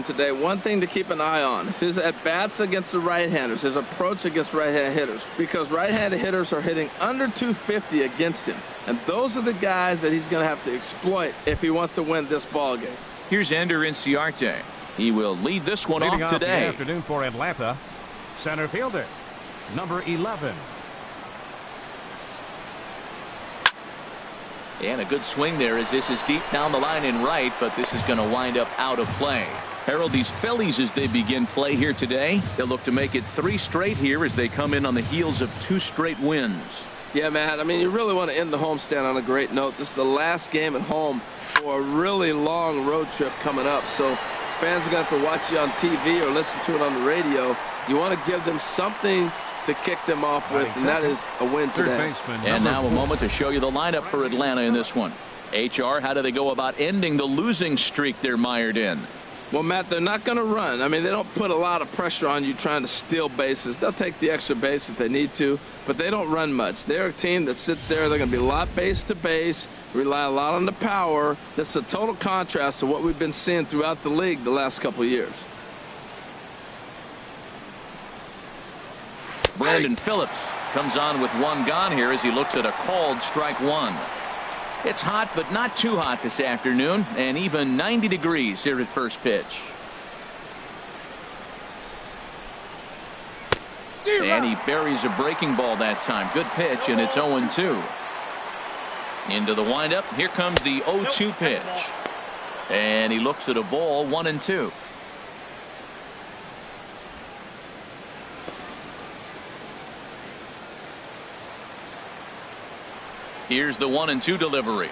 Today, one thing to keep an eye on is his at-bats against the right-handers, his approach against right-handed hitters, because right-handed hitters are hitting under 250 against him, and those are the guys that he's going to have to exploit if he wants to win this ball game. Here's Ender Inciarte. He will lead this one Leading off today. The afternoon for Atlanta, center fielder, number 11. And a good swing there as this is deep down the line in right, but this is going to wind up out of play. Harold, these Phillies, as they begin play here today, they'll look to make it 3 straight here as they come in on the heels of 2 straight wins. Yeah, Matt, I mean, you really want to end the homestand on a great note. This is the last game at home for a really long road trip coming up, so fans are going to have to watch you on TV or listen to it on the radio. You want to give them something to kick them off with, and that is a win today. And now a moment to show you the lineup for Atlanta in this one. HR, how do they go about ending the losing streak they're mired in? Well, Matt, they're not going to run. I mean, they don't put a lot of pressure on you trying to steal bases. They'll take the extra base if they need to, but they don't run much. They're a team that sits there. They're going to be a lot base to base, rely a lot on the power. This is a total contrast to what we've been seeing throughout the league the last couple of years. Brandon Phillips comes on with 1 gone here as he looks at a called strike 1. It's hot, but not too hot this afternoon, and even 90 degrees here at first pitch. And he buries a breaking ball that time. Good pitch, and it's 0-2. Into the windup. Here comes the 0-2 pitch. And he looks at a ball, 1-2. Here's the 1-2 delivery.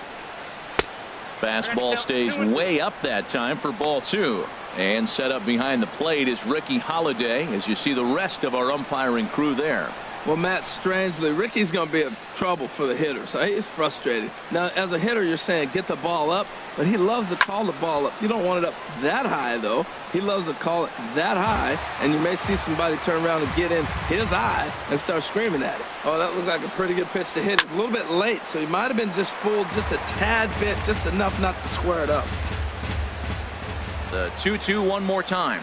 Fastball stays way up that time for ball 2. And set up behind the plate is Ricky Holiday as you see the rest of our umpiring crew there. Well, Matt, strangely, Ricky's going to be in trouble for the hitters. He's frustrated. Now, as a hitter, you're saying get the ball up, but he loves to call the ball up. You don't want it up that high, though. He loves to call it that high, and you may see somebody turn around and get in his eye and start screaming at it. Oh, that looked like a pretty good pitch to hit it. A little bit late, so he might have been just fooled just a tad bit, just enough not to square it up. The 2-2 one more time.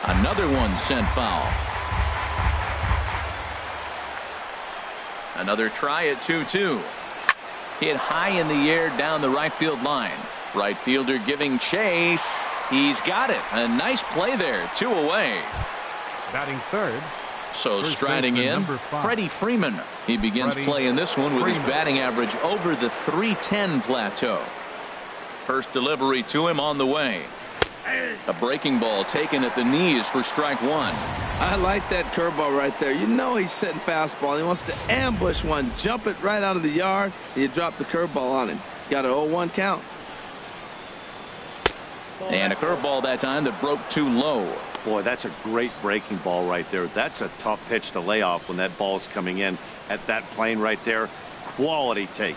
Another one sent foul. Another try at 2-2. Hit high in the air down the right field line. Right fielder giving chase. He's got it. A nice play there. 2 away. Batting third. So striding in, Freddie Freeman. He begins play in this one with his batting average over the .310 plateau. First delivery to him on the way. A breaking ball taken at the knees for strike 1. I like that curveball right there. You know he's setting fastball. He wants to ambush one, jump it right out of the yard, and you drop the curveball on him. Got an 0-1 count. And a curveball that time that broke too low. Boy, that's a great breaking ball right there. That's a tough pitch to lay off when that ball's coming in at that plane right there. Quality take.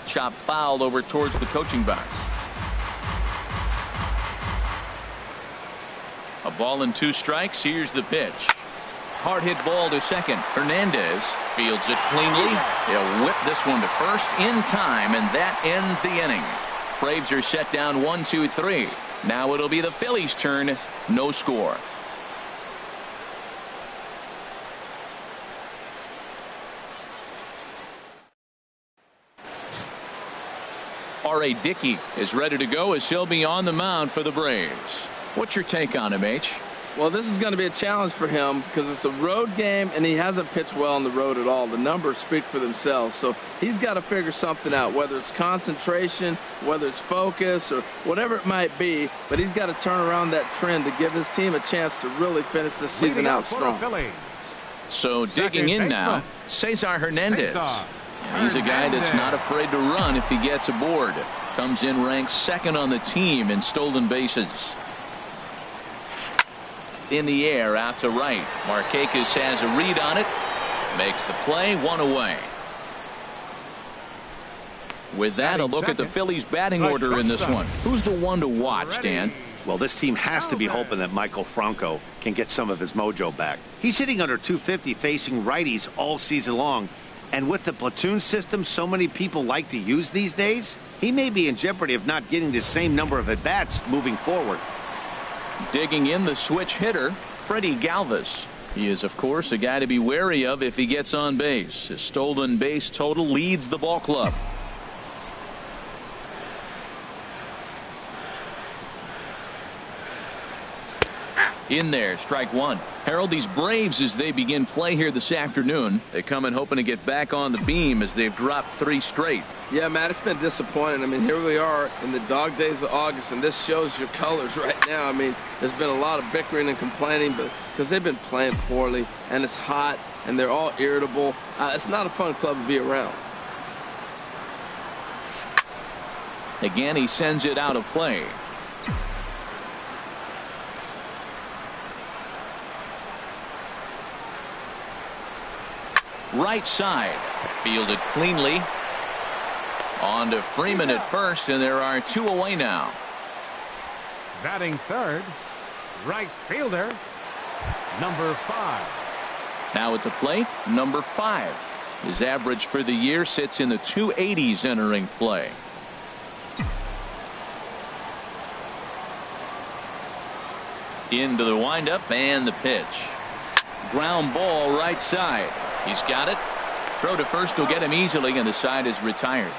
Chop fouled over towards the coaching box. A ball and 2 strikes. Here's the pitch. Hard hit ball to second. Hernandez fields it cleanly. He'll whip this one to first in time, and that ends the inning. Braves are set down 1-2-3. Now it'll be the Phillies' turn. No score. R.A. Dickey is ready to go as he'll be on the mound for the Braves. What's your take on him, H? Well, this is going to be a challenge for him because it's a road game, and he hasn't pitched well on the road at all. The numbers speak for themselves, so he's got to figure something out, whether it's concentration, whether it's focus, or whatever it might be, but he's got to turn around that trend to give his team a chance to really finish this season out strong. So digging in now, Cesar Hernandez. He's a guy that's not afraid to run if he gets aboard. Comes in ranked 2nd on the team in stolen bases. In the air out to right. Markakis has a read on it. Makes the play. 1 away. With that, a look at the Phillies batting order in this one. Who's the one to watch, Dan? Well, this team has to be hoping that Michael Franco can get some of his mojo back. He's hitting under 250 facing righties all season long. And with the platoon system so many people like to use these days, he may be in jeopardy of not getting the same number of at-bats moving forward. Digging in the switch hitter, Freddie Galvis. He is, of course, a guy to be wary of if he gets on base. His stolen base total leads the ball club. In there, strike one. Harold, these Braves, as they begin play here this afternoon, they come in hoping to get back on the beam as they've dropped 3 straight. Yeah, Matt, it's been disappointing. I mean, here we are in the dog days of August, and this shows your colors right now. I mean, there's been a lot of bickering and complaining, but because they've been playing poorly, and it's hot, and they're all irritable. It's not a fun club to be around. Again, he sends it out of play. Right side, fielded cleanly. On to Freeman at first, and there are 2 away now. Batting third, right fielder, number 5. Now at the plate, number 5. His average for the year sits in the 280s entering play. Into the windup and the pitch. Ground ball right side. He's got it. Throw to first will get him easily, and the side is retired.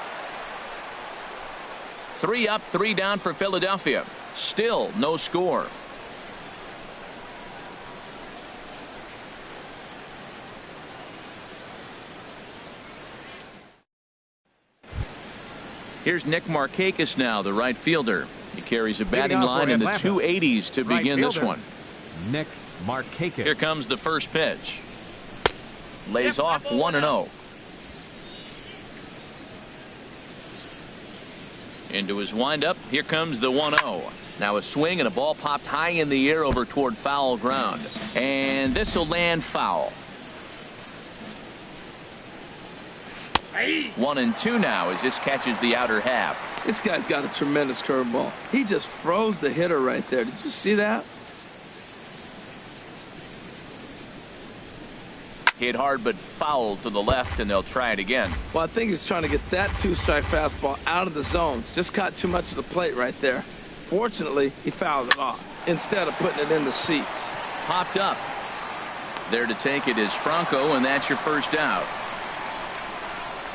3 up, 3 down for Philadelphia. Still no score. Here's Nick Markakis now, the right fielder. He carries a batting line in the 280s to begin this one. Nick Markakis. Here comes the first pitch. Lays off 1-0. Into his windup. Here comes the 1-0. Now a swing and a ball popped high in the air over toward foul ground. And this will land foul. 1-2 now as this catches the outer half. This guy's got a tremendous curveball. He just froze the hitter right there. Did you see that? Hit hard but foul to the left, and they'll try it again. Well, I think he's trying to get that 2-strike fastball out of the zone. Just caught too much of the plate right there. Fortunately, he fouled it off instead of putting it in the seats. Popped up. There to take it is Franco, and that's your first out.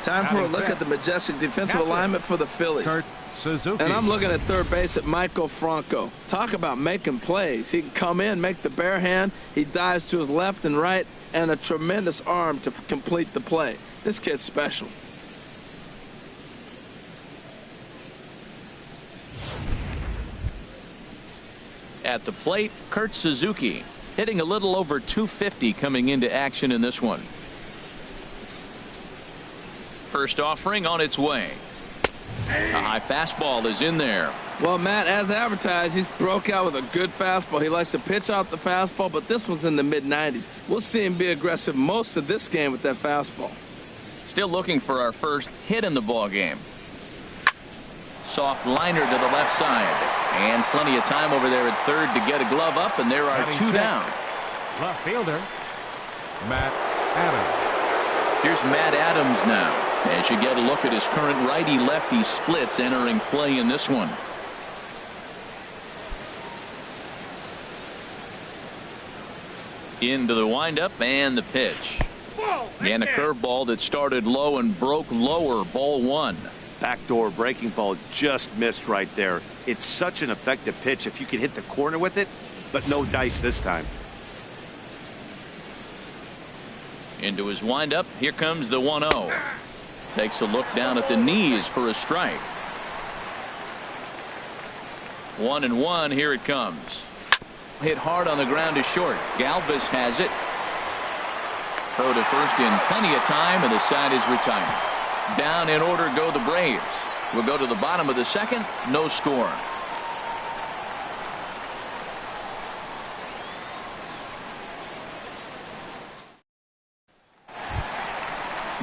Time for a look at the majestic defensive alignment for the Phillies. Kurt Suzuki. And I'm looking at third base at Michael Franco. Talk about making plays. He can come in, make the bare hand. He dives to his left and right, and a tremendous arm to complete the play. This kid's special. At the plate, Kurt Suzuki, hitting a little over 250 coming into action in this one. First offering on its way. A high fastball is in there. Well, Matt, as advertised, he's broke out with a good fastball. He likes to pitch out the fastball, but this one's in the mid-90s. We'll see him be aggressive most of this game with that fastball. Still looking for our first hit in the ball game. Soft liner to the left side, and plenty of time over there at third to get a glove up, and there are 2 down. Left fielder, Matt Adams. Here's Matt Adams now, as you get a look at his current righty-lefty splits entering play in this one. Into the windup and the pitch. And a curveball that started low and broke lower. Ball 1. Backdoor breaking ball just missed right there. It's such an effective pitch if you can hit the corner with it, but no dice this time. Into his windup. Here comes the 1-0. Takes a look down at the knees for a strike. 1-1. Here it comes. Hit hard on the ground to short. Galvis has it. Throw to first in plenty of time, and the side is retired. Down in order go the Braves. We'll go to the bottom of the second. No score.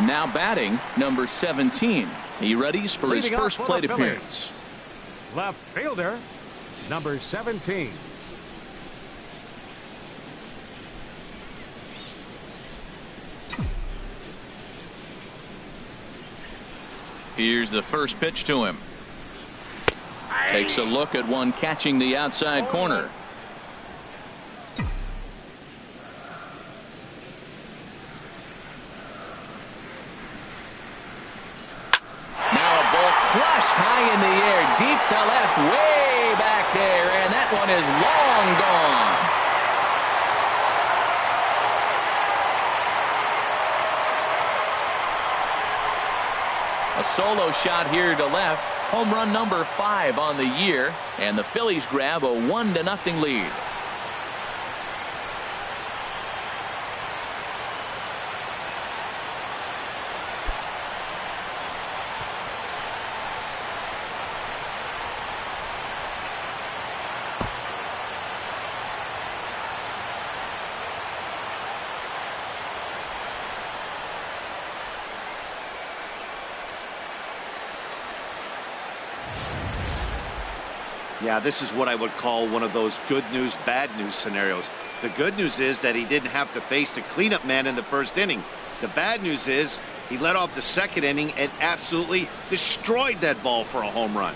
Now batting, number 17. He readies for his first plate appearance. Left fielder, number 17. Here's the first pitch to him. Takes a look at one catching the outside corner. Now a ball crushed high in the air, deep to left, way back there, and that one is long gone. A solo shot here to left. Home run number 5 on the year, and the Phillies grab a 1-0 lead. Yeah, this is what I would call one of those good news, bad news scenarios. The good news is that he didn't have to face the cleanup man in the first inning. The bad news is he led off the second inning and absolutely destroyed that ball for a home run.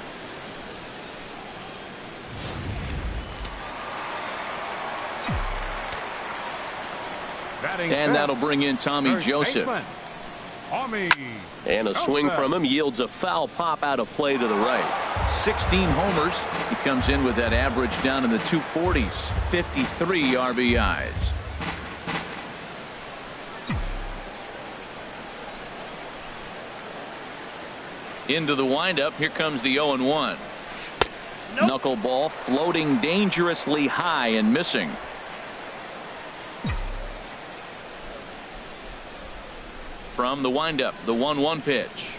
And that'll bring in Tommy Joseph. And a swing from him yields a foul pop out of play to the right. 16 homers. He comes in with that average down in the 240s. 53 RBIs. Into the windup. Here comes the 0-1. Nope. Knuckleball floating dangerously high and missing. From the windup, the 1-1 pitch.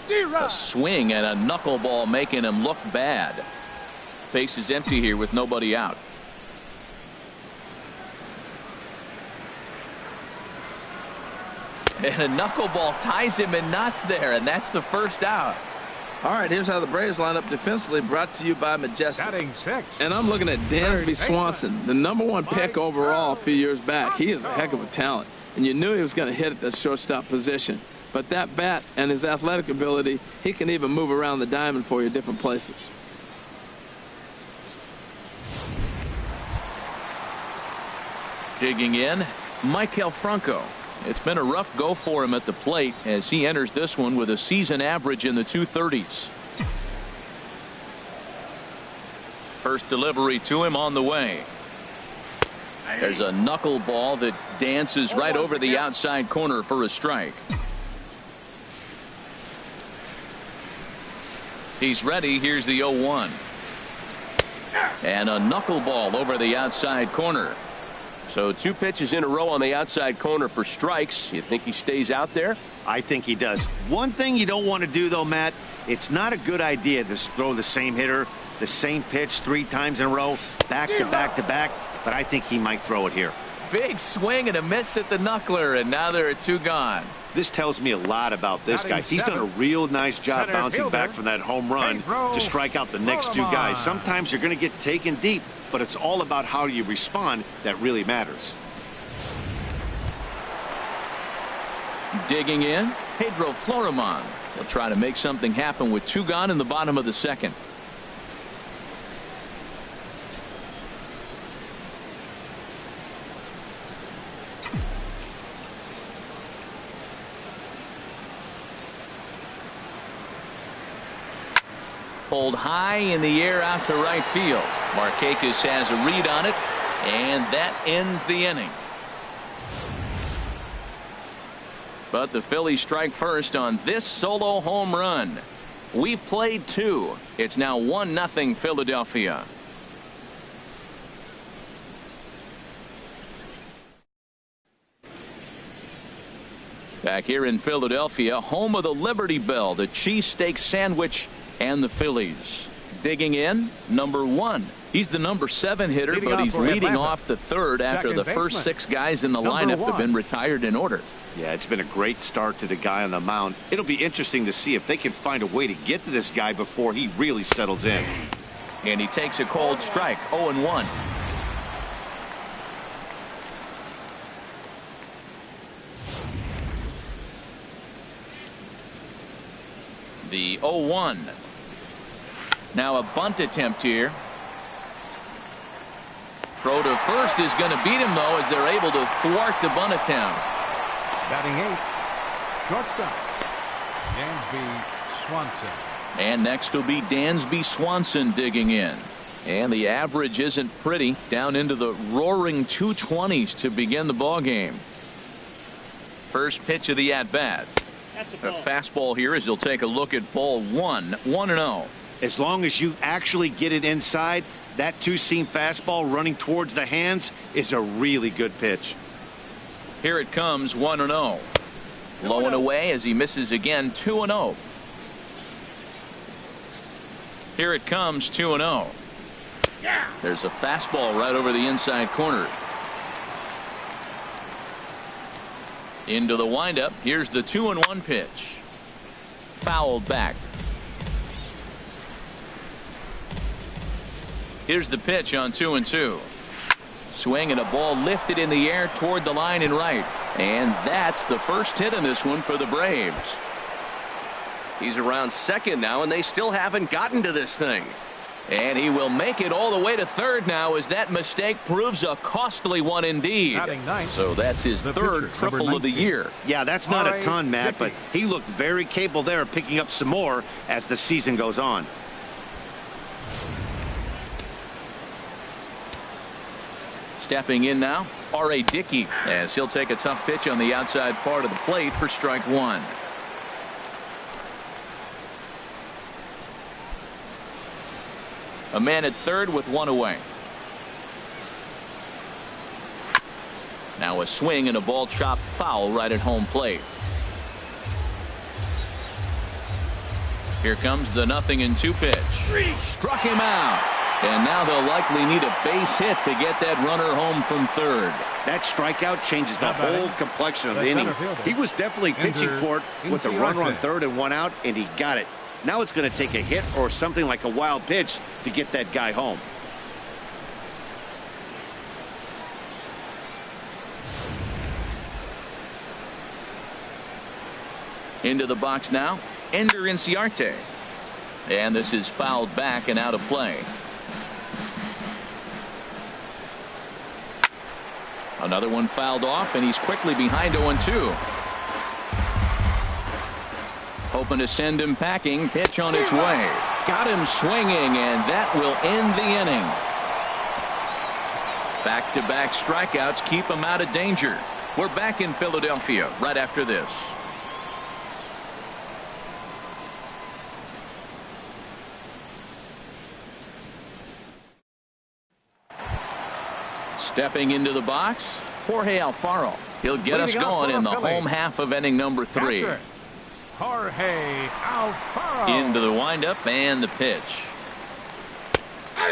A swing and a knuckleball making him look bad. Base is empty here with nobody out. And a knuckleball ties him in knots there, and that's the first out. All right, here's how the Braves line up defensively, brought to you by Majestic. Batting 6. And I'm looking at Dansby Swanson, the #1 pick overall a few years back. He is a heck of a talent. And you knew he was going to hit at the shortstop position. But that bat and his athletic ability, he can even move around the diamond for you different places. Digging in, Maikel Franco. It's been a rough go for him at the plate as he enters this one with a season average in the 230s. First delivery to him on the way. There's a knuckleball that dances right over the outside corner for a strike. He's ready. Here's the 0-1. And a knuckleball over the outside corner. So 2 pitches in a row on the outside corner for strikes. You think he stays out there? I think he does. One thing you don't want to do, though, Matt, it's not a good idea to throw the same hitter, the same pitch 3 times in a row, back to back to back. But I think he might throw it here. Big swing and a miss at the knuckler, and now there are 2 gone. This tells me a lot about this guy. He's done a real nice job bouncing back from that home run to strike out the next 2 guys. Sometimes you're going to get taken deep, but it's all about how you respond that really matters. Digging in, Pedro Florimon. He'll try to make something happen with 2 gone in the bottom of the second. Pulled high in the air out to right field. Markakis has a read on it, and that ends the inning. But the Phillies strike first on this solo home run. We've played 2. It's now 1-0 Philadelphia. Back here in Philadelphia, home of the Liberty Bell, the cheesesteak sandwich, and the Phillies. Digging in, #1. He's the #7 hitter, but he's leading off the third after the first 6 guys in the lineup have been retired in order. Yeah, it's been a great start to the guy on the mound. It'll be interesting to see if they can find a way to get to this guy before he really settles in. And he takes a cold strike, 0-1. The 0-1. Now a bunt attempt here. Throw to first is going to beat him, though, as they're able to thwart the bunt attempt. Batting 8th, shortstop, Dansby Swanson. And next will be Dansby Swanson digging in. And the average isn't pretty, down into the roaring 220s to begin the ball game. First pitch of the at-bat. A fastball here as he'll take a look at ball 1, 1-0. As long as you actually get it inside, that two-seam fastball running towards the hands is a really good pitch. Here it comes, 1-0. Low and away as he misses again, 2-0. Here it comes, 2-0. There's a fastball right over the inside corner. Into the windup. Here's the 2-1 pitch. Fouled back. Here's the pitch on 2-2. Swing and a ball lifted in the air toward the line and right. And that's the first hit in this one for the Braves. He's around second now, and they still haven't gotten to this thing. And he will make it all the way to third now as that mistake proves a costly one indeed. So that's his third triple of the year. Yeah, that's not a ton, Matt, but he looked very capable there of picking up some more as the season goes on. Stepping in now, R.A. Dickey, as he'll take a tough pitch on the outside part of the plate for strike one. A man at third with one away. Now a swing and a ball chopped foul right at home plate. Here comes the 0-2 pitch. Struck him out. And now they'll likely need a base hit to get that runner home from third. That strikeout changes the whole complexion of the inning. He was definitely pitching for it with a runner on third and one out, and he got it. Now it's going to take a hit or something like a wild pitch to get that guy home. Into the box now, Ender Inciarte. And this is fouled back and out of play. Another one fouled off, and he's quickly behind 0-2. Hoping to send him packing. Pitch on its way. Got him swinging, and that will end the inning. Back-to-back strikeouts keep him out of danger. We're back in Philadelphia right after this. Stepping into the box, Jorge Alfaro. He'll get us going in the home half of inning number 3. Jorge Alfaro. Into the windup and the pitch.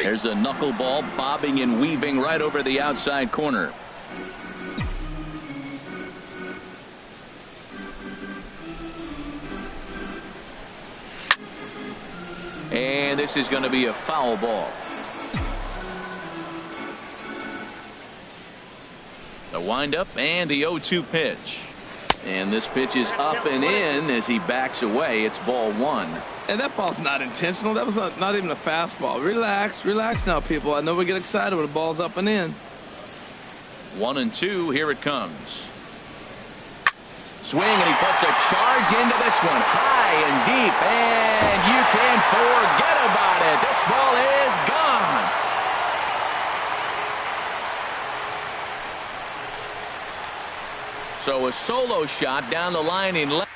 There's a knuckleball bobbing and weaving right over the outside corner. And this is going to be a foul ball. The windup and the 0-2 pitch. And this pitch is up and in as he backs away. It's ball 1. And that ball's not intentional. That was not even a fastball. Relax, relax now, people. I know we get excited when the ball's up and in. 1-2. Here it comes. Swing, and he puts a charge into this one. High and deep. And you can forget about it. This ball is gone. So a solo shot down the line in left.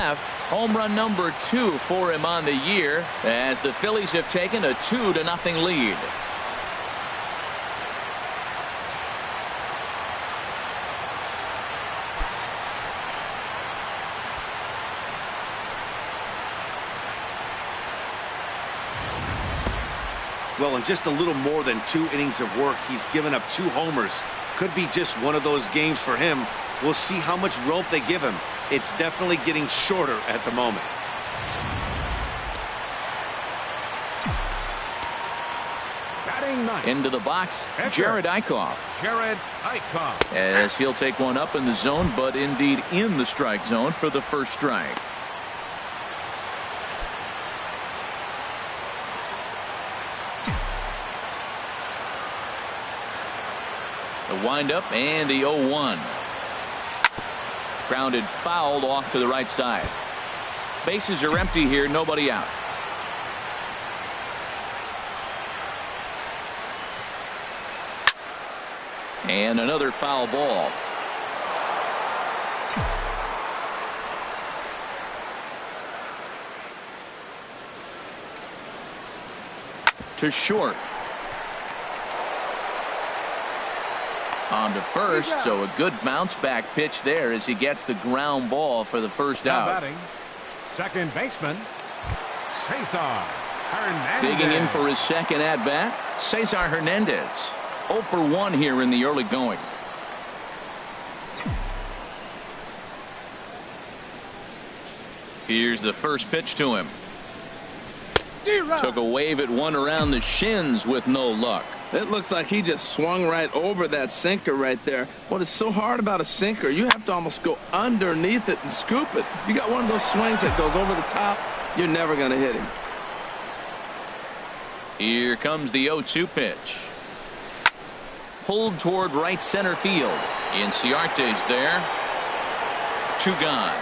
left. Home run number 2 for him on the year as the Phillies have taken a 2-0 lead. Well, in just a little more than 2 innings of work, he's given up 2 homers. Could be just one of those games for him. We'll see how much rope they give him. It's definitely getting shorter at the moment. Batting ninth. Into the box, Edgar. Jared Eichhoff. Jared Eichhoff. As he'll take one up in the zone, but indeed in the strike zone for the first strike. The windup and the 0-1. Grounded fouled off to the right side. Bases are empty here, nobody out. And another foul ball. To short. On to first, so a good bounce back pitch there as he gets the ground ball for the first Now out. batting, second baseman, Cesar Hernandez. Digging in for his second at bat, Cesar Hernandez. 0 for 1 here in the early going. Here's the first pitch to him. Took a wave at one around the shins with no luck. It looks like he just swung right over that sinker right there. What is so hard about a sinker, you have to almost go underneath it and scoop it. If you got one of those swings that goes over the top, you're never going to hit him. Here comes the 0-2 pitch. Pulled toward right center field. Inciarte's there. 2 gone.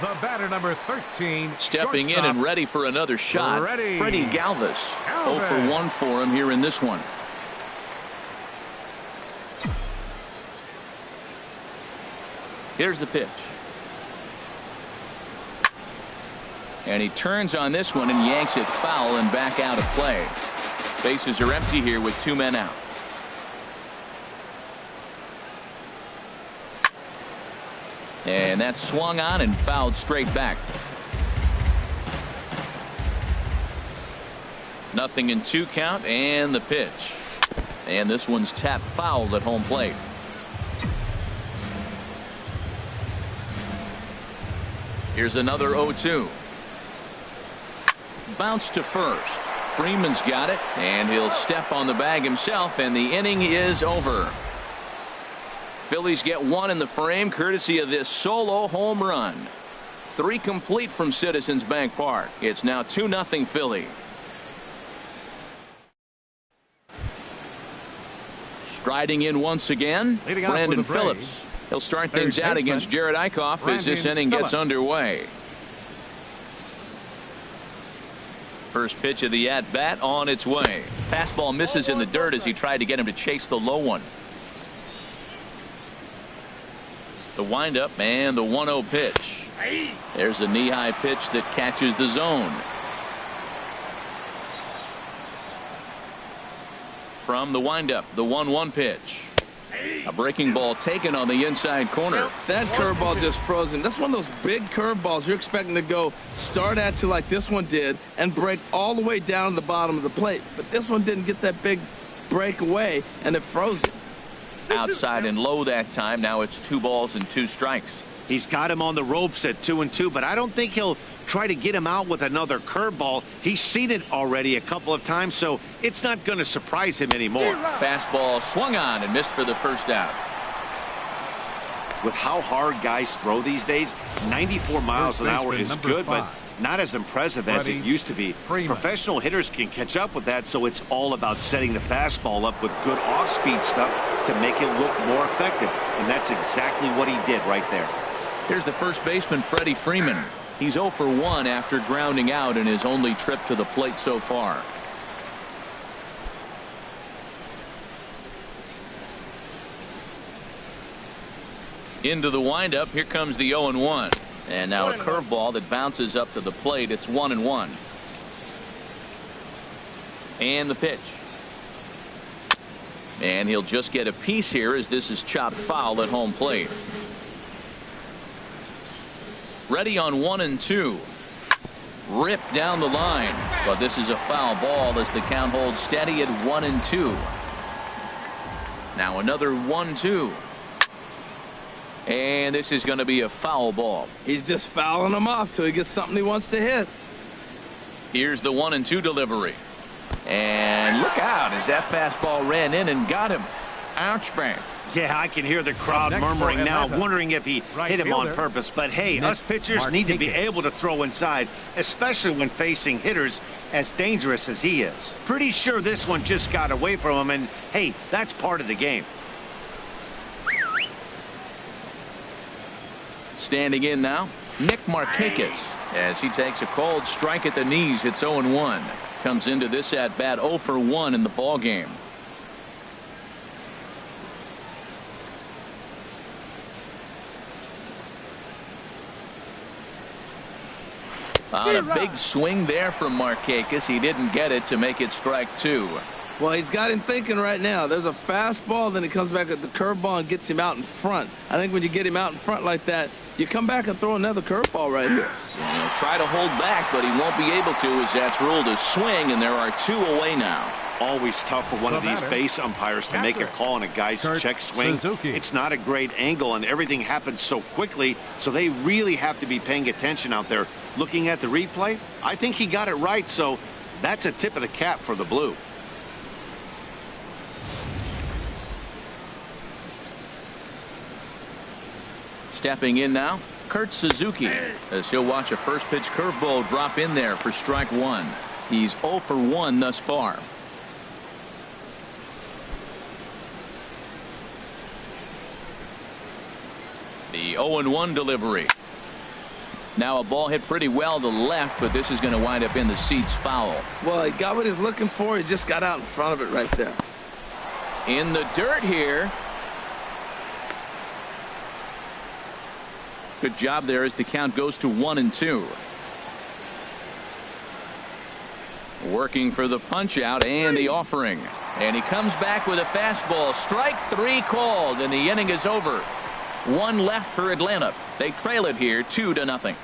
The batter number 13. Stepping in and ready for another shot. Freddie Galvis. 0 for 1 for him here in this one. Here's the pitch. And he turns on this one and yanks it foul and back out of play. Bases are empty here with 2 men out. And that's swung on and fouled straight back. Nothing in 2 count and the pitch. And this one's tapped fouled at home plate. Here's another 0-2. Bounce to first. Freeman's got it, and he'll step on the bag himself, and the inning is over. Phillies get 1 in the frame courtesy of this solo home run. 3 complete from Citizens Bank Park. It's now 2-0 Philly. Striding in once again, Leading off Brandon with the Braves. Phillips. He'll start things Third out baseman, against Jared Eichhoff as this Brandon inning gets Phillips. underway. First pitch of the at-bat on its way. Fastball misses in the dirt as he tried to get him to chase the low one. The windup and the 1-0 pitch. There's a knee-high pitch that catches the zone. From the windup, the 1-1 pitch. A breaking ball taken on the inside corner. That curveball just froze him. That's one of those big curveballs you're expecting to go start at you like this one did and break all the way down to the bottom of the plate. But this one didn't get that big break away, and it froze him. Outside and low that time. Now it's 2 balls and 2 strikes. He's got him on the ropes at 2-2, but I don't think he'll try to get him out with another curveball. He's seen it already a couple of times, so it's not going to surprise him anymore. Fastball swung on and missed for the first out. With how hard guys throw these days, 94 miles an hour is good, but not as impressive as it used to be. Professional hitters can catch up with that, so it's all about setting the fastball up with good off-speed stuff to make it look more effective, and that's exactly what he did right there. Here's the first baseman, Freddie Freeman. He's 0 for 1 after grounding out in his only trip to the plate so far. Into the windup. Here comes the 0-1. And now a curveball that bounces up to the plate. It's 1-1. And the pitch. And he'll just get a piece here as this is chopped foul at home plate. Ready on 1-2. Ripped down the line. But this is a foul ball as the count holds steady at 1-2. Now another 1-2. And this is going to be a foul ball. He's just fouling them off till he gets something he wants to hit. Here's the 1-2 delivery. And look out as that fastball ran in and got him. Ouch, man. Yeah, I can hear the crowd murmuring now, wondering if he hit him on purpose. But hey, us pitchers need to be able to throw inside, especially when facing hitters as dangerous as he is. Pretty sure this one just got away from him, and hey, that's part of the game. Standing in now, Nick Markakis, as he takes a cold strike at the knees. It's 0-1. Comes into this at bat 0 for 1 in the ball game. On a big swing there from Markakis. He didn't get it to make it strike 2. Well, he's got him thinking right now. There's a fastball, then he comes back at the curveball and gets him out in front. I think when you get him out in front like that, you come back and throw another curveball right here. And he'll try to hold back, but he won't be able to as that's ruled a swing, and there are 2 away now. Always tough for one of these base umpires to make a call on a guy's check swing. It's not a great angle, and everything happens so quickly, so they really have to be paying attention out there. Looking at the replay, I think he got it right, so that's a tip of the cap for the Blue. Stepping in now, Kurt Suzuki, as he'll watch a first pitch curveball drop in there for strike 1. He's 0 for 1 thus far. The 0-1 delivery. Now a ball hit pretty well to left, but this is going to wind up in the seats foul. Well, he got what he's looking for. He just got out in front of it right there. In the dirt here. Good job there as the count goes to 1-2. Working for the punch out and the offering. And he comes back with a fastball. Strike 3 called, and the inning is over. 1 left for Atlanta. They trail it here 2-0.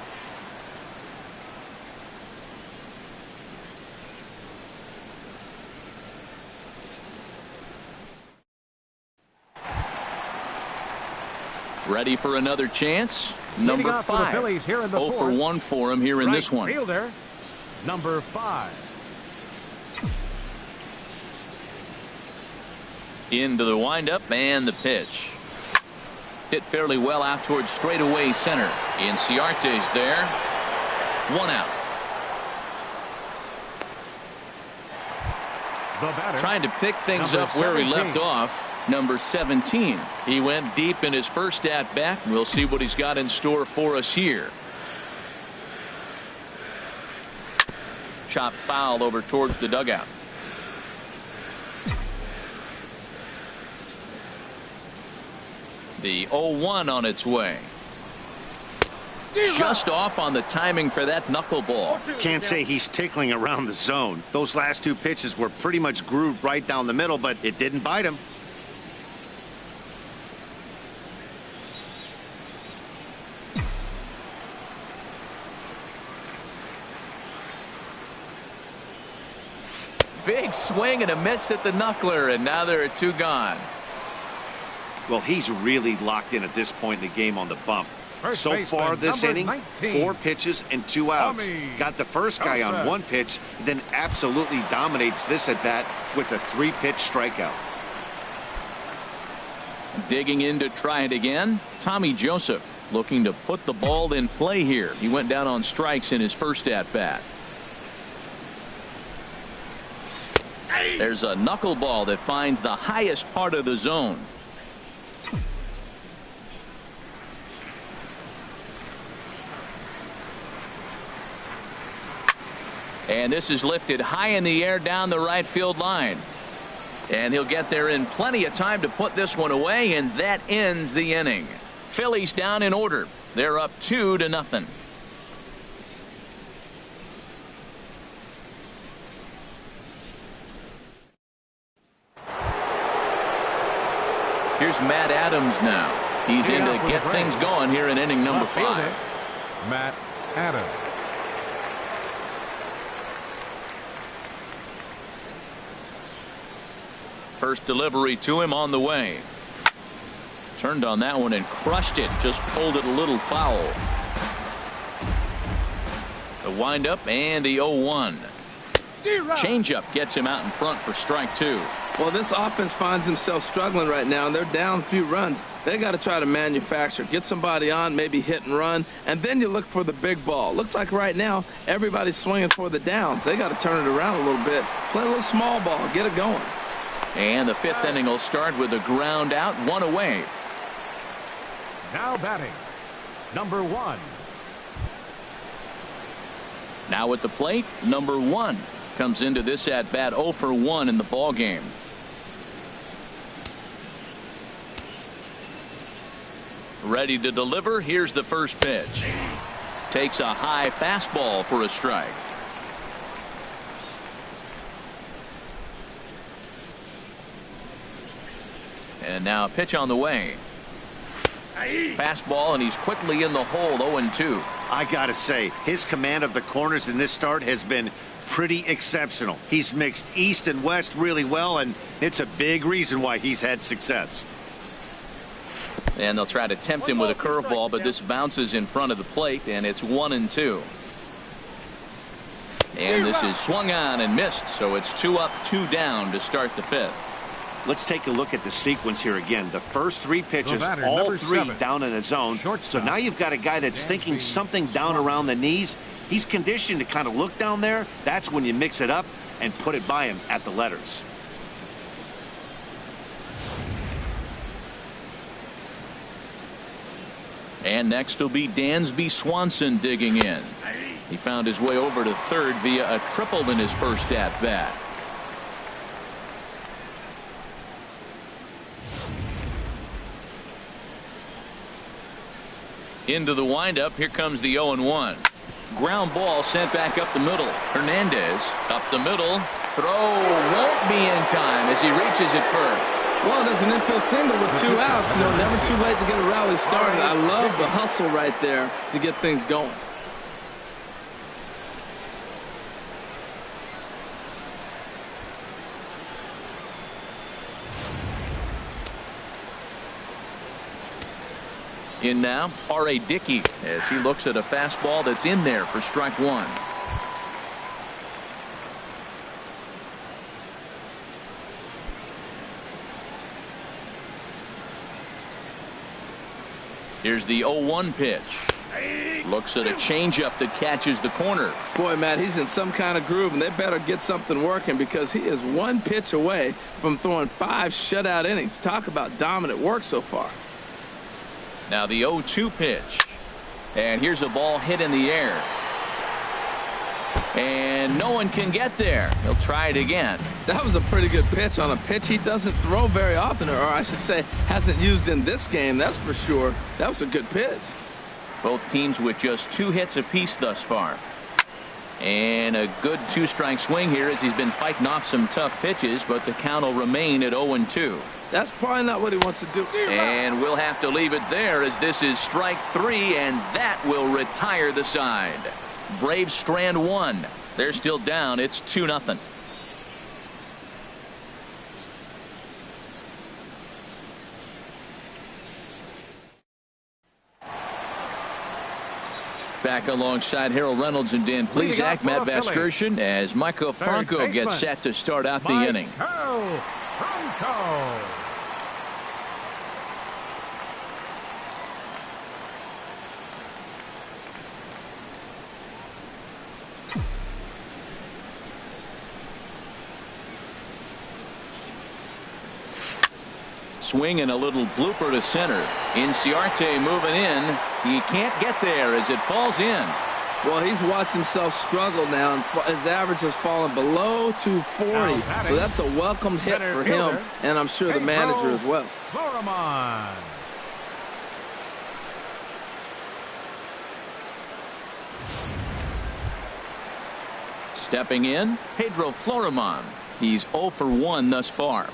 Ready for another chance. Number 5. 0 for 1 for him here in this one. Fielder, number 5. Into the windup and the pitch. Hit fairly well out towards straightaway center. Inciarte's there. 1 out. Trying to pick things up where he left off. Number 17. He went deep in his first at bat. We'll see what he's got in store for us here. Chop foul over towards the dugout. The 0-1 on its way. Just off on the timing for that knuckleball. Can't say he's tickling around the zone. Those last 2 pitches were pretty much grooved right down the middle, but it didn't bite him. Big swing and a miss at the knuckler, and now there are 2 gone. Well, he's really locked in at this point in the game on the bump. So far this inning, 4 pitches and 2 outs. Got the first guy on 1 pitch, then absolutely dominates this at bat with a 3-pitch strikeout. Digging in to try it again. Tommy Joseph looking to put the ball in play here. He went down on strikes in his first at bat. There's a knuckleball that finds the highest part of the zone. And this is lifted high in the air down the right field line. And he'll get there in plenty of time to put this one away, and that ends the inning. Phillies down in order. They're up 2-0. Here's Matt Adams now. He's in to get things going here in inning number 5. Matt Adams. First delivery to him on the way. Turned on that one and crushed it. Just pulled it a little foul. The windup and the 0-1. Changeup gets him out in front for strike 2. Well, this offense finds themselves struggling right now, and they're down a few runs. They got to try to manufacture, get somebody on, maybe hit and run, and then you look for the big ball. Looks like right now everybody's swinging for the downs. They got to turn it around a little bit, play a little small ball, get it going. And the 5th inning will start with a ground out, 1 away. Now batting, number 1. Now at the plate, number 1 comes into this at bat 0 for 1 in the ball game. Ready to deliver. Here's the first pitch. Takes a high fastball for a strike. And now a pitch on the way. Fastball, and he's quickly in the hole. 0-2. I gotta say, his command of the corners in this start has been pretty exceptional. He's mixed east and west really well, and it's a big reason why he's had success. And they'll try to tempt him with a curveball, but this bounces in front of the plate, and it's 1-2. And this is swung on and missed, so it's 2 up, 2 down to start the 5th. Let's take a look at the sequence here again. The first 3 pitches, batter, all number 3 7. down in the zone. So now you've got a guy that's thinking something down around the knees. He's conditioned to kind of look down there. That's when you mix it up and put it by him at the letters. And next will be Dansby Swanson digging in. He found his way over to third via a triple in his first at bat. Into the windup. Here comes the 0-1. Ground ball sent back up the middle. Hernandez up the middle. Throw won't be in time as he reaches it first. Well, there's an infield single with 2 outs. You know, never too late to get a rally started. I love the hustle right there to get things going. In now, R.A. Dickey as he looks at a fastball that's in there for strike 1. Here's the 0-1 pitch. Looks at a changeup that catches the corner. Boy, Matt, he's in some kind of groove, and they better get something working because he is 1 pitch away from throwing 5 shutout innings. Talk about dominant work so far. Now the 0-2 pitch. And here's a ball hit in the air. And no one can get there. He'll try it again. That was a pretty good pitch on a pitch he doesn't throw very often, or I should say hasn't used in this game, that's for sure. That was a good pitch. Both teams with just 2 hits apiece thus far. And a good 2-strike swing here as he's been fighting off some tough pitches, but the count will remain at 0-2. That's probably not what he wants to do. And we'll have to leave it there as this is strike 3, and that will retire the side. Braves strand 1. They're still down. It's 2-0. Back alongside Harold Reynolds and Dan Plesac, Matt Vasgersian, as Michael Franco gets set to start out the inning. Franco. Swing and a little blooper to center. Inciarte moving in. He can't get there as it falls in. Well, he's watched himself struggle now, and his average has fallen below 240. So that's a welcome hit for him, and I'm sure the manager as well. Stepping in, Pedro Florimon. He's 0 for 1 thus far.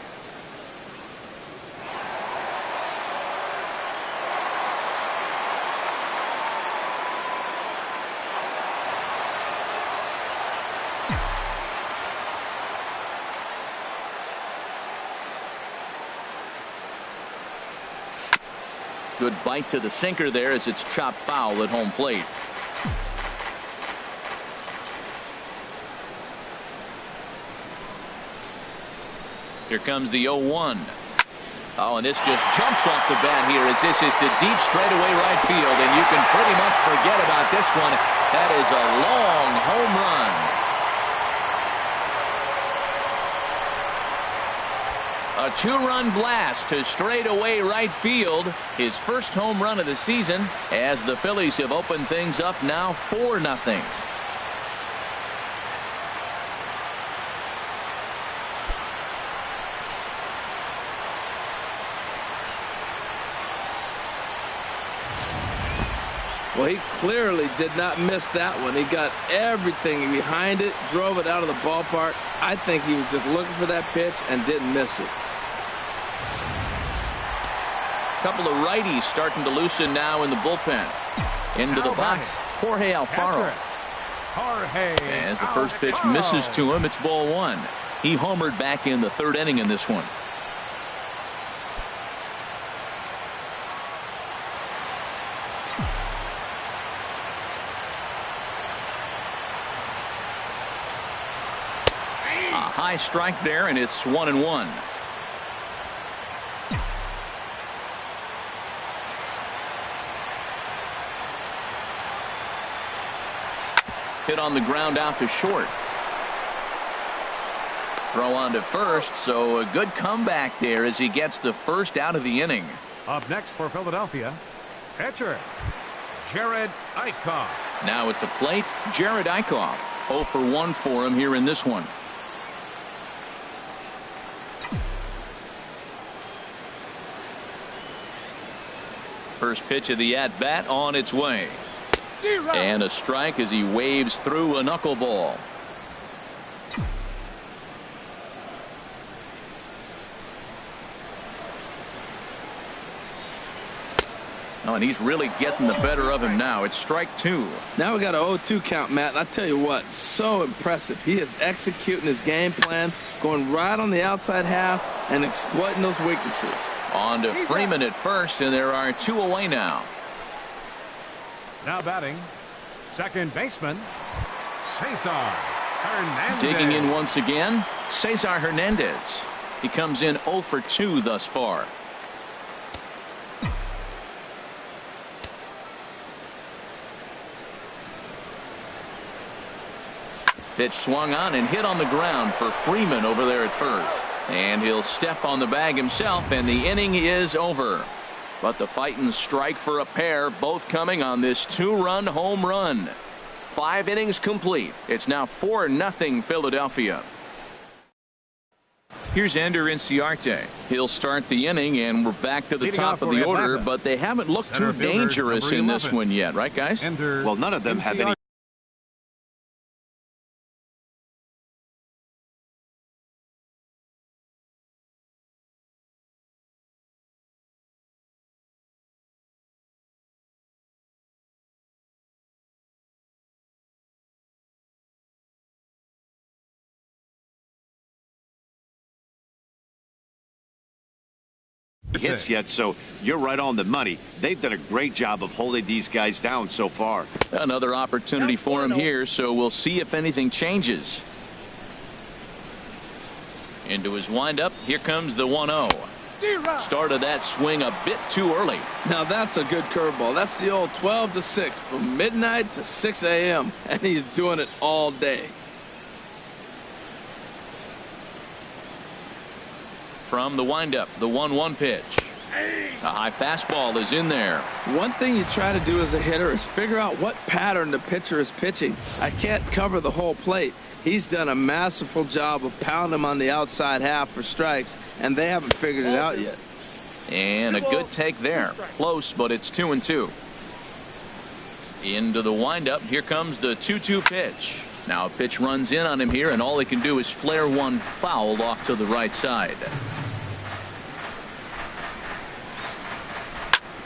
Good bite to the sinker there as it's chopped foul at home plate. Here comes the 0-1. Oh, and this just jumps off the bat here as this is to deep straightaway right field, and you can pretty much forget about this one. That is a long home run. A 2-run blast to straightaway right field. His first home run of the season as the Phillies have opened things up now 4-0. Well, he clearly did not miss that one. He got everything behind it, drove it out of the ballpark. I think he was just looking for that pitch and didn't miss it. Couple of righties starting to loosen now in the bullpen. Into the box, Jorge Alfaro. As the first pitch misses to him, it's ball 1. He homered back in the 3rd inning in this one. A high strike there, and it's 1-1. Hit on the ground out to short. Throw on to first, so a good comeback there as he gets the first out of the inning. Up next for Philadelphia, pitcher Jared Eichhoff. Now at the plate, Jared Eichhoff. 0 for 1 for him here in this one. First pitch of the at-bat on its way. And a strike as he waves through a knuckleball. Oh, and he's really getting the better of him now. It's strike 2. Now we got an 0-2 count, Matt. And I tell you what, so impressive. He is executing his game plan, going right on the outside half and exploiting those weaknesses. On to Freeman at first, and there are 2 away now. Now batting, second baseman, Cesar Hernandez. Digging in once again, Cesar Hernandez. He comes in 0 for 2 thus far. Pitch swung on and hit on the ground for Freeman over there at first. And he'll step on the bag himself, and the inning is over. But the fighting strike for a pair, both coming on this 2-run home run. 5 innings complete. It's now 4-0 Philadelphia. Here's Ender Inciarte. He'll start the inning, and we're back to the top of the order, but they haven't looked too dangerous in this one yet, right, guys? Well, none of them have any. Hits yet, so you're right on the money. They've done a great job of holding these guys down so far. Another opportunity for him here, so we'll see if anything changes. Into his windup, here comes the 1-0. Started that swing a bit too early. Now that's a good curveball. That's the old 12 to 6 from midnight to 6 a.m. and he's doing it all day. From the windup, the 1-1 pitch. A high fastball is in there. One thing you try to do as a hitter is figure out what pattern the pitcher is pitching. I can't cover the whole plate. He's done a masterful job of pounding him on the outside half for strikes, and they haven't figured it out yet. And a good take there. Close, but it's 2-2. Into the windup, here comes the 2-2 pitch. Now a pitch runs in on him here, and all he can do is flare one foul off to the right side.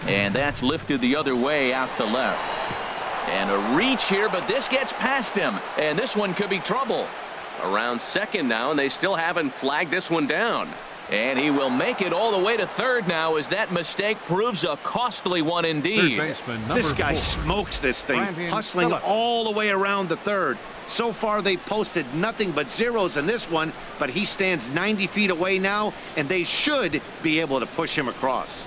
And that's lifted the other way out to left. And a reach here, but this gets past him, and this one could be trouble. Around second now, and they still haven't flagged this one down. And he will make it all the way to third now, as that mistake proves a costly one indeed. This guy smokes this thing, hustling all the way around the third. So far, they posted nothing but zeros in this one, but he stands 90 feet away now, and they should be able to push him across.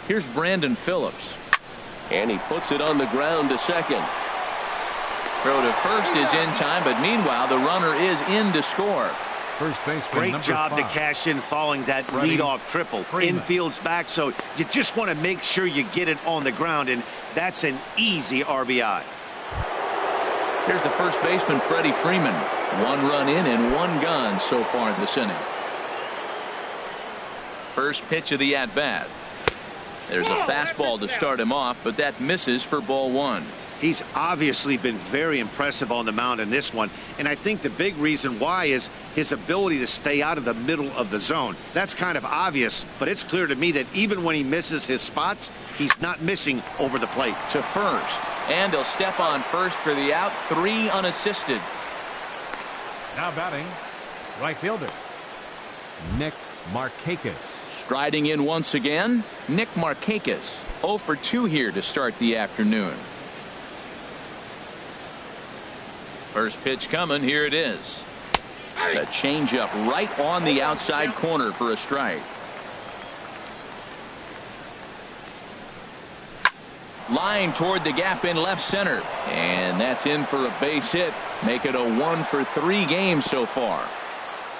Here's Brandon Phillips. And he puts it on the ground to second. Throw to first is in time, but meanwhile the runner is in to score. First baseman, Great job to cash in following that leadoff triple. Infield's back, so you just want to make sure you get it on the ground, and that's an easy RBI. Here's the first baseman, Freddie Freeman. One run in and one gone so far in this inning. First pitch of the at-bat. There's a fastball to start him off, but that misses for ball one. He's obviously been very impressive on the mound in this one, and I think the big reason why is his ability to stay out of the middle of the zone. That's kind of obvious, but it's clear to me that even when he misses his spots, he's not missing over the plate. To first, and he'll step on first for the out. 3 unassisted. Now batting, right fielder, Nick Markakis. Striding in once again, Nick Markakis. 0 for 2 here to start the afternoon. First pitch coming. Here it is. A changeup right on the outside corner for a strike. Line toward the gap in left center, and that's in for a base hit. Make it a 1 for 3 game so far.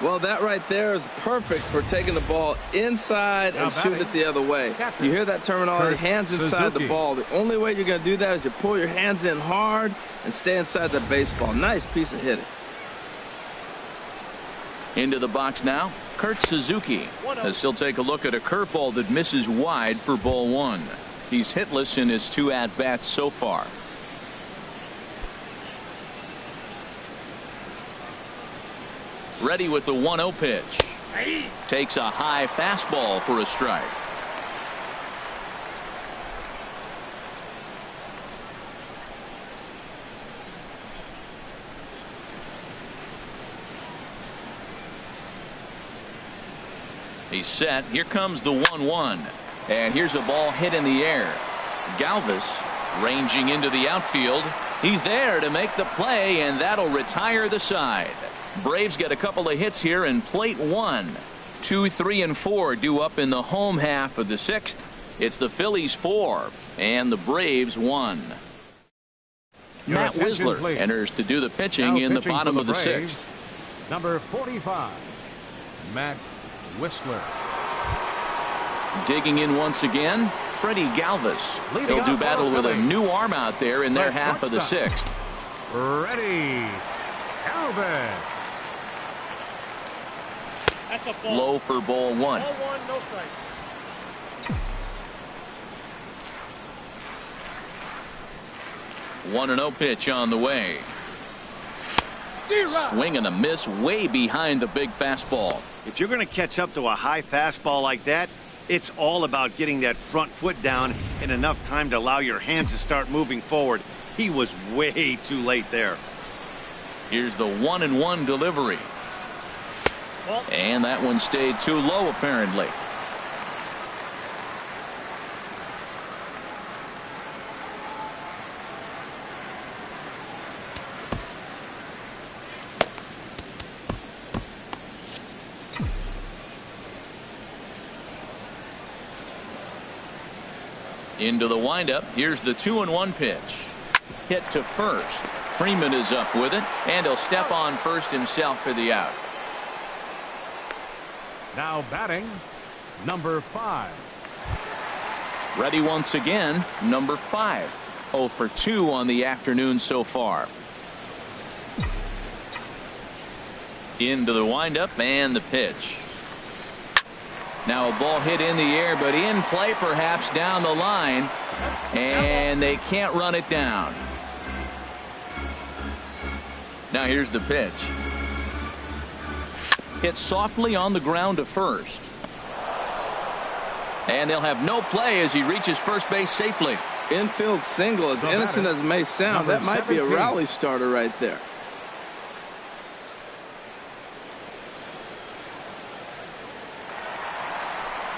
Well, that right there is perfect for taking the ball inside and shooting it the other way. You hear that terminology, hands inside the ball. The only way you're going to do that is you pull your hands in hard and stay inside the baseball. Nice piece of hitting. Into the box now, Kurt Suzuki, as he'll take a look at a curveball that misses wide for ball one. He's hitless in his 2 at-bats so far. Ready with the 1-0 pitch. Takes a high fastball for a strike. He's set. Here comes the 1-1. And here's a ball hit in the air. Galvis ranging into the outfield. He's there to make the play, and that'll retire the side. Braves get a couple of hits here in plate 1. 2, 3, and 4 due up in the home half of the 6th. It's the Phillies 4 and the Braves 1. Matt Wisler enters to do the pitching in the bottom of the 6th. Number 45, Matt Wisler. Digging in once again, Freddie Galvis. He'll do battle with a new arm out there in their half of the 6th. Ready, Galvis. That's a ball. Low for ball 1. Ball 1, no strike. 1-0 pitch on the way. Swing and a miss way behind the big fastball. If you're going to catch up to a high fastball like that, it's all about getting that front foot down in enough time to allow your hands to start moving forward. He was way too late there. Here's the 1-1 delivery. And that one stayed too low, apparently. Into the windup. Here's the 2-1 pitch. Hit to first. Freeman is up with it, and he'll step on first himself for the out. Now batting, number 5. Ready once again, number 5. 0 for 2 on the afternoon so far. Into the windup and the pitch. Now a ball hit in the air, but in play perhaps down the line, and they can't run it down. Now here's the pitch. Hit softly on the ground to first. And they'll have no play as he reaches first base safely. Infield single, as innocent as it may sound, that might be a rally starter right there.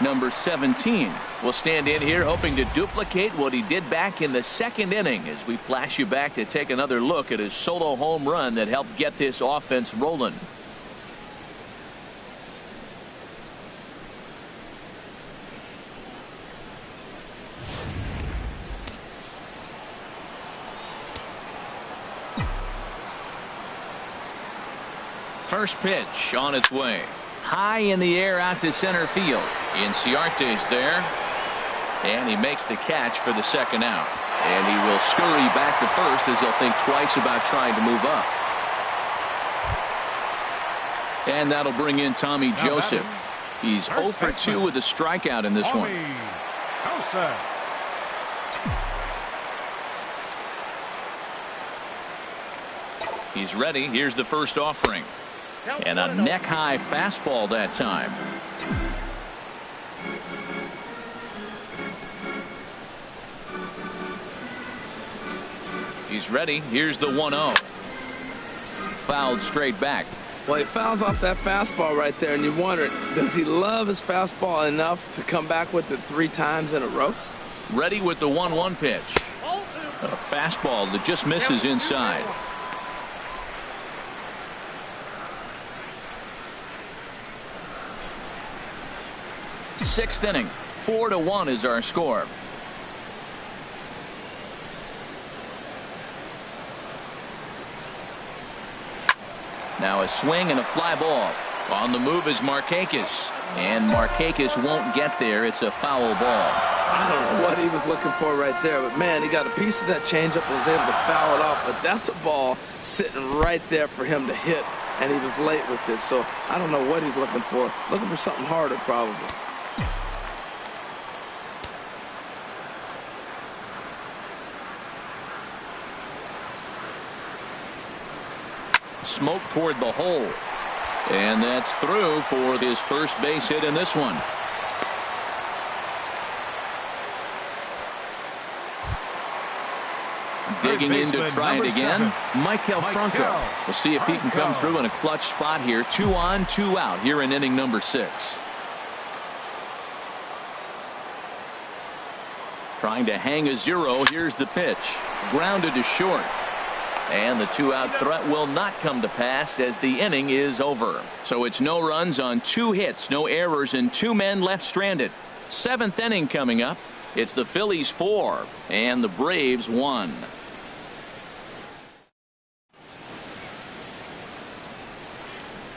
Number 17 will stand in here hoping to duplicate what he did back in the second inning as we flash you back to take another look at his solo home run that helped get this offense rolling. First pitch on its way. High in the air out to center field. Inciarte's there. And he makes the catch for the second out. And he will scurry back to first as he'll think twice about trying to move up. And that'll bring in Tommy Joseph. He's 0 for 2 with a strikeout in this one. He's ready. Here's the first offering. And a neck-high fastball that time. He's ready. Here's the 1-0. Fouled straight back. Well, he fouls off that fastball right there, and you wonder, does he love his fastball enough to come back with it 3 times in a row? Ready with the 1-1 pitch. A fastball that just misses inside. Sixth inning, 4-1 is our score. Now a swing and a fly ball. On the move is Markakis. And Markakis won't get there. It's a foul ball. I don't know what he was looking for right there, but man, he got a piece of that changeup and was able to foul it off. But that's a ball sitting right there for him to hit, and he was late with it. So I don't know what he's looking for. Looking for something harder, probably. Smoke toward the hole. And that's through for his first base hit in this one. Digging in to try it again, Michael Franco. We'll see if he can come through in a clutch spot here. 2 on, 2 out here in inning number 6. Trying to hang a 0. Here's the pitch. Grounded to short. And the 2-out threat will not come to pass as the inning is over. So it's no runs on 2 hits, no errors, and 2 men left stranded. 7th inning coming up. It's the Phillies 4 and the Braves 1.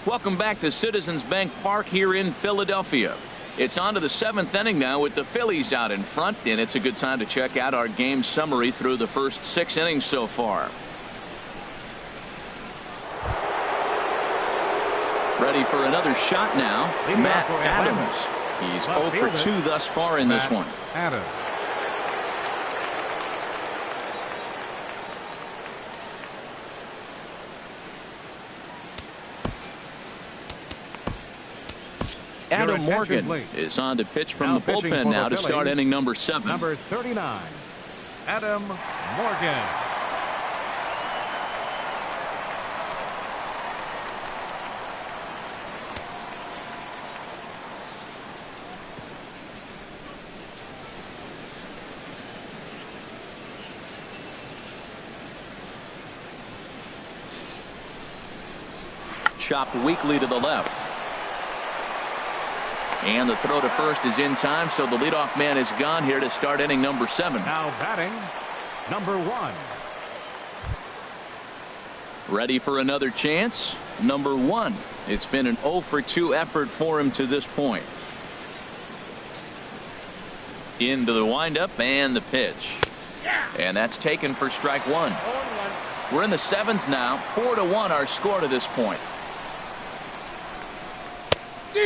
Welcome back to Citizens Bank Park here in Philadelphia. It's on to the 7th inning now with the Phillies out in front, and it's a good time to check out our game summary through the first 6 innings so far. Ready for another shot now, Matt Adams. He's 0 for 2 thus far in this one. Adams. Adam Morgan is on to pitch from the bullpen now to start inning number 7. Number 39, Adam Morgan. Chopped weakly to the left. And the throw to first is in time, so the leadoff man is gone here to start inning number 7. Now batting, number 1. Ready for another chance? Number 1. It's been an 0 for 2 effort for him to this point. Into the windup and the pitch. And that's taken for strike 1. We're in the 7th now. 4-1 our score to this point.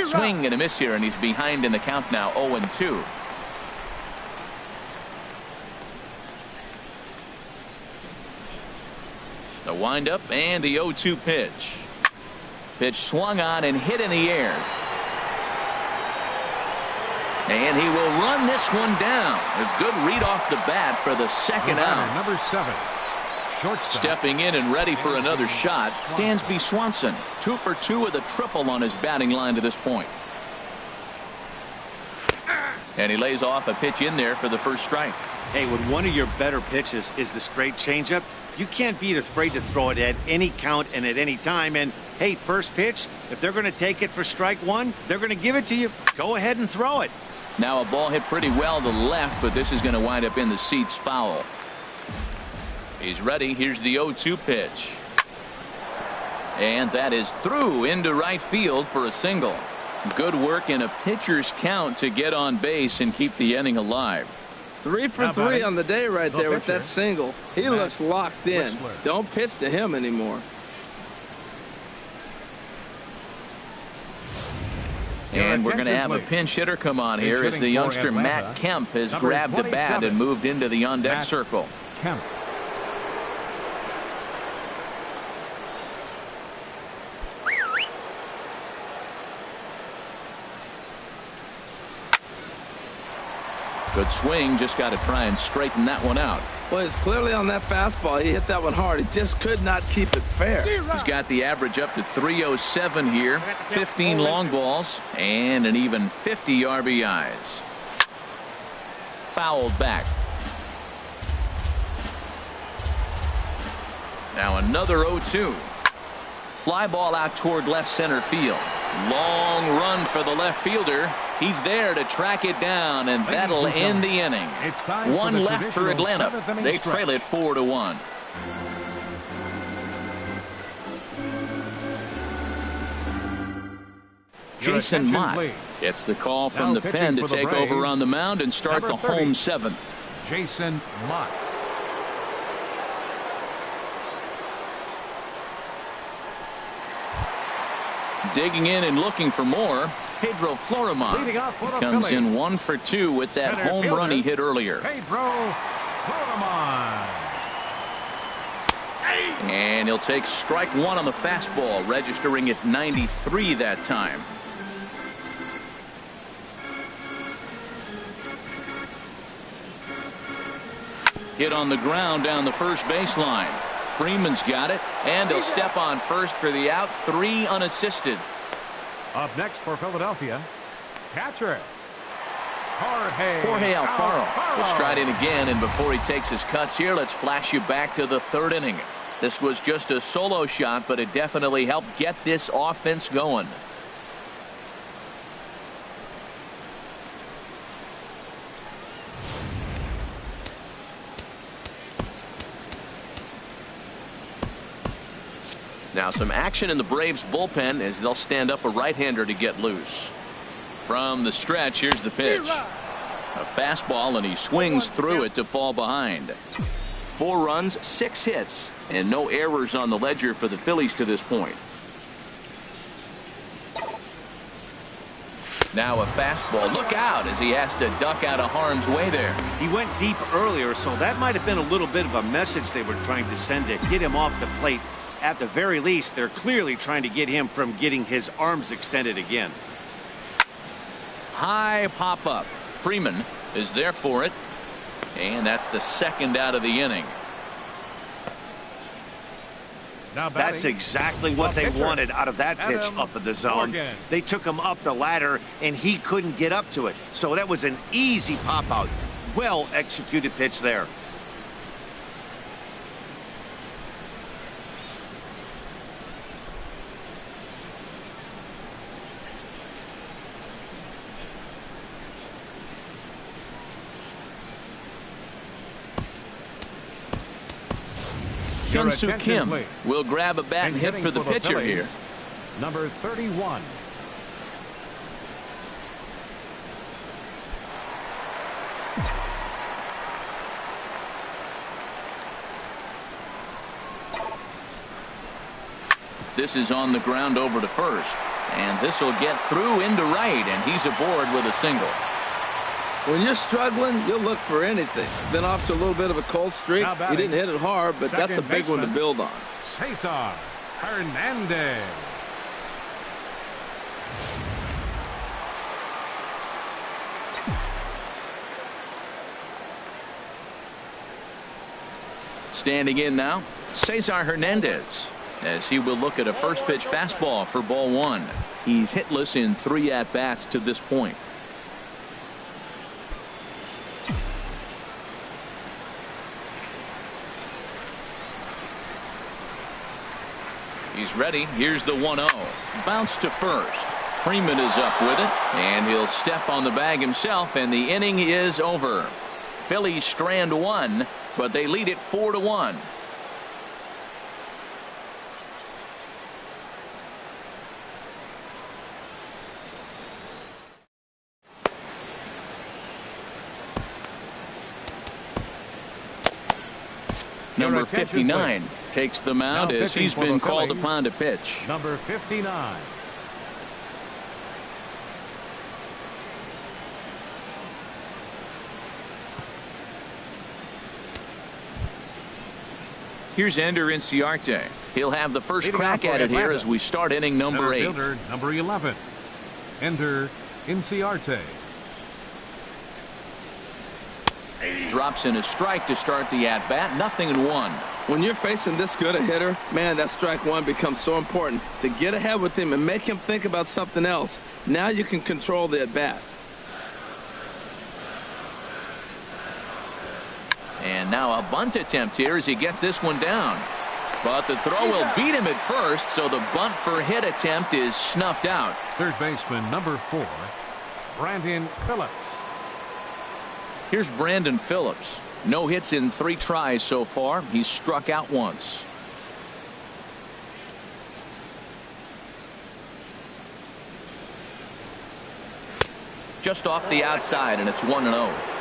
Swing and a miss here, and he's behind in the count now, 0-2. The windup and the 0-2 pitch. Pitch swung on and hit in the air. And he will run this one down. A good read off the bat for the second out. Number 7. Shortstop. Stepping in and ready for another shot, Dansby Swanson. 2 for 2 with a triple on his batting line to this point. And he lays off a pitch in there for the first strike. Hey, when one of your better pitches is the straight changeup, you can't be afraid to throw it at any count and at any time. And hey, first pitch, if they're going to take it for strike one, they're going to give it to you. Go ahead and throw it. Now a ball hit pretty well to the left, but this is going to wind up in the seats foul. He's ready. Here's the 0-2 pitch. And that is through into right field for a single. Good work in a pitcher's count to get on base and keep the inning alive. 3 for 3 on the day right there with that single. He looks locked in. Don't pitch to him anymore. And we're going to have a pinch hitter come on here as the youngster Matt Kemp has grabbed a bat and moved into the on-deck circle. Kemp. Good swing, just got to try and straighten that one out. Well, it's clearly on that fastball. He hit that one hard. He just could not keep it fair. He's got the average up to 307 here, 15 long balls, and an even 50 RBIs. Fouled back. Now another 0-2. Fly ball out toward left center field. Long run for the left fielder. He's there to track it down, and that'll end the inning. One left for Atlanta. They trail it 4-1. Jason Mott gets the call from the pen to take over on the mound and start the home seventh. Jason Mott. Digging in and looking for more, Pedro Florimon comes in 1 for 2 with that home run he hit earlier. Pedro Florimon. And he'll take strike one on the fastball, registering at 93 that time. Hit on the ground down the first baseline. Freeman's got it, and he'll step on first for the out. 3 unassisted. Up next for Philadelphia, catcher Jorge Alfaro will stride in again, and before he takes his cuts here, let's flash you back to the third inning. This was just a solo shot, but it definitely helped get this offense going. Now some action in the Braves bullpen as they'll stand up a right-hander to get loose. From the stretch, here's the pitch. A fastball, and he swings through it to fall behind. 4 runs, 6 hits, and no errors on the ledger for the Phillies to this point. Now a fastball. Look out as he has to duck out of harm's way there. He went deep earlier, so that might have been a little bit of a message they were trying to send to get him off the plate. At the very least, they're clearly trying to get him from getting his arms extended again. High pop up. Freeman is there for it, and that's the second out of the inning. That's exactly what they wanted out of that pitch up in the zone. They took him up the ladder, and he couldn't get up to it. So that was an easy pop out. Well executed pitch there. Hyun-Soo Kim will grab a bat and hit for the pitcher here. Number 31. This is on the ground over to first. And this will get through into right, and he's aboard with a single. When you're struggling, you'll look for anything. Been off to a little bit of a cold streak. He didn't hit it hard, but that's a big one to build on. Cesar Hernandez. Standing in now, Cesar Hernandez, as he will look at a first pitch fastball for ball one. He's hitless in 3 at-bats to this point. He's ready. Here's the 1-0. Bounce to first. Freeman is up with it, and he'll step on the bag himself, and the inning is over. Phillies strand one, but they lead it 4-1. Number 59 takes the mound as he's been called upon to pitch. Number 59. Here's Ender Inciarte. He'll have the first crack at it here as we start inning number 8. Fielder, number 11. Ender Inciarte. Drops in a strike to start the at-bat. 0-1. When you're facing this good a hitter, man, that strike one becomes so important to get ahead with him and make him think about something else. Now you can control the at-bat. And now a bunt attempt here as he gets this one down. But the throw will beat him at first, so the bunt for hit attempt is snuffed out. Third baseman, number 4, Brandon Phillips. Here's Brandon Phillips. No hits in 3 tries so far. He's struck out once. Just off the outside, and it's 1-0.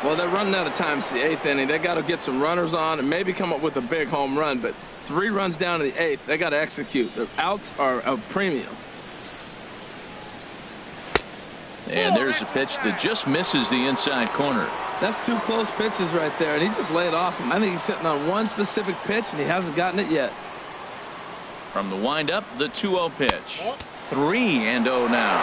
Well, they're running out of time. It's the 8th inning. They got to get some runners on and maybe come up with a big home run. But 3 runs down in the 8th. They got to execute. The outs are a premium. And there's a pitch that just misses the inside corner. That's 2 close pitches right there, and he just laid off him. I think he's sitting on one specific pitch, and he hasn't gotten it yet. From the windup, the 2-0 pitch. 3-0 now.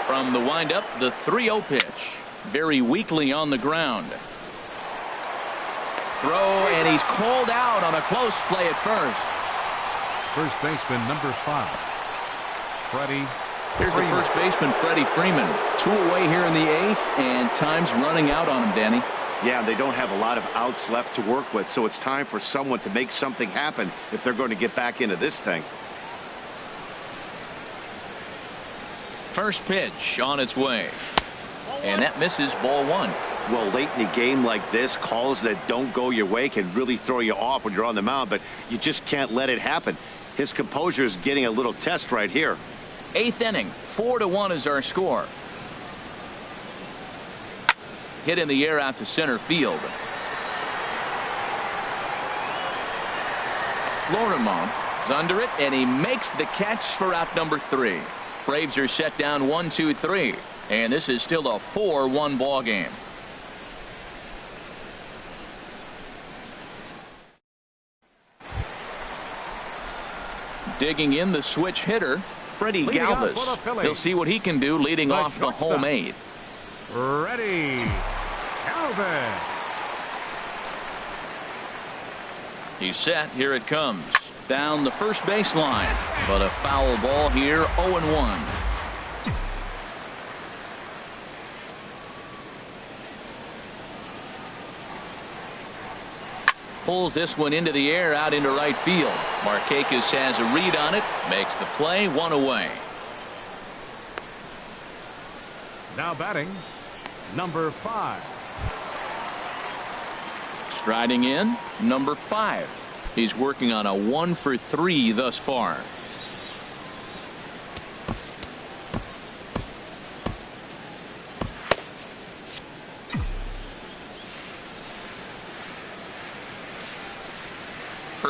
From the windup, the 3-0 pitch. Very weakly on the ground. Throw, and he's called out on a close play at first. First baseman, number 5, Freddie. Here's the first baseman, Freddie Freeman. 2 away here in the 8th, and time's running out on him, Danny. Yeah, they don't have a lot of outs left to work with, so it's time for someone to make something happen if they're going to get back into this thing. First pitch on its way. And that misses, ball 1. Well, late in a game like this, calls that don't go your way can really throw you off when you're on the mound, but you just can't let it happen. His composure is getting a little test right here. 8th inning, 4-1 is our score. Hit in the air out to center field. Florimont is under it, and he makes the catch for out number 3. Braves are set down 1-2-3, and this is still a 4-1 ball game. Digging in the switch hitter, Freddie Galvis. He'll see what he can do leading off the home 8th. Ready, Galvis. He's set. Here it comes. Down the first baseline, but a foul ball here, 0-1. Pulls this one into the air out into right field. Markakis has a read on it, makes the play, 1 away. Now batting, number 5. Striding in, number 5. He's working on a 1-for-3 thus far.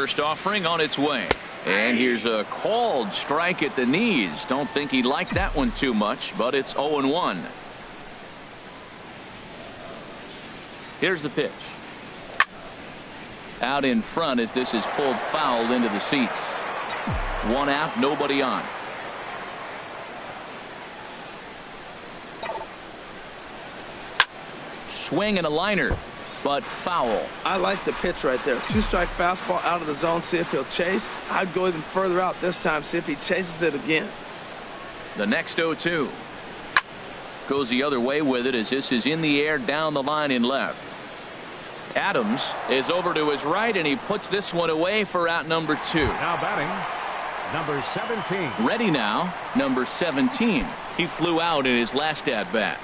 First offering on its way. And here's a called strike at the knees. Don't think he liked that one too much, but it's 0-1. Here's the pitch. Out in front as this is pulled foul into the seats. One out, nobody on. Swing and a liner, but foul. I like the pitch right there. 2-strike fastball out of the zone. See if he'll chase. I'd go even further out this time. See if he chases it again. The next 0-2 goes the other way with it as this is in the air down the line in left. Adams is over to his right, and he puts this one away for out number 2. Now batting, number 17. Ready now, number 17. He flew out in his last at bat.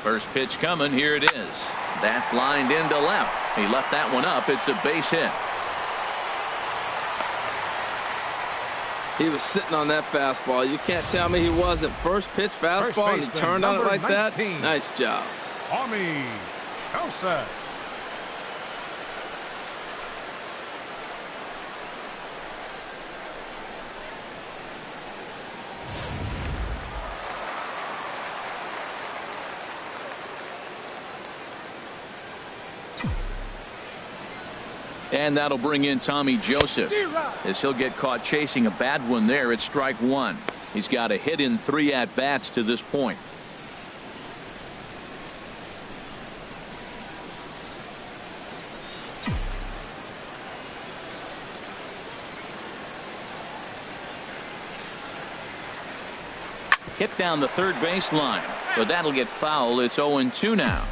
First pitch coming. Here it is. That's lined into left. He left that one up. It's a base hit. He was sitting on that fastball. You can't tell me he wasn't. First pitch fastball, and he turned on it like 19. that. Nice job. Army Elsa. And that'll bring in Tommy Joseph as he'll get caught chasing a bad one there at strike 1. He's got a hit in 3 at-bats to this point. Hit down the third base line, but that'll get foul. It's 0-2 now.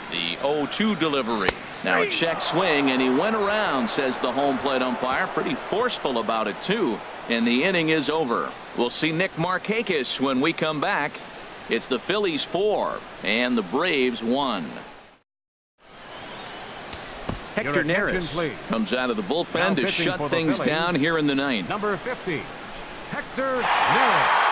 The 0-2 delivery. Now a check swing, and he went around, says the home plate umpire. Pretty forceful about it, too. And the inning is over. We'll see Nick Markakis when we come back. It's the Phillies 4 and the Braves 1. Hector Neris comes out of the bullpen to shut things down here in the ninth. Number 50, Hector Neris.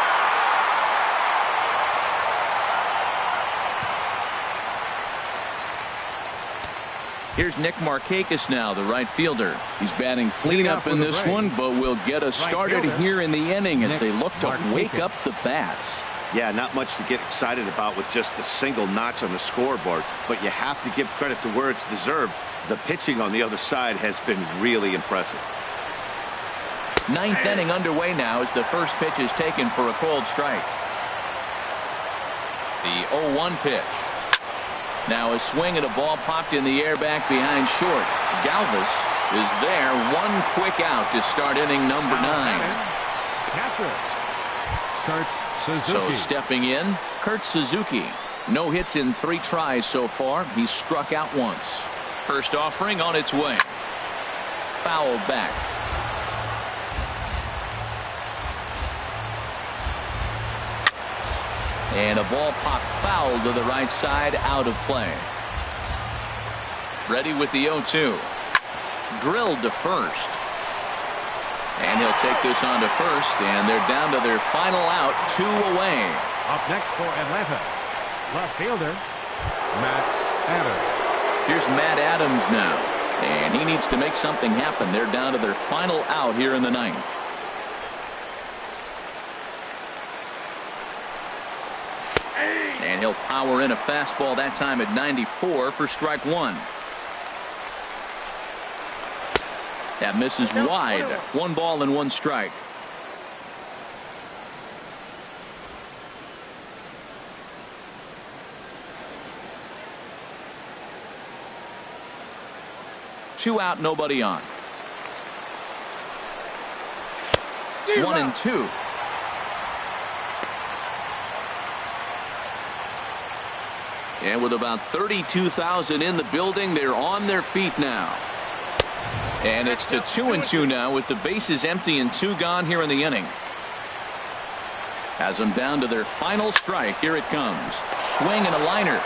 Here's Nick Markakis now, the right fielder. He's batting cleanup in this one, but will get us started here in the inning as they look to wake up the bats. Yeah, not much to get excited about with just a single notch on the scoreboard, but you have to give credit to where it's deserved. The pitching on the other side has been really impressive. Ninth inning underway now as the first pitch is taken for a called strike. The 0-1 pitch. Now a swing and a ball popped in the air back behind short. Galvis is there. One quick out to start inning number 9. Catcher, Kurt Suzuki. So stepping in, Kurt Suzuki. No hits in 3 tries so far. He's struck out once. First offering on its way. Fouled back. And a ball popped foul to the right side, out of play. Ready with the 0-2. Drilled to first. And he'll take this on to first, and they're down to their final out, 2 away. Up next for Atlanta, left fielder, Matt Adams. Here's Matt Adams now, and he needs to make something happen. They're down to their final out here in the ninth. And he'll power in a fastball that time at 94 for strike 1. That misses wide. 1 ball and 1 strike. Two out, nobody on. 1-2. And with about 32,000 in the building, they're on their feet now. And it's to 2-2 now with the bases empty and 2 gone here in the inning. Has them down to their final strike. Here it comes. Swing and a liner.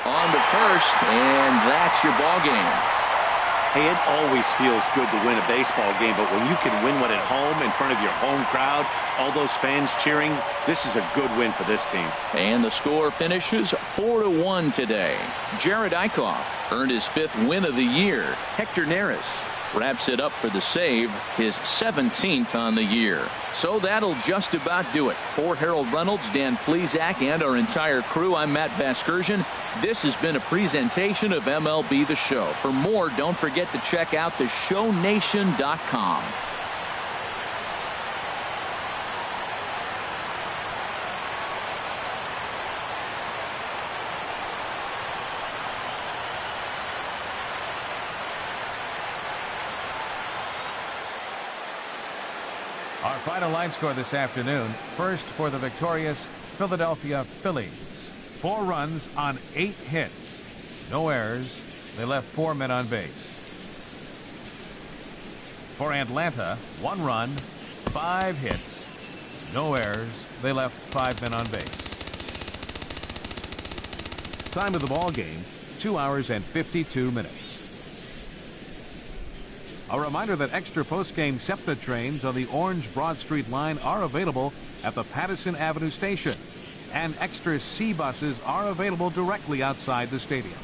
On to first, and that's your ball game. Hey, it always feels good to win a baseball game, but when you can win one at home in front of your home crowd, all those fans cheering, this is a good win for this team. And the score finishes 4-1 today. Jared Eichhoff earned his 5th win of the year. Hector Neris wraps it up for the save, his 17th on the year. So that'll just about do it. For Harold Reynolds, Dan Plesac, and our entire crew, I'm Matt Vasgersian. This has been a presentation of MLB The Show. For more, don't forget to check out theshownation.com. Our final line score this afternoon. First for the victorious Philadelphia Phillies. 4 runs on 8 hits. No errors. They left 4 men on base. For Atlanta, 1 run, 5 hits. No errors. They left 5 men on base. Time of the ball game, 2 hours and 52 minutes. A reminder that extra post-game SEPTA trains on the Orange Broad Street line are available at the Patterson Avenue station, and extra C buses are available directly outside the stadium.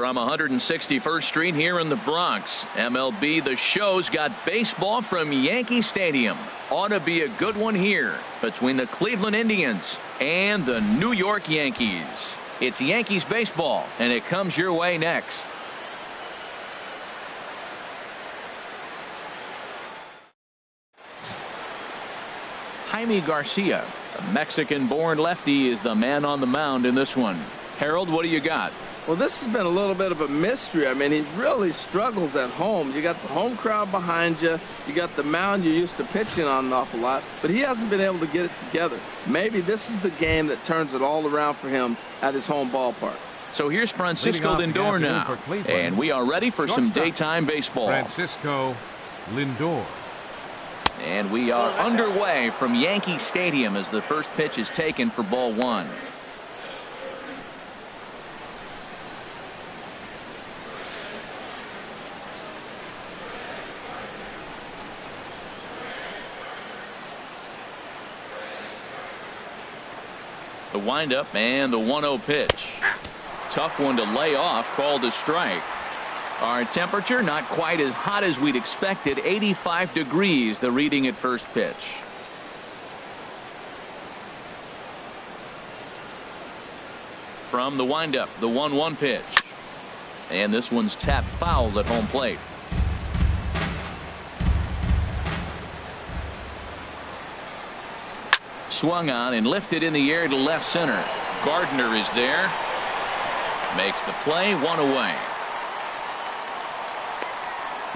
From 161st Street here in the Bronx, MLB The Show's got baseball from Yankee Stadium. Ought to be a good one here between the Cleveland Indians and the New York Yankees. It's Yankees baseball, and it comes your way next. Jaime Garcia, a Mexican-born lefty, is the man on the mound in this one. Harold, what do you got? Well, this has been a little bit of a mystery. I mean, he really struggles at home. You got the home crowd behind you. You got the mound you're used to pitching on an awful lot. But he hasn't been able to get it together. Maybe this is the game that turns it all around for him at his home ballpark. So here's Francisco Lindor now. And we are ready for some daytime baseball. Francisco Lindor. And we are underway from Yankee Stadium as the first pitch is taken for ball one. The windup and the 1-0 pitch. Tough one to lay off, called a strike. Our temperature not quite as hot as we'd expected. 85 degrees, the reading at first pitch. From the windup, the 1-1 pitch. And this one's tapped foul at home plate. Swung on and lifted in the air to left center. Gardner is there. Makes the play, one away.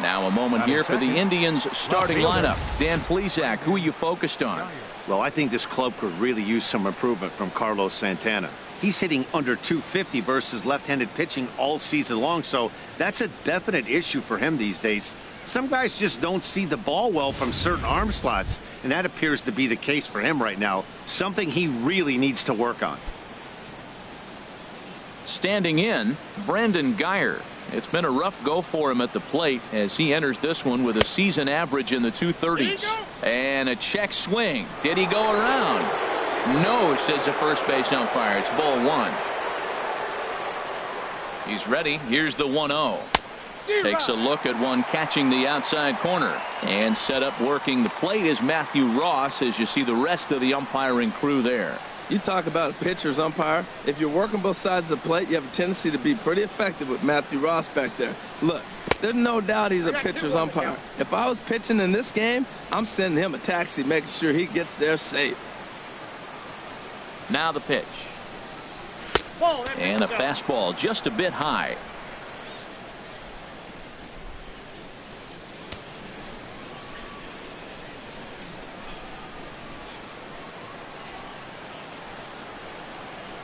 Now a moment here for the Indians starting lineup. Dan Plesac, who are you focused on? Well, I think this club could really use some improvement from Carlos Santana. He's hitting under 250 versus left-handed pitching all season long, so that's a definite issue for him these days. Some guys just don't see the ball well from certain arm slots, and that appears to be the case for him right now, something he really needs to work on. Standing in, Brandon Guyer. It's been a rough go for him at the plate as he enters this one with a season average in the 230s. And a check swing. Did he go around? No, says the first base umpire. It's ball one. He's ready. Here's the 1-0. Takes a look at one catching the outside corner. And set up working the plate is Matthew Ross as you see the rest of the umpiring crew there. You talk about a pitcher's umpire. If you're working both sides of the plate, you have a tendency to be pretty effective with Matthew Ross back there. Look, there's no doubt he's a pitcher's umpire. If I was pitching in this game, I'm sending him a taxi, making sure he gets there safe. Now the pitch. And a fastball just a bit high.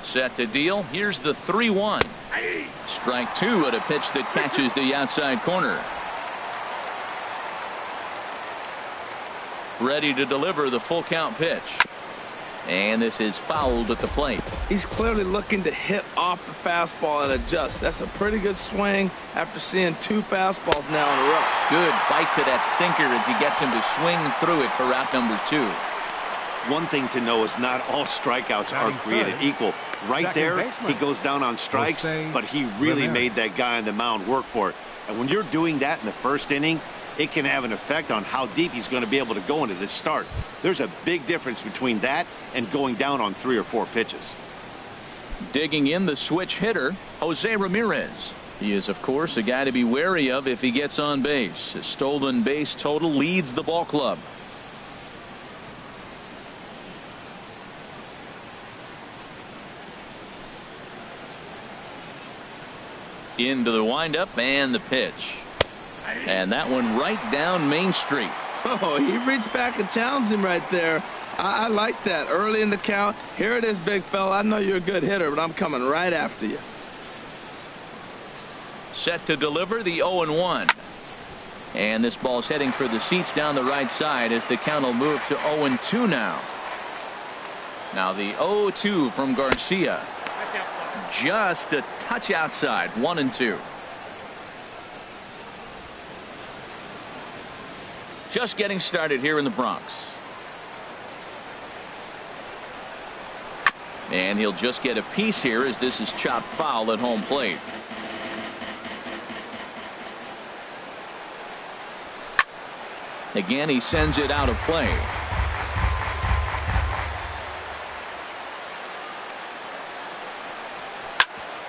Set to deal. Here's the 3-1. Strike two at a pitch that catches the outside corner. Ready to deliver the full count pitch. And this is fouled at the plate. He's clearly looking to hit off the fastball and adjust. That's a pretty good swing after seeing two fastballs now in a row. Good bite to that sinker as he gets him to swing through it for out number two. One thing to know is not all strikeouts are created equal. Right there, he goes down on strikes, but he really made that guy on the mound work for it. And when you're doing that in the first inning, it can have an effect on how deep he's going to be able to go into this start. There's a big difference between that and going down on 3 or 4 pitches. Digging in the switch hitter, Jose Ramirez. He is, of course, a guy to be wary of if he gets on base. His stolen base total leads the ball club. Into the windup and the pitch. And that one right down Main Street. Oh, he reached back and challenged him right there. I like that. Early in the count. Here it is, big fella. I know you're a good hitter, but I'm coming right after you. Set to deliver the 0-1. And this ball's heading for the seats down the right side as the count will move to 0-2 now. Now the 0-2 from Garcia. Just a touch outside. 1-2. Just getting started here in the Bronx. And he'll just get a piece here as this is chopped foul at home plate. Again, he sends it out of play.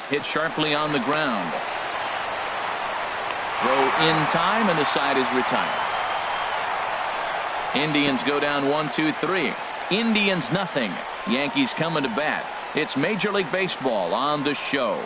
Hit sharply on the ground. Throw in time, and the side is retired. Indians go down 1-2-3. Indians nothing. Yankees coming to bat. It's Major League Baseball on the show.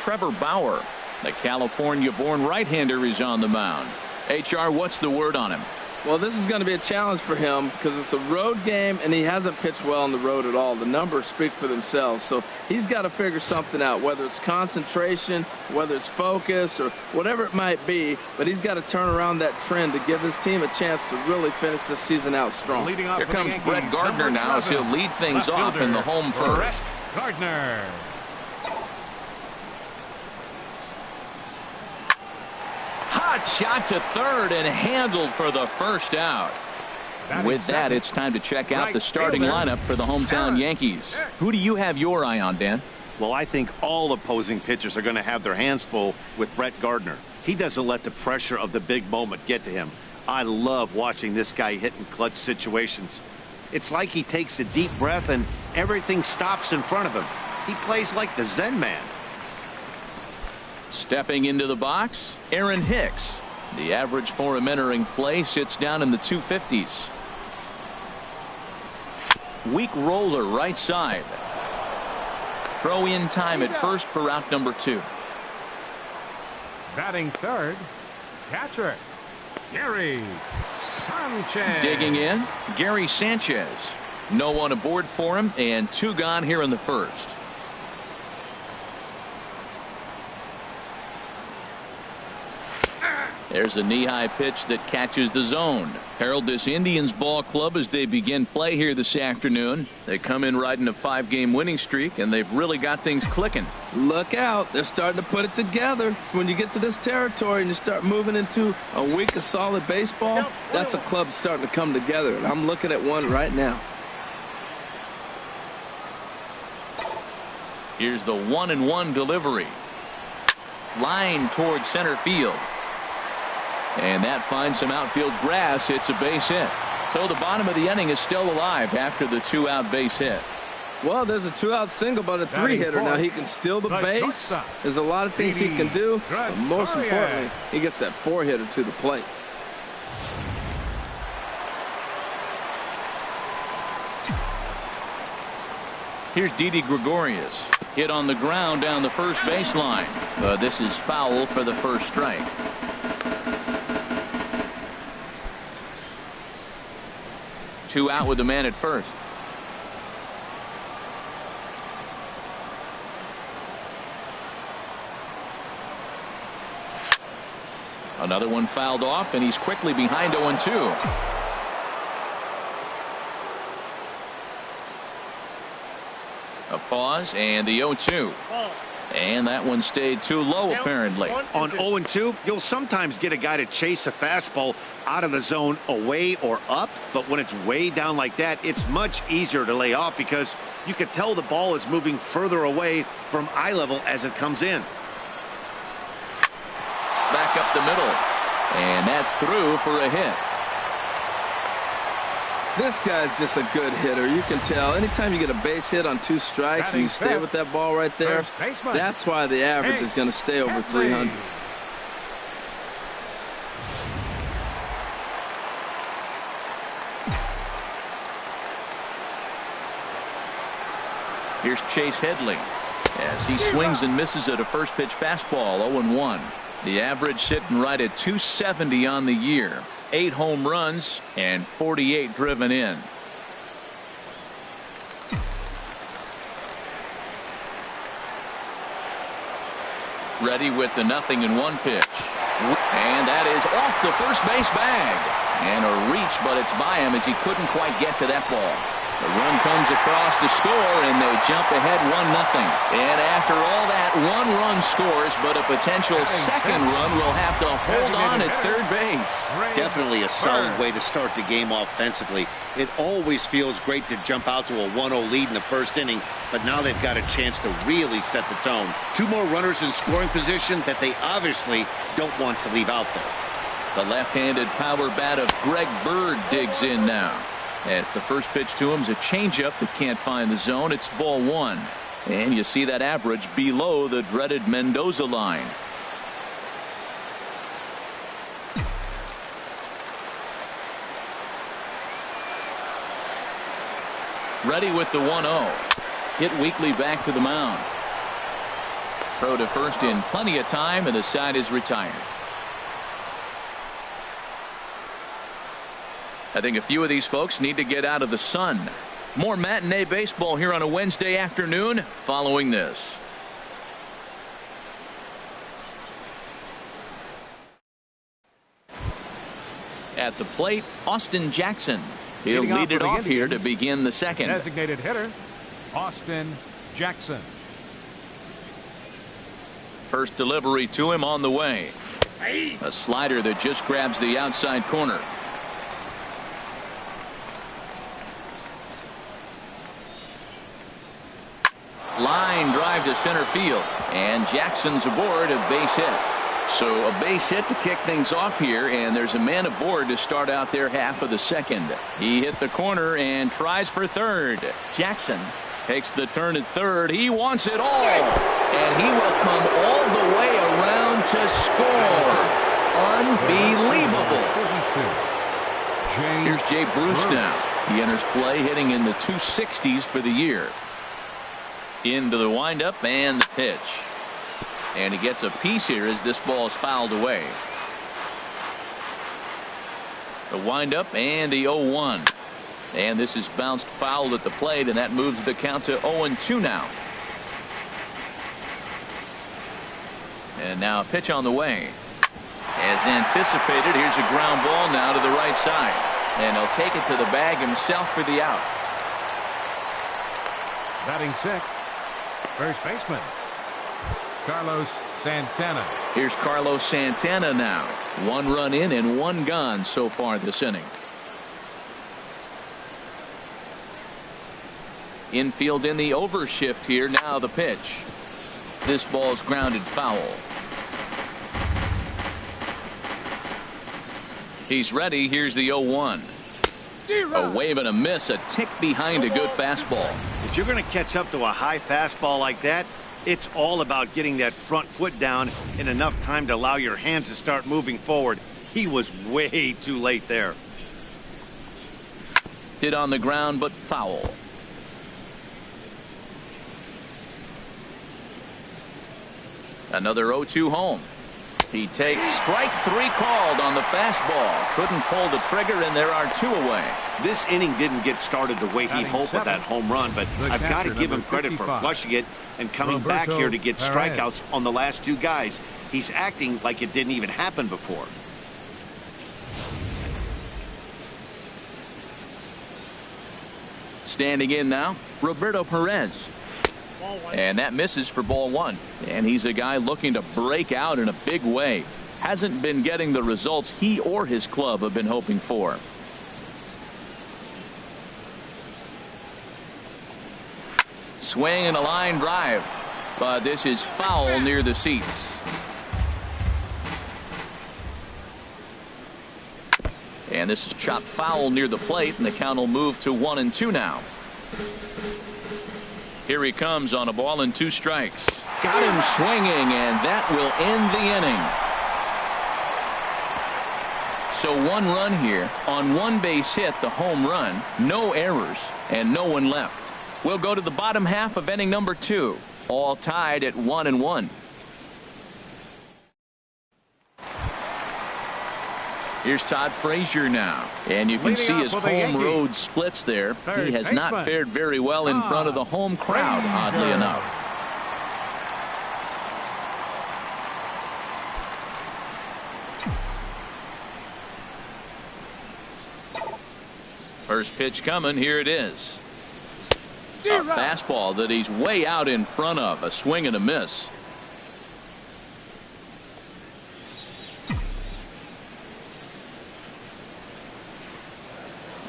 Trevor Bauer, the California-born right-hander, is on the mound. HR, what's the word on him? Well, this is going to be a challenge for him because it's a road game, and he hasn't pitched well on the road at all. The numbers speak for themselves. So he's got to figure something out, whether it's concentration, whether it's focus, or whatever it might be. But he's got to turn around that trend to give his team a chance to really finish this season out strong. Here comes Brett Gardner now as he'll lead things off in the home first. Brett Gardner. Hot shot to third and handled for the first out. With that, it's time to check out the starting lineup for the hometown Yankees. Who do you have your eye on, Dan? Well, I think all opposing pitchers are going to have their hands full with Brett Gardner. He doesn't let the pressure of the big moment get to him. I love watching this guy hit in clutch situations. It's like he takes a deep breath and everything stops in front of him. He plays like the Zen man. Stepping into the box, Aaron Hicks. The average for him entering play sits down in the 250s. Weak roller right side. Throw in time at first for out number 2. Batting third, catcher Gary Sanchez. Digging in, Gary Sanchez. No one aboard for him, and 2 gone here in the first. There's a knee-high pitch that catches the zone. Herald this Indians ball club as they begin play here this afternoon. They come in riding a 5-game winning streak, and they've really got things clicking. Look out. They're starting to put it together. When you get to this territory and you start moving into a week of solid baseball, that's a club starting to come together, and I'm looking at one right now. Here's the 1-1 delivery. Line towards center field. And that finds some outfield grass. It's a base hit. So the bottom of the inning is still alive after the 2-out base hit. Well, there's a 2-out single, but a 3-hitter. Now he can steal the base. There's a lot of things he can do. But most importantly, he gets that 4-hitter to the plate. Here's Didi Gregorius. Hit on the ground down the first baseline. This is foul for the first strike. Two out with the man at first. Another one fouled off, and he's quickly behind 0-2. A pause, and the 0-2. And that one stayed too low, apparently. On 0-2, you'll sometimes get a guy to chase a fastball out of the zone away or up, but when it's way down like that, it's much easier to lay off because you can tell the ball is moving further away from eye level as it comes in. Back up the middle, and that's through for a hit. This guy's just a good hitter. You can tell anytime you get a base hit on 2 strikes and you stay with that ball right there, that's why the average is going to stay over 300. Here's Chase Headley as he swings and misses at a first pitch fastball. 0-1. The average sitting right at 270 on the year. 8 home runs and 48 driven in. Ready with the 0-1 pitch. And that is off the first base bag. And a reach, but it's by him as he couldn't quite get to that ball. The run comes across to score, and they jump ahead 1-0. And after all that, 1 run scores, but a potential second run will have to hold on at third base. Definitely a solid way to start the game offensively. It always feels great to jump out to a 1-0 lead in the first inning, but now they've got a chance to really set the tone. 2 more runners in scoring position that they obviously don't want to leave out there. The left-handed power bat of Greg Bird digs in now. As the first pitch to him is a changeup that can't find the zone. It's ball 1. And you see that average below the dreaded Mendoza line. Ready with the 1-0. Hit weakly back to the mound. Throw to first in plenty of time, and the side is retired. I think a few of these folks need to get out of the sun. More matinee baseball here on a Wednesday afternoon following this. At the plate, Austin Jackson. He'll lead it off here to begin the second. Designated hitter, Austin Jackson. First delivery to him on the way. A slider that just grabs the outside corner. Line drive to center field, and Jackson's aboard, a base hit. So a base hit to kick things off here, and there's a man aboard to start out their half of the second. He hit the corner and tries for third. Jackson takes the turn at third. He wants it all, and he will come all the way around to score. Unbelievable. Here's Jay Bruce now. He enters play hitting in the 260s for the year. Into the windup and the pitch. And he gets a piece here as this ball is fouled away. The windup and the 0-1. And this is bounced foul at the plate, and that moves the count to 0-2 now. And now a pitch on the way. As anticipated, here's a ground ball now to the right side. And he'll take it to the bag himself for the out. Batting sixth, first baseman, Carlos Santana. Here's Carlos Santana now. 1 run in and 1 gone so far this inning. Infield in the overshift here. Now the pitch. This ball's grounded foul. He's ready. Here's the 0-1. A wave and a miss, a tick behind a good fastball. If you're going to catch up to a high fastball like that, it's all about getting that front foot down in enough time to allow your hands to start moving forward. He was way too late there. Hit on the ground, but foul. Another 0-2 home. He takes strike 3 called on the fastball. Couldn't pull the trigger, and there are 2 away. This inning didn't get started the way he'd hoped with that home run, but I've got to give him credit for flushing it and coming back here to get strikeouts on the last 2 guys. He's acting like it didn't even happen before. Standing in now, Roberto Perez. And that misses for ball 1. And he's a guy looking to break out in a big way. Hasn't been getting the results he or his club have been hoping for. Swing and a line drive. But this is foul near the seats. And this is chopped foul near the plate, and the count will move to 1-2 now. Here he comes on a ball and 2 strikes. Got him swinging, and that will end the inning. So 1 run here on 1 base hit, the home run, no errors, and no one left. We'll go to the bottom half of inning number 2, all tied at 1-1. Here's Todd Frazier now, and you can see his home road splits there. He has not fared very well in front of the home crowd, oddly enough. First pitch coming. Here it is. A fastball that he's way out in front of. A swing and a miss.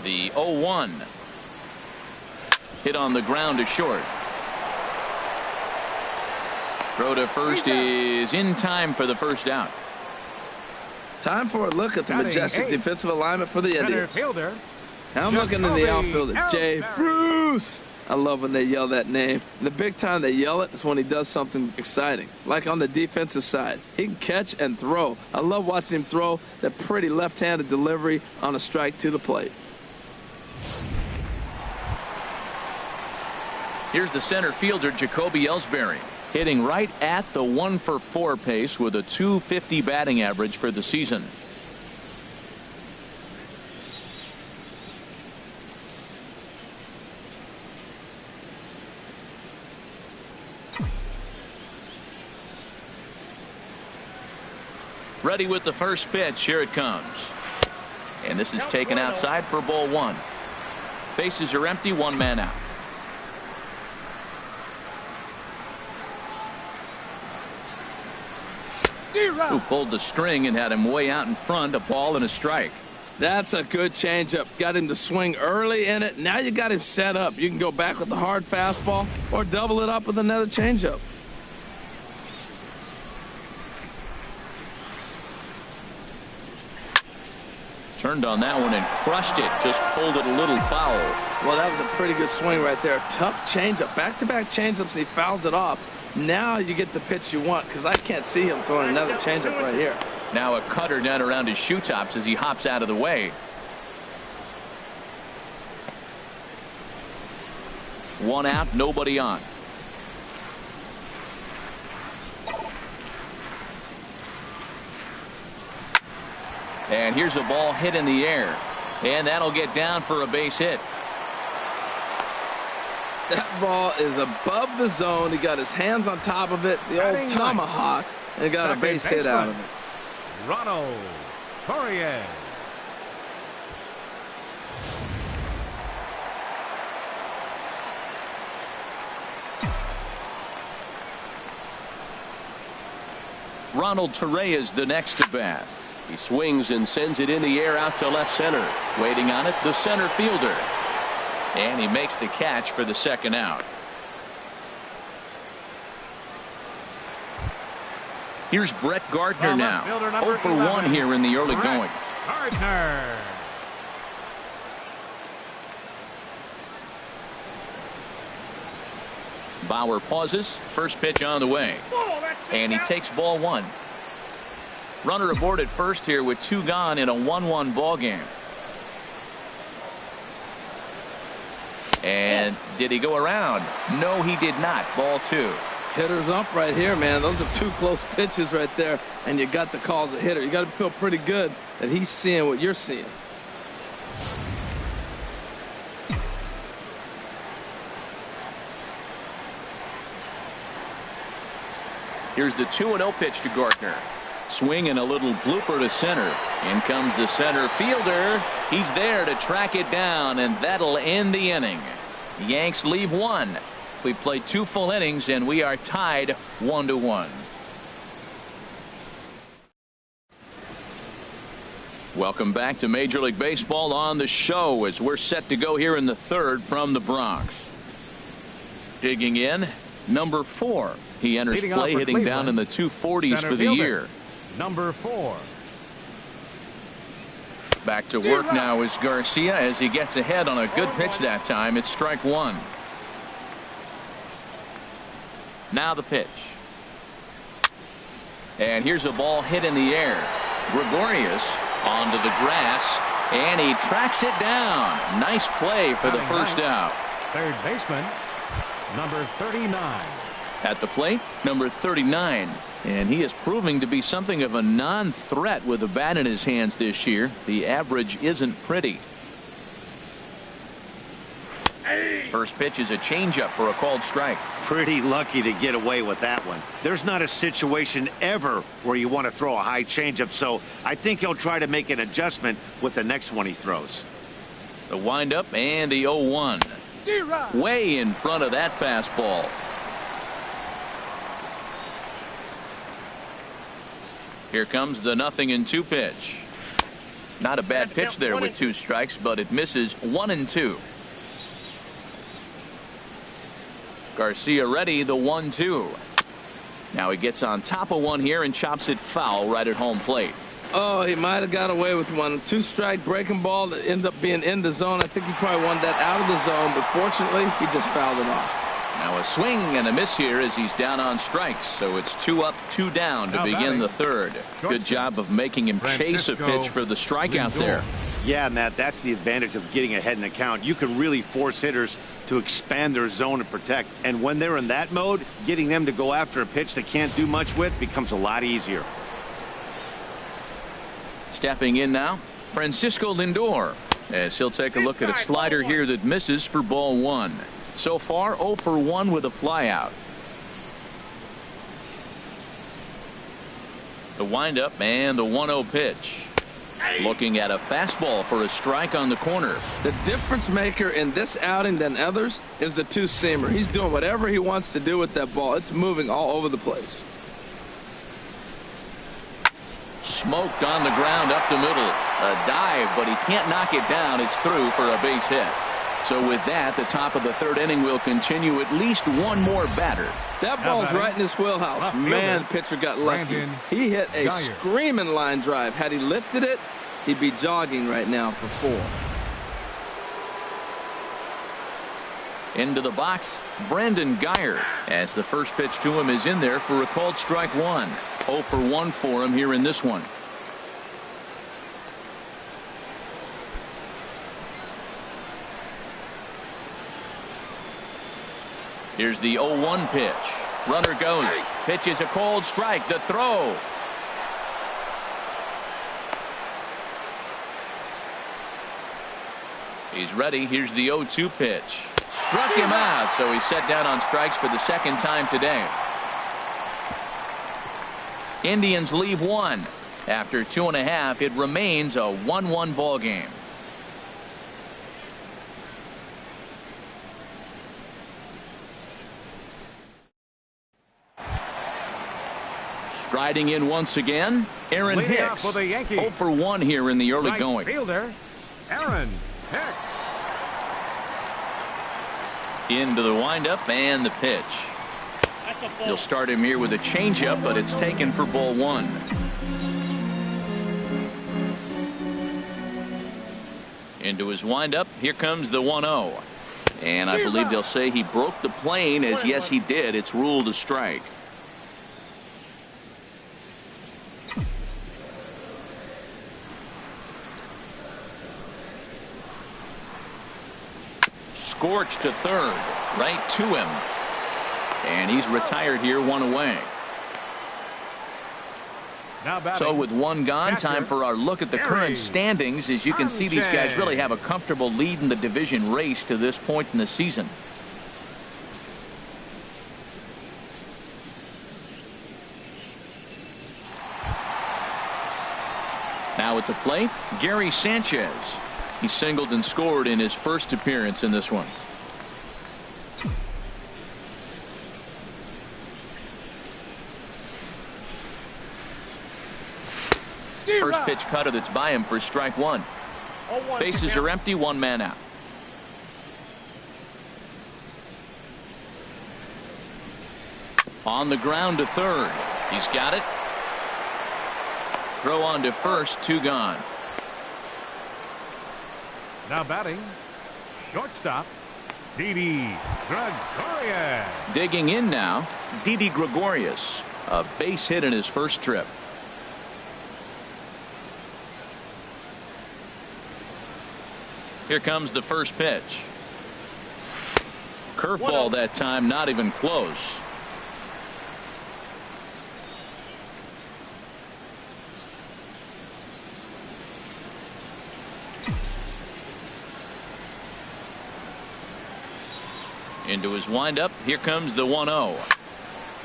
The 0-1. Hit on the ground to short. Throw to first is in time for the first out. Time for a look at the majestic defensive alignment for the Indians. Fielder. Now I'm looking in the outfielder, Jay Bruce. I love when they yell that name. The big time they yell it is when he does something exciting, like on the defensive side. He can catch and throw. I love watching him throw that pretty left-handed delivery on a strike to the plate. Here's the center fielder, Jacoby Ellsbury, hitting right at the 1-for-4 pace with a .250 batting average for the season. Ready with the first pitch. Here it comes. And this is taken outside for ball 1. Bases are empty, 1 man out. Who pulled the string and had him way out in front. A ball and a strike. That's a good changeup. Got him to swing early in it. Now you got him set up. You can go back with the hard fastball or double it up with another changeup. Turned on that one and crushed it. Just pulled it a little foul. Well, that was a pretty good swing right there. Tough changeup. Back-to-back changeups, and he fouls it off. Now you get the pitch you want, because I can't see him throwing another changeup right here. Now a cutter down around his shoe tops as he hops out of the way. 1 out, nobody on. And here's a ball hit in the air. And that'll get down for a base hit. That ball is above the zone. He got his hands on top of it, the old tomahawk, and got a base hit out of it. Ronald Torres. Ronald Torres the next to bat. He swings and sends it in the air out to left center. Waiting on it, the center fielder. And he makes the catch for the second out. Here's Brett Gardner now. 0 for 1 here in the early going. Gardner. Bauer pauses. First pitch on the way. And he takes ball 1. Runner aboard at first here with 2 gone in a 1-1 ball game. And did he go around? No, he did not. Ball 2. Hitter's up right here, man. Those are 2 close pitches right there, and you got the call as a hitter. You got to feel pretty good that he's seeing what you're seeing. Here's the 2-0 pitch to Gardner. Swing and a little blooper to center. In comes the center fielder. He's there to track it down, and that'll end the inning. The Yanks leave 1. We've played 2 full innings, and we are tied 1-1. Welcome back to Major League Baseball on the show as we're set to go here in the 3rd from the Bronx. Digging in, number 4. He enters play hitting down in the 240s for the year. Number 4. Back to work now is Garcia as he gets ahead on a good pitch that time. It's strike 1. Now the pitch. And here's a ball hit in the air. Gregorius onto the grass, and he tracks it down. Nice play for the first out. Third baseman, number 39. At the plate, number 39. And he is proving to be something of a non-threat with the bat in his hands this year. The average isn't pretty. First pitch is a changeup for a called strike. Pretty lucky to get away with that one. There's not a situation ever where you want to throw a high changeup, so I think he'll try to make an adjustment with the next one he throws. The windup and the 0-1. Way in front of that fastball. Here comes the 0-2 pitch. Not a bad pitch there with 2 strikes, but it misses 1-2. Garcia ready, the 1-2. Now he gets on top of one here and chops it foul right at home plate. Oh, he might have got away with one. 2-strike breaking ball that ended up being in the zone. I think he probably wanted that out of the zone, but fortunately he just fouled it off. Now a swing and a miss here as he's down on strikes. So it's 2 up, 2 down to begin the third. Good job of making him chase a pitch for the strikeout there. Yeah, Matt, that's the advantage of getting ahead in the count. You can really force hitters to expand their zone and protect. And when they're in that mode, getting them to go after a pitch they can't do much with becomes a lot easier. Stepping in now, Francisco Lindor, as he'll take a look at a slider here that misses for ball 1. So far 0 for 1 with a flyout. The windup and the 1-0 pitch. Looking at a fastball for a strike on the corner. The difference maker in this outing than others is the 2-seamer. He's doing whatever he wants to do with that ball. It's moving all over the place. Smoked on the ground up the middle. A dive, but he can't knock it down. It's through for a base hit. So with that, the top of the third inning will continue at least one more batter. That ball's right in his wheelhouse. Man, the pitcher got lucky. He hit a screaming line drive. Had he lifted it, he'd be jogging right now for 4. Into the box, Brandon Guyer, as the first pitch to him is in there for a called strike 1. 0 for 1 for him here in this one. Here's the 0-1 pitch. Runner goes. Pitch is a called strike. The throw. He's ready. Here's the 0-2 pitch. Struck him out, so he's set down on strikes for the second time today. Indians leave 1. After 2.5, it remains a 1-1 ball game. Striding in once again, Aaron Hicks. For the Yankees. 0 for 1 here in the early going. Fielder, Aaron Hicks. Into the windup and the pitch. He'll start him here with a changeup, but it's taken for ball 1. Into his windup. Here comes the 1-0. And I believe they'll say he broke the plane, as yes, he did. It's ruled a strike. Scorched to third, right to him. And he's retired here, 1 away. So with 1 gone, time for our look at the current standings. As you can see, these guys really have a comfortable lead in the division race to this point in the season. Now at the plate, Gary Sanchez. He singled and scored in his first appearance in this one. First pitch cutter that's by him for strike 1. Bases are empty, 1 man out. On the ground to third. He's got it. Throw on to first, 2 gone. Now batting, shortstop, Didi Gregorius. Digging in now, Didi Gregorius. A base hit in his first trip. Here comes the first pitch. Curveball that time, not even close. Into his windup. Here comes the 1-0.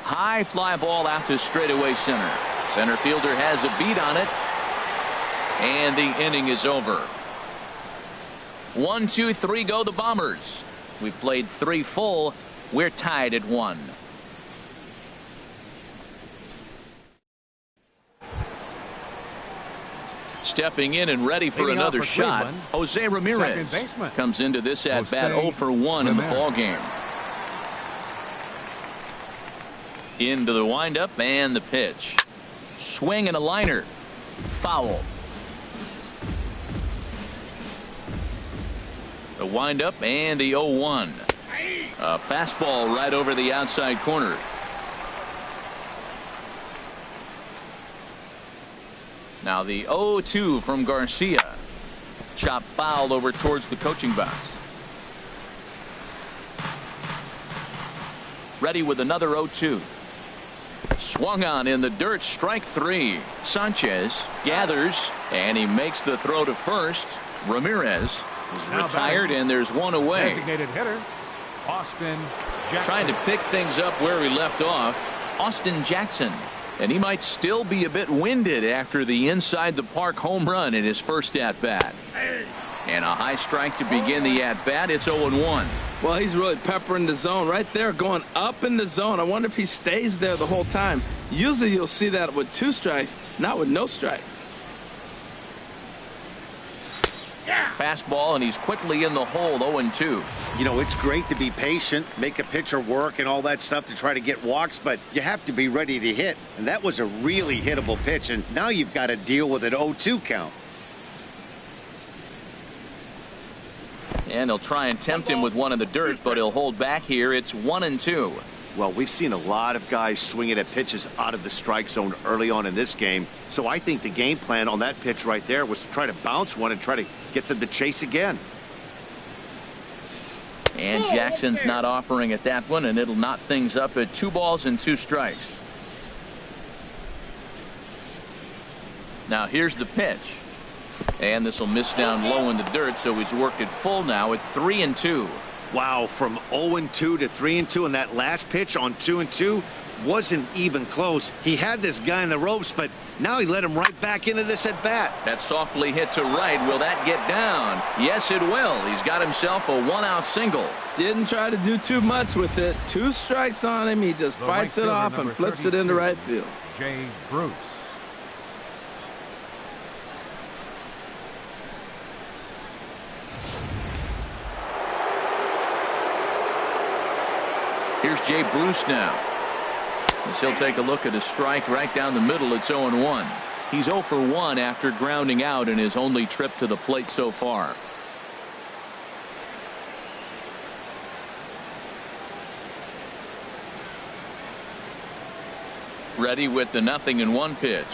High fly ball out to straightaway center. Center fielder has a beat on it. And the inning is over. 1, 2, 3 go the Bombers. We've played 3 full. We're tied at 1. Stepping in and ready for another shot, Jose Ramirez comes into this at bat 0 for 1 in the ball game. Into the windup and the pitch. Swing and a liner. Foul. The windup and the 0-1. A fastball right over the outside corner. Now the 0-2 from Garcia. Chop foul over towards the coaching box. Ready with another 0-2. Swung on in the dirt, strike 3. Sanchez gathers and he makes the throw to first. Ramirez is retired and there's one away. Designated hitter, Austin Jackson. Trying to pick things up where he left off, Austin Jackson. And he might still be a bit winded after the inside the park home run in his first at bat. And a high strike to begin the at bat. It's 0-1. Well, he's really peppering the zone right there, going up in the zone. I wonder if he stays there the whole time. Usually you'll see that with 2 strikes, not with no strikes. Fastball, and he's quickly in the hole. 0-2. You know, it's great to be patient, make a pitcher work and all that stuff to try to get walks, but you have to be ready to hit. And that was a really hittable pitch, and now you've got to deal with an 0-2 count. And he'll try and tempt him with one in the dirt, but he'll hold back here. It's 1-2. Well, we've seen a lot of guys swinging at pitches out of the strike zone early on in this game. So I think the game plan on that pitch right there was to try to bounce one and try to get them to chase again. And Jackson's not offering at that one, and it'll knot things up at 2 balls and 2 strikes. Now here's the pitch. And this will miss down low in the dirt, so he's worked it full now at 3-2. Wow, from 0-2 to 3-2, and that last pitch on 2-2 wasn't even close. He had this guy in the ropes, but now he let him right back into this at bat. That softly hit to right. Will that get down? Yes, it will. He's got himself a 1-out single. Didn't try to do too much with it. 2 strikes on him. He just bites it off and flips it into right field. Jay Bruce. Here's Jay Bruce now. As he'll take a look at a strike right down the middle. It's 0-1. He's 0 for 1 after grounding out in his only trip to the plate so far. Ready with the 0-1 pitch.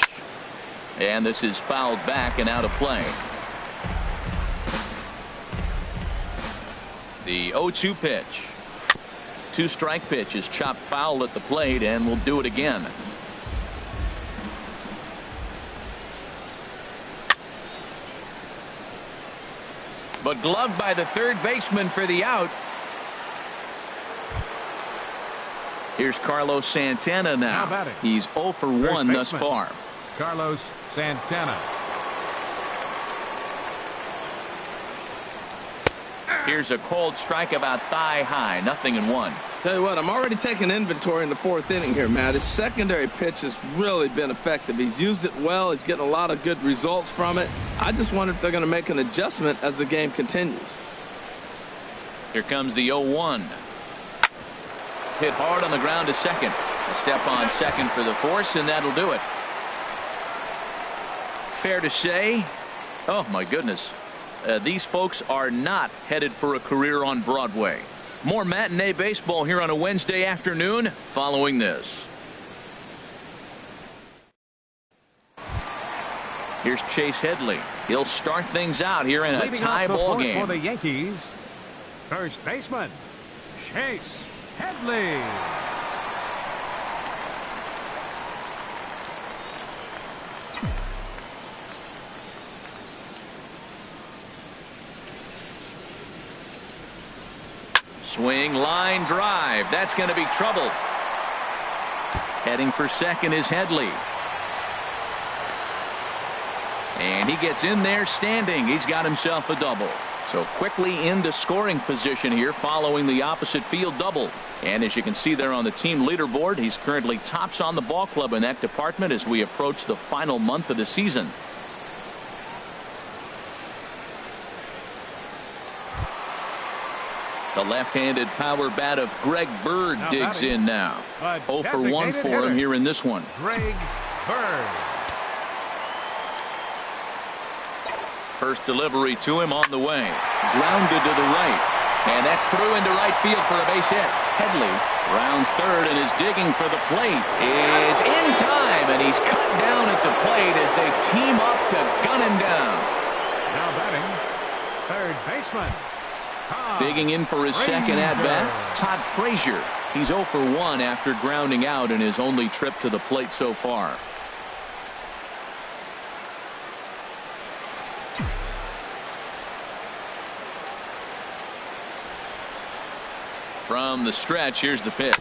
And this is fouled back and out of play. The 0-2 pitch. 2-strike pitch is chopped foul at the plate, and we'll do it again. But gloved by the third baseman for the out. Here's Carlos Santana now. He's 0 for 1 thus far. Carlos Santana. Here's a cold strike about thigh high. 0-1. Tell you what, I'm already taking inventory in the 4th inning here, Matt. His secondary pitch has really been effective. He's used it well. He's getting a lot of good results from it. I just wonder if they're going to make an adjustment as the game continues. Here comes the 0-1. Hit hard on the ground to second. A step on second for the force, and that'll do it. Fair to say, oh my goodness, these folks are not headed for a career on Broadway. More matinee baseball here on a Wednesday afternoon following this. Here's Chase Headley. He'll start things out here in a tie ball game. For the Yankees, first baseman Chase Headley. Swing, line drive. That's going to be trouble. Heading for second is Headley. And he gets in there standing. He's got himself a double. So quickly into scoring position here following the opposite field double. And as you can see there on the team leaderboard, he's currently tops on the ball club in that department as we approach the final month of the season. The left-handed power bat of Greg Bird digs in now. 0 for 1 for him here in this one. Greg Bird. First delivery to him on the way. Grounded to the right. And that's through into right field for a base hit. Headley rounds third and is digging for the plate. Is in time, and he's cut down at the plate as they team up to gun him down. Now batting, third baseman. Digging in for his second at-bat, Todd Frazier. He's 0 for 1 after grounding out in his only trip to the plate so far. From the stretch, here's the pitch.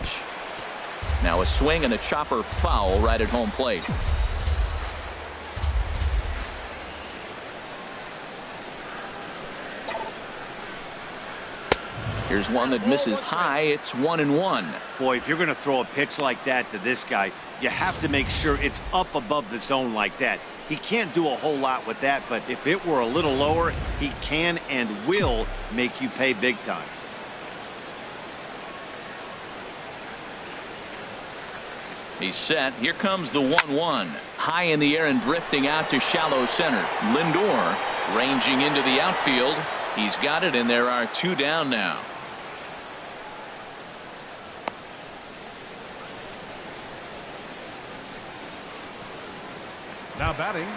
Now a swing and a chopper foul right at home plate. Here's one that misses high. It's 1-1. Boy, if you're going to throw a pitch like that to this guy, you have to make sure it's up above the zone like that. He can't do a whole lot with that, but if it were a little lower, he can and will make you pay big time. He's set. Here comes the 1-1. High in the air and drifting out to shallow center. Lindor ranging into the outfield. He's got it, and there are 2 down now. Now batting,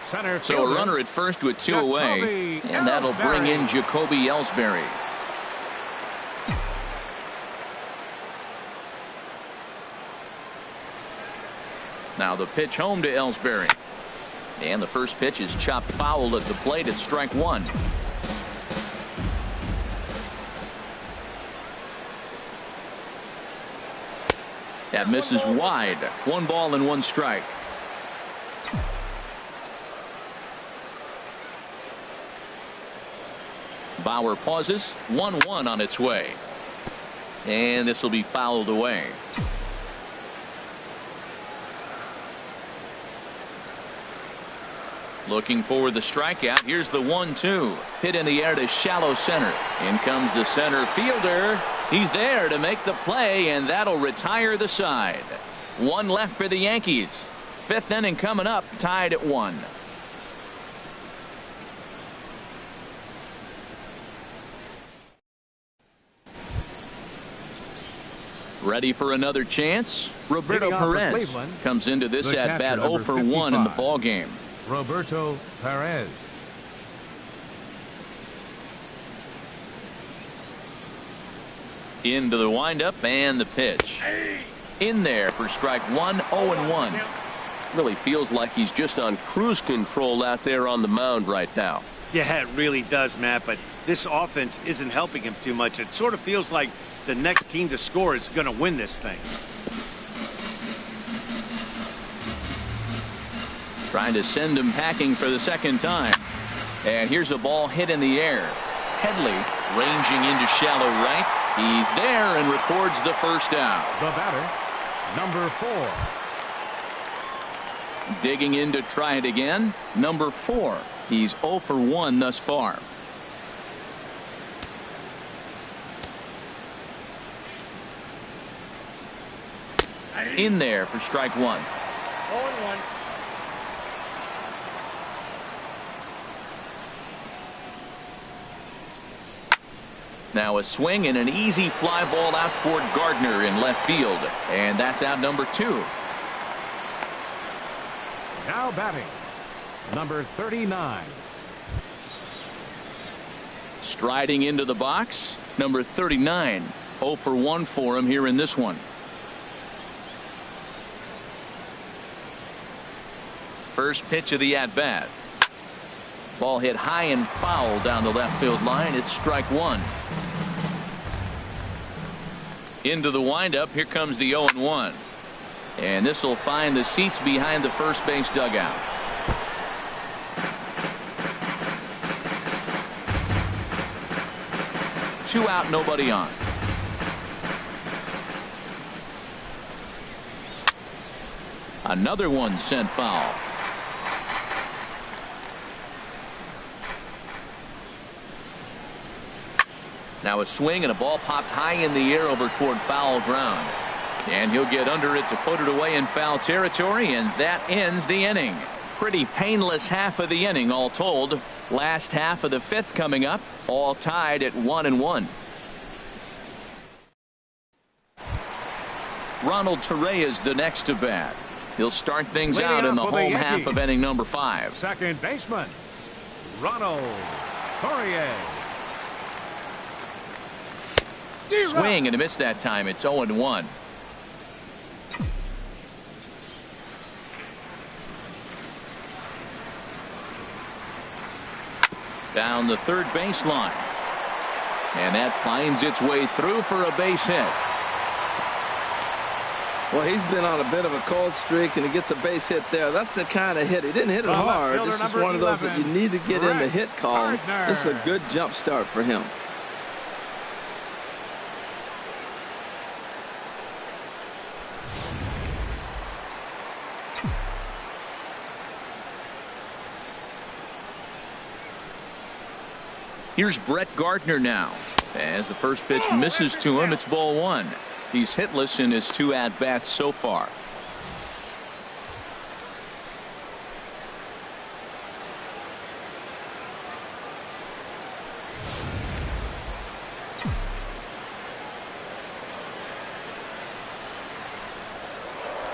center fielder. So a runner at first with 2 away, and that'll bring in Jacoby Ellsbury. Now the pitch home to Ellsbury. And the first pitch is chopped foul at the plate at strike 1. That misses wide. 1 ball and 1 strike. Bauer pauses. 1-1 on its way. And this will be fouled away. Looking for the strikeout. Here's the 1-2. Hit in the air to shallow center. In comes the center fielder. He's there to make the play, and that'll retire the side. 1 left for the Yankees. 5th inning coming up, tied at 1. Ready for another chance? Roberto Perez comes into this at-bat 0 for 1 in the ball game. Roberto Perez. Into the windup and the pitch. In there for strike 1, 0-1. Really feels like he's just on cruise control out there on the mound right now. Yeah, it really does, Matt, but this offense isn't helping him too much. It sort of feels like the next team to score is going to win this thing. Trying to send him packing for the second time. And here's a ball hit in the air. Headley ranging into shallow right. He's there and records the first down. The batter, number 4. Digging in to try it again. Number 4. He's 0 for 1 thus far. In there for strike 1. 0-1. Now a swing and an easy fly ball out toward Gardner in left field. And that's out number 2. Now batting, number 39. Striding into the box, number 39. 0 for 1 for him here in this one. First pitch of the at-bat. Ball hit high and foul down the left field line. It's strike 1. Into the windup. Here comes the 0-1. And this will find the seats behind the first base dugout. 2 out, nobody on. Another one sent foul. Now a swing and a ball popped high in the air over toward foul ground. And he'll get under it to put it away in foul territory, and that ends the inning. Pretty painless half of the inning all told. Last half of the 5th coming up, all tied at 1-1. Ronald Torre is the next to bat. He'll start things out in the home half of inning number 5. Second baseman, Ronald Torre. Swing and a miss that time. It's 0-1. Down the third baseline. And that finds its way through for a base hit. Well, he's been on a bit of a cold streak, and he gets a base hit there. That's the kind of hit. He didn't hit it hard. This is one of those that you need to get in the hit column. This is a good jump start for him. Here's Brett Gardner now. As the first pitch misses to him, it's ball 1. He's hitless in his 2 at-bats so far.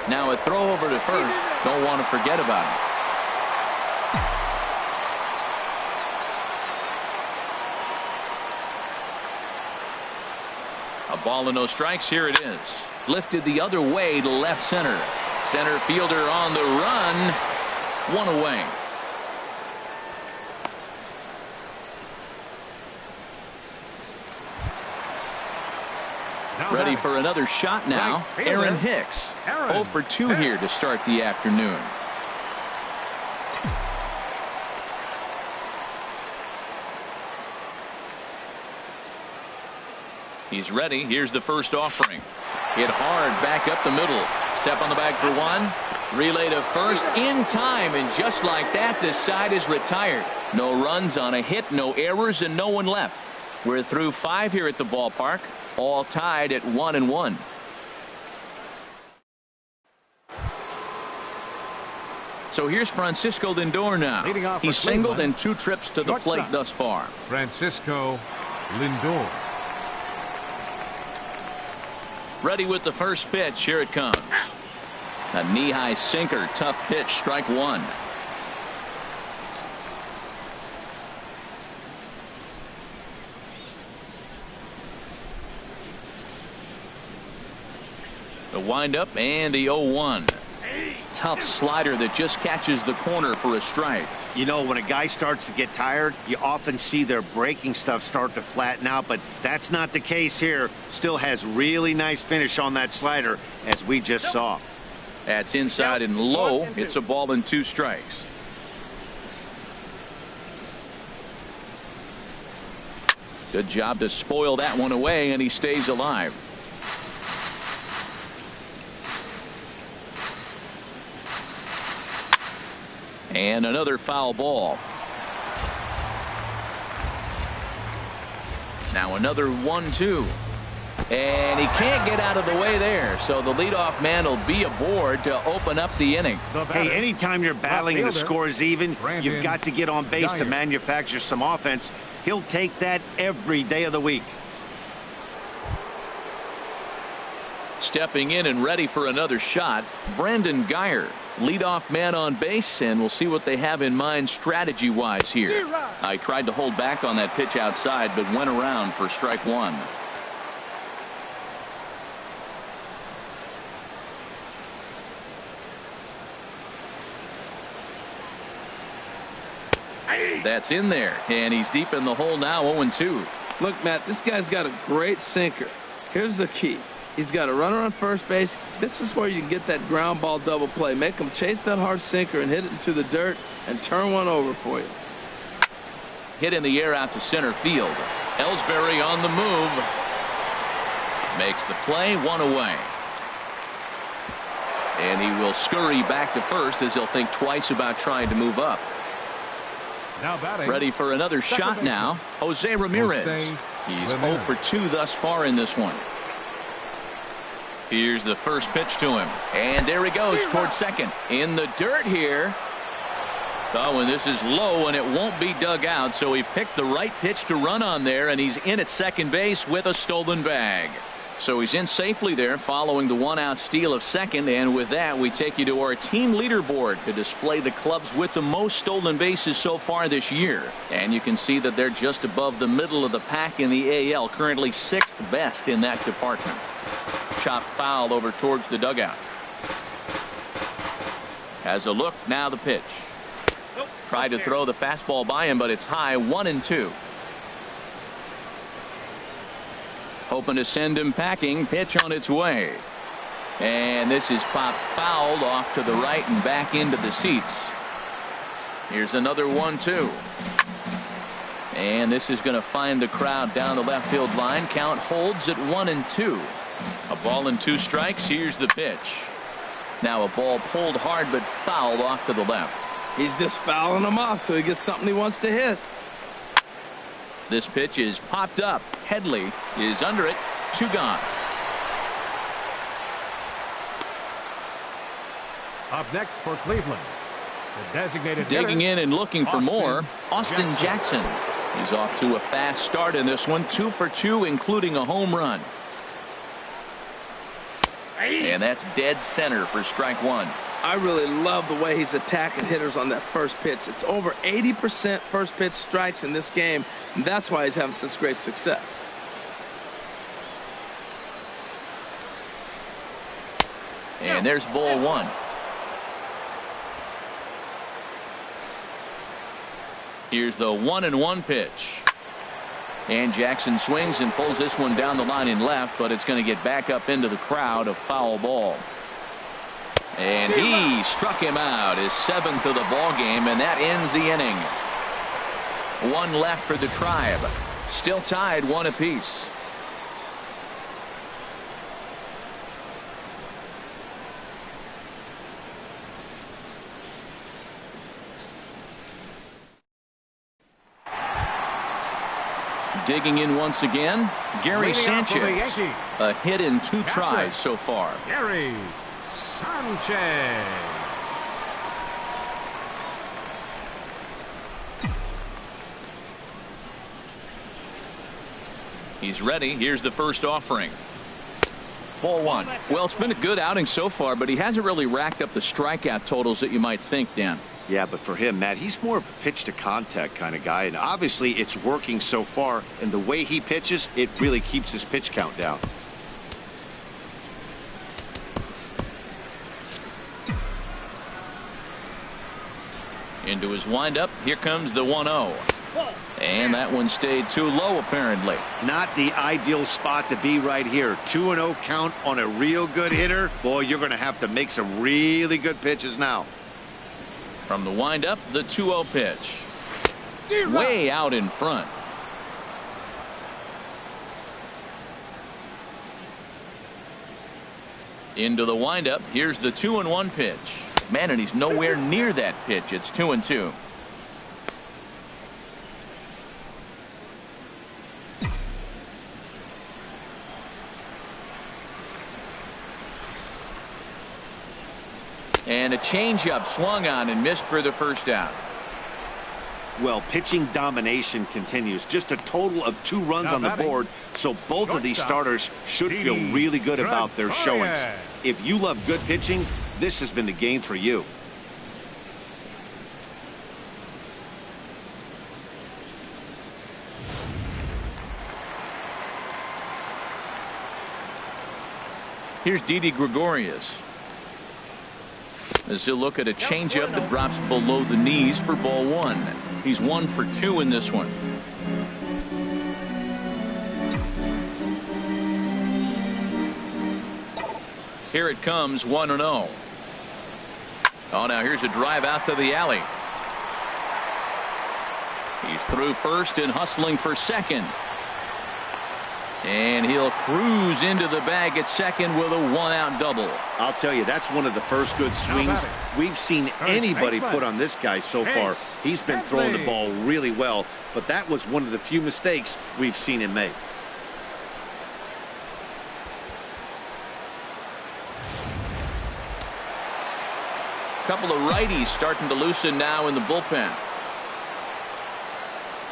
Now a throw over to first. Don't want to forget about it. A ball and no strikes. Here it is. Lifted the other way to left center. Center fielder on the run. 1 away. Ready for another shot now. Aaron Hicks. 0 for 2 here to start the afternoon. He's ready. Here's the first offering. Hit hard back up the middle. Step on the bag for 1. Relay to first in time, and just like that, this side is retired. No runs on a hit, no errors, and no one left. We're through 5 here at the ballpark, all tied at 1-1. So here's Francisco Lindor now. He's singled in 2 trips to the plate thus far. Francisco Lindor. Ready with the first pitch. Here it comes. A knee-high sinker. Tough pitch. Strike 1. The windup and the 0-1. Tough slider that just catches the corner for a strike. You know, when a guy starts to get tired, you often see their breaking stuff start to flatten out, but that's not the case here. Still has really nice finish on that slider, as we just saw. That's inside and low. It's a ball and 2 strikes. Good job to spoil that one away, and he stays alive. And another foul ball. Now another 1-2. And he can't get out of the way there. So the leadoff man will be aboard to open up the inning. Hey, anytime you're battling and the score is even, you've got to get on base to manufacture some offense. He'll take that every day of the week. Stepping in and ready for another shot, Brandon Guyer, leadoff man on base, and we'll see what they have in mind strategy-wise here. I tried to hold back on that pitch outside, but went around for strike 1. That's in there, and he's deep in the hole now. 0-2. Look, Matt, this guy's got a great sinker. Here's the key. He's got a runner on first base. This is where you can get that ground ball double play. Make him chase that hard sinker and hit it into the dirt and turn one over for you. Hit in the air out to center field. Ellsbury on the move. Makes the play, 1 away. And he will scurry back to first as he'll think twice about trying to move up. Now batting. Ready for another shot now. Jose Ramirez. He's 0 for 2 thus far in this one. Here's the first pitch to him. And there he goes towards second. In the dirt here. Oh, and this is low, and it won't be dug out, so he picked the right pitch to run on there, and he's in at second base with a stolen bag. So he's in safely there following the 1-out steal of second, and with that we take you to our team leaderboard to display the clubs with the most stolen bases so far this year. And you can see that they're just above the middle of the pack in the AL, currently 6th best in that department. Chopped foul over towards the dugout. Has a look, now the pitch. Tried to throw the fastball by him, but it's high, 1-2. Hoping to send him packing. Pitch on its way. And this is popped fouled off to the right and back into the seats. Here's another 1-2. And this is going to find the crowd down the left field line. Count holds at 1-2. A ball and 2 strikes. Here's the pitch. Now a ball pulled hard but fouled off to the left. He's just fouling him off till he gets something he wants to hit. This pitch is popped up. Headley is under it. 2 gone. Up next for Cleveland, the designated digging hitter, in and looking for more, Austin Jackson. He's off to a fast start in this one. 2 for 2, including a home run. And that's dead center for strike 1. I really love the way he's attacking hitters on that first pitch. It's over 80% first pitch strikes in this game, and that's why he's having such great success. And there's ball 1. Here's the 1-1 pitch. And Jackson swings and pulls this one down the line in left, but it's going to get back up into the crowd. A foul ball. And he struck him out, his 7th of the ball game, and that ends the inning. 1 left for the Tribe. Still tied 1 apiece. Digging in once again, Gary Sanchez. A hit in 2 tries so far. Gary Sanchez. He's ready. Here's the first offering. Ball 1. Well, it's been a good outing so far, but he hasn't really racked up the strikeout totals that you might think, Dan. Yeah, but for him, Matt, he's more of a pitch to contact kind of guy, and obviously it's working so far, and the way he pitches, it really keeps his pitch count down. Into his windup. Here comes the 1-0. And that one stayed too low, apparently. Not the ideal spot to be right here. 2-0 count on a real good hitter. Boy, you're going to have to make some really good pitches now. From the windup, the 2-0 pitch. Way out in front. Into the windup. Here's the 2-1 pitch. Man, and he's nowhere near that pitch. It's 2-2. And a changeup swung on and missed for the first out. Well, pitching domination continues. Just a total of 2 runs on the board, so both of these starters should feel really good about their showings. If you love good pitching, this has been the game for you. Here's Didi Gregorius. As he'll look at a changeup that drops below the knees for ball 1. He's 1 for 2 in this one. Here it comes, 1-0. Oh, now here's a drive out to the alley. He's through first and hustling for second. And he'll cruise into the bag at second with a 1-out double. I'll tell you, that's one of the first good swings we've seen anybody put on this guy so far. He's been throwing the ball really well, but that was one of the few mistakes we've seen him make. Couple of righties starting to loosen now in the bullpen.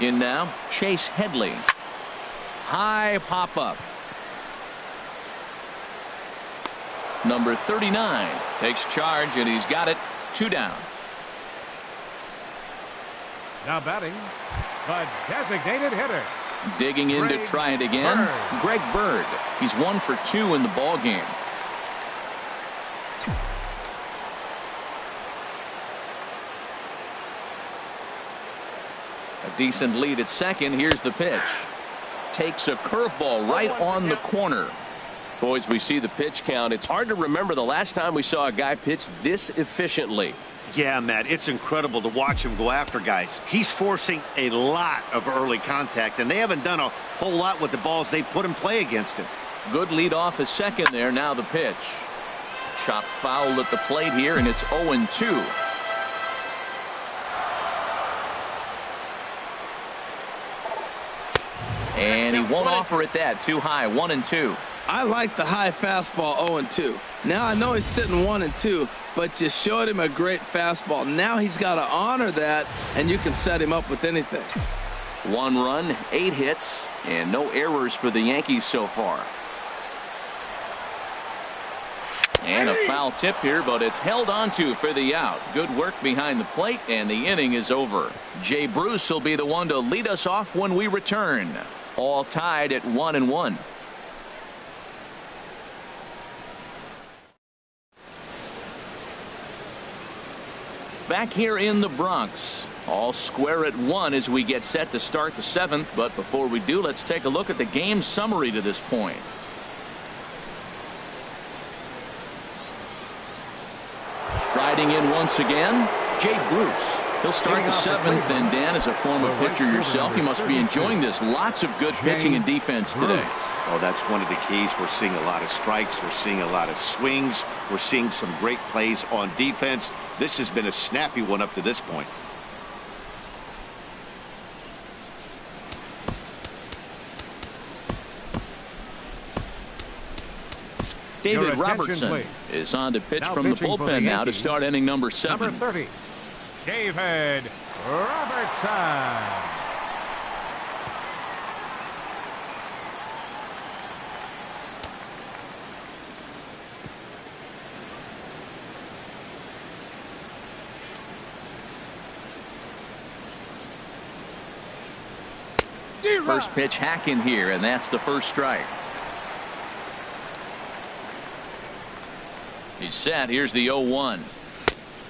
In now, Chase Headley. High pop-up. Number 39 takes charge, and he's got it. 2 down. Now batting, the designated hitter. Digging in to try it again, Greg Bird. He's 1 for 2 in the ball game. A decent lead at second. Here's the pitch. Takes a curveball right on the corner. Boys, we see the pitch count. It's hard to remember the last time we saw a guy pitch this efficiently. Yeah, Matt, it's incredible to watch him go after guys. He's forcing a lot of early contact, and they haven't done a whole lot with the balls they put in play against him. Good lead off at second there. Now the pitch. Chopped foul at the plate here, and it's 0-2. And he won't offer it that. Too high. 1-2. I like the high fastball 0-2. Now I know he's sitting 1-2, but you showed him a great fastball. Now he's got to honor that, and you can set him up with anything. 1 run, 8 hits, and no errors for the Yankees so far. And a foul tip here, but it's held onto for the out. Good work behind the plate, and the inning is over. Jay Bruce will be the one to lead us off when we return. All tied at 1-1. Back here in the Bronx, all square at 1 as we get set to start the 7th. But before we do, let's take a look at the game summary to this point. Striding in once again, Jay Bruce. He'll start the 7th, and Dan, as a former pitcher yourself, you must be enjoying this. Lots of good pitching and defense today. Oh, that's one of the keys. We're seeing a lot of strikes. We're seeing a lot of swings. We're seeing some great plays on defense. This has been a snappy one up to this point. David Robertson is on to pitch from the bullpen now to start inning number 7. Number 30, David Robertson. First pitch hack in here, and that's the first strike. He's set. Here's the 0-1.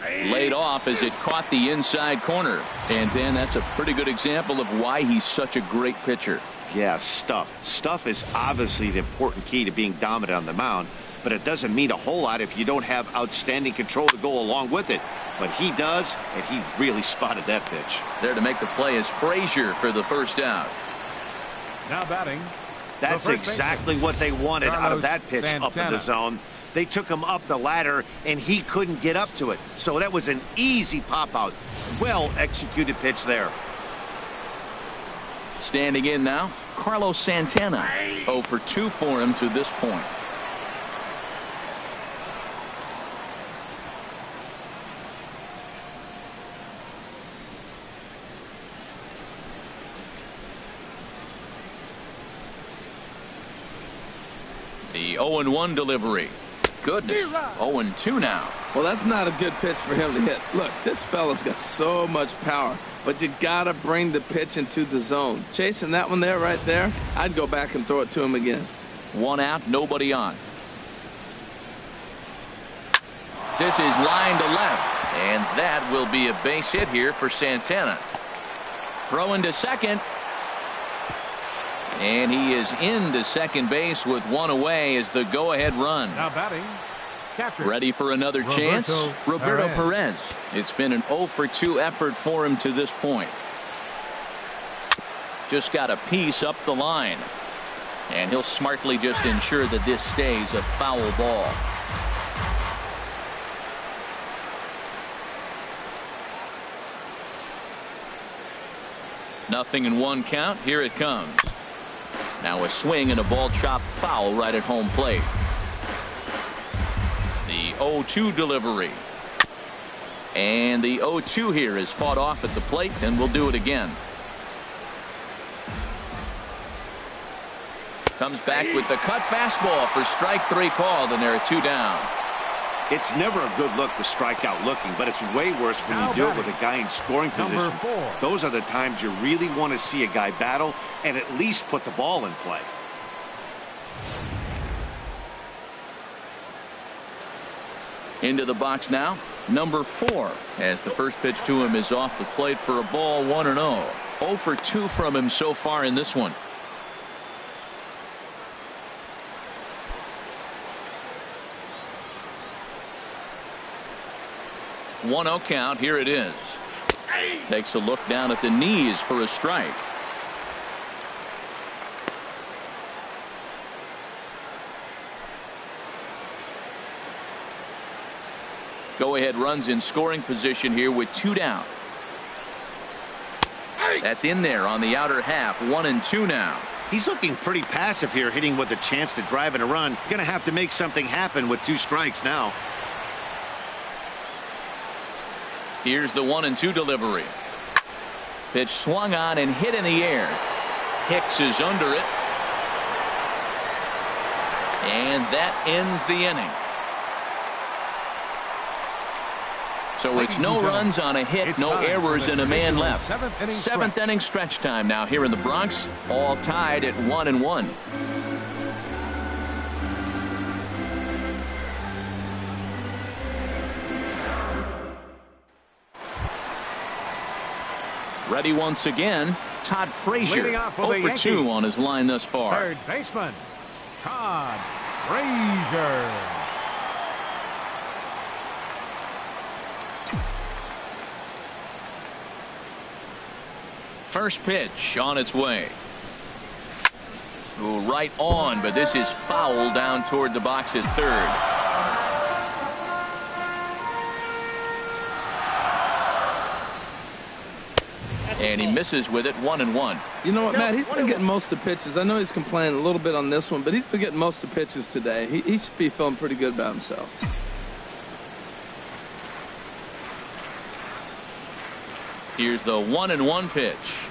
Laid off as it caught the inside corner. And then that's a pretty good example of why he's such a great pitcher. Yeah, stuff. Stuff is obviously the important key to being dominant on the mound, but it doesn't mean a whole lot if you don't have outstanding control to go along with it. But he does, and he really spotted that pitch. There to make the play is Frazier for the first out. Now batting. That's exactly what they wanted out of that pitch up in the zone. They took him up the ladder, and he couldn't get up to it. So that was an easy pop-out. Well-executed pitch there. Standing in now, Carlos Santana. 0 for 2 for him to this point. The 0-1 delivery. Goodness, 0-2 now. Well, that's not a good pitch for him to hit. Look, this fella's got so much power, but you got to bring the pitch into the zone. Chasing that one there, right there, I'd go back and throw it to him again. 1 out, nobody on. This is line to left, and that will be a base hit here for Santana. Throwing to second. And he is into second base with 1 away as the go-ahead run. Now batting, catcher. Ready for another chance? Roberto Perez. It's been an 0 for 2 effort for him to this point. Just got a piece up the line. And he'll smartly just ensure that this stays a foul ball. Nothing in one count. Here it comes. Now a swing and a ball chopped foul right at home plate. The 0-2 delivery. And the 0-2 here is fought off at the plate, and we'll do it again. Comes back with the cut fastball for strike 3 called, and there are 2 down. It's never a good look to strike out looking, but it's way worse when you do it with a guy in scoring position. Those are the times you really want to see a guy battle and at least put the ball in play. Into the box now, number 4, as the first pitch to him is off the plate for a ball, 1-0. 0 for 2 from him so far in this one. 1-0 count. Here it is. Takes a look down at the knees for a strike. Go ahead runs in scoring position here with 2 down. That's in there on the outer half. 1-2 now. He's looking pretty passive here, hitting with a chance to drive in a run. Going to have to make something happen with 2 strikes now. Here's the 1-2 delivery. Pitch swung on and hit in the air. Hicks is under it. And that ends the inning. So it's no runs on a hit, no errors, and a man left. 7th inning stretch time now here in the Bronx. All tied at 1-1. Ready once again, Todd Frazier. 0 for 2 on his line thus far. Third baseman, Todd Frazier. First pitch on its way. Ooh, right on, but this is foul down toward the box at third. And he misses with it. 1-1. You know what, Matt? He's been getting most of the pitches. I know he's complaining a little bit on this one, but he's been getting most of the pitches today. He should be feeling pretty good about himself. Here's the 1-1 pitch.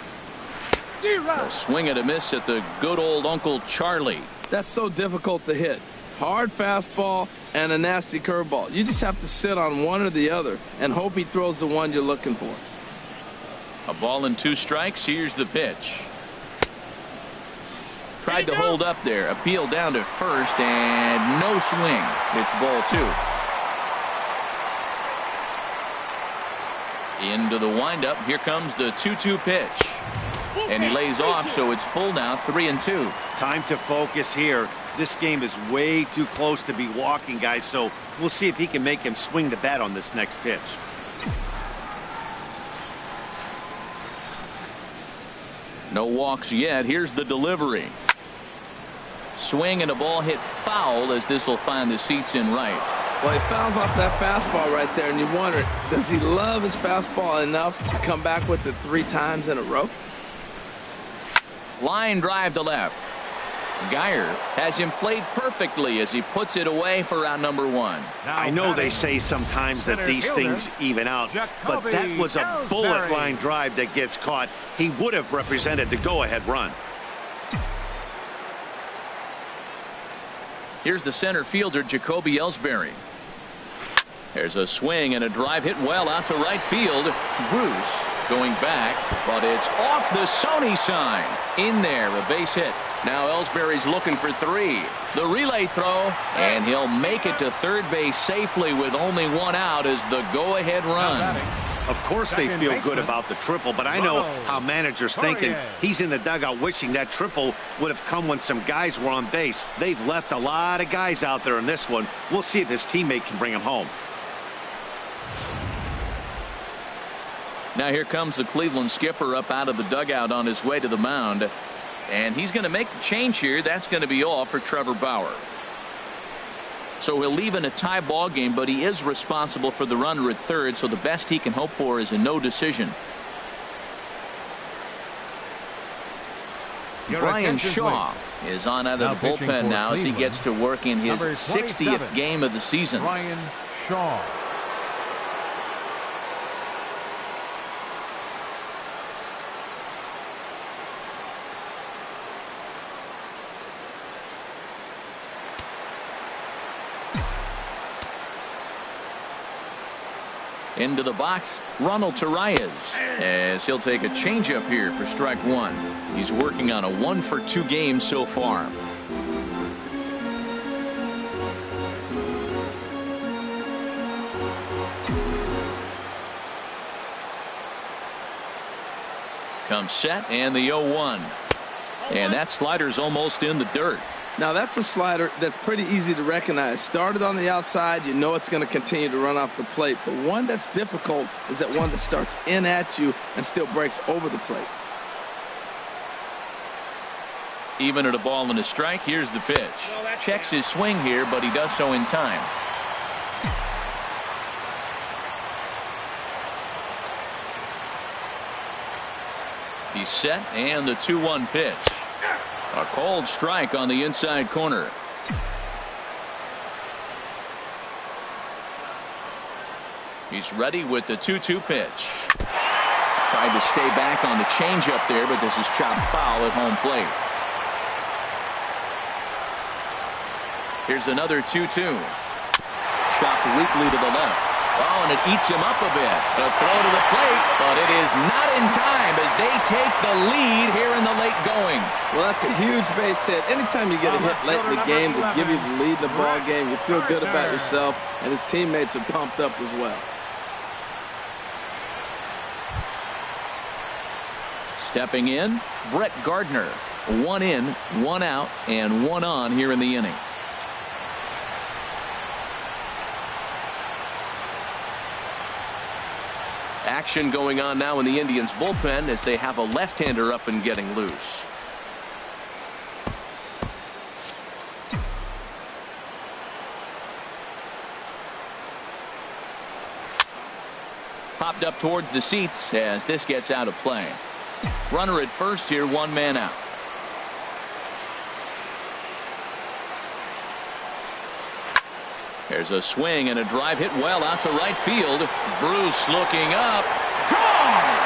A swing and a miss at the good old Uncle Charlie. That's so difficult to hit. Hard fastball and a nasty curveball. You just have to sit on one or the other and hope he throws the one you're looking for. A ball and 2 strikes. Here's the pitch. Tried to hold up there. Appeal down to first and no swing. It's ball 2. Into the windup. Here comes the 2-2 pitch. And he lays off, so it's full now. 3-2. Time to focus here. This game is way too close to be walking, guys, so we'll see if he can make him swing the bat on this next pitch. No walks yet. Here's the delivery. Swing and a ball hit foul as this will find the seats in right. Well, he fouls off that fastball right there, and you wonder, does he love his fastball enough to come back with it 3 times in a row? Line drive to left. Geyer has him played perfectly as he puts it away for out number 1. I know they say sometimes that these things even out, but that was a bullet line drive that gets caught. He would have represented the go-ahead run. Here's the center fielder, Jacoby Ellsbury. There's a swing and a drive hit well out to right field. Bruce going back, but it's off the Sony sign. In there, a base hit. Now Ellsbury's looking for 3. The relay throw, and he'll make it to third base safely with only 1 out as the go-ahead run. Of course they feel good about the triple, but I know how managers thinking. He's in the dugout wishing that triple would have come when some guys were on base. They've left a lot of guys out there in this one. We'll see if his teammate can bring him home. Now here comes the Cleveland skipper up out of the dugout on his way to the mound. And he's going to make the change here. That's going to be all for Trevor Bauer. So he'll leave in a tie ball game, but he is responsible for the runner at third, so the best he can hope for is a no decision. Brian Shaw is on out of the bullpen now as he gets to work in his 60th game of the season. Brian Shaw. Into the box, Ronald Torreyes, as he'll take a changeup here for strike one. He's working on a 1-for-2 game so far. Comes set and the 0-1. And that slider's almost in the dirt. Now that's a slider that's pretty easy to recognize. Started on the outside, you know it's going to continue to run off the plate. But one that's difficult is that one that starts in at you and still breaks over the plate. Even at a ball and a strike, here's the pitch. Checks his swing here, but he does so in time. He's set and the 2-1 pitch. A cold strike on the inside corner. He's ready with the 2-2 pitch. Tried to stay back on the changeup there, but this is chopped foul at home plate. Here's another 2-2. Chopped weakly to the left. Oh, and it eats him up a bit. A throw to the plate, but it is not in time as they take the lead here in the late going. Well, that's a huge base hit. Anytime you get a hit late in the game to give you the lead in the ball game, you feel good about yourself, and his teammates are pumped up as well. Stepping in, Brett Gardner. 1 in, 1 out, and 1 on here in the inning. Action going on now in the Indians bullpen as they have a left-hander up and getting loose. Popped up towards the seats as this gets out of play. Runner at first here, 1 man out. There's a swing and a drive hit well out to right field. Bruce looking up. Gone!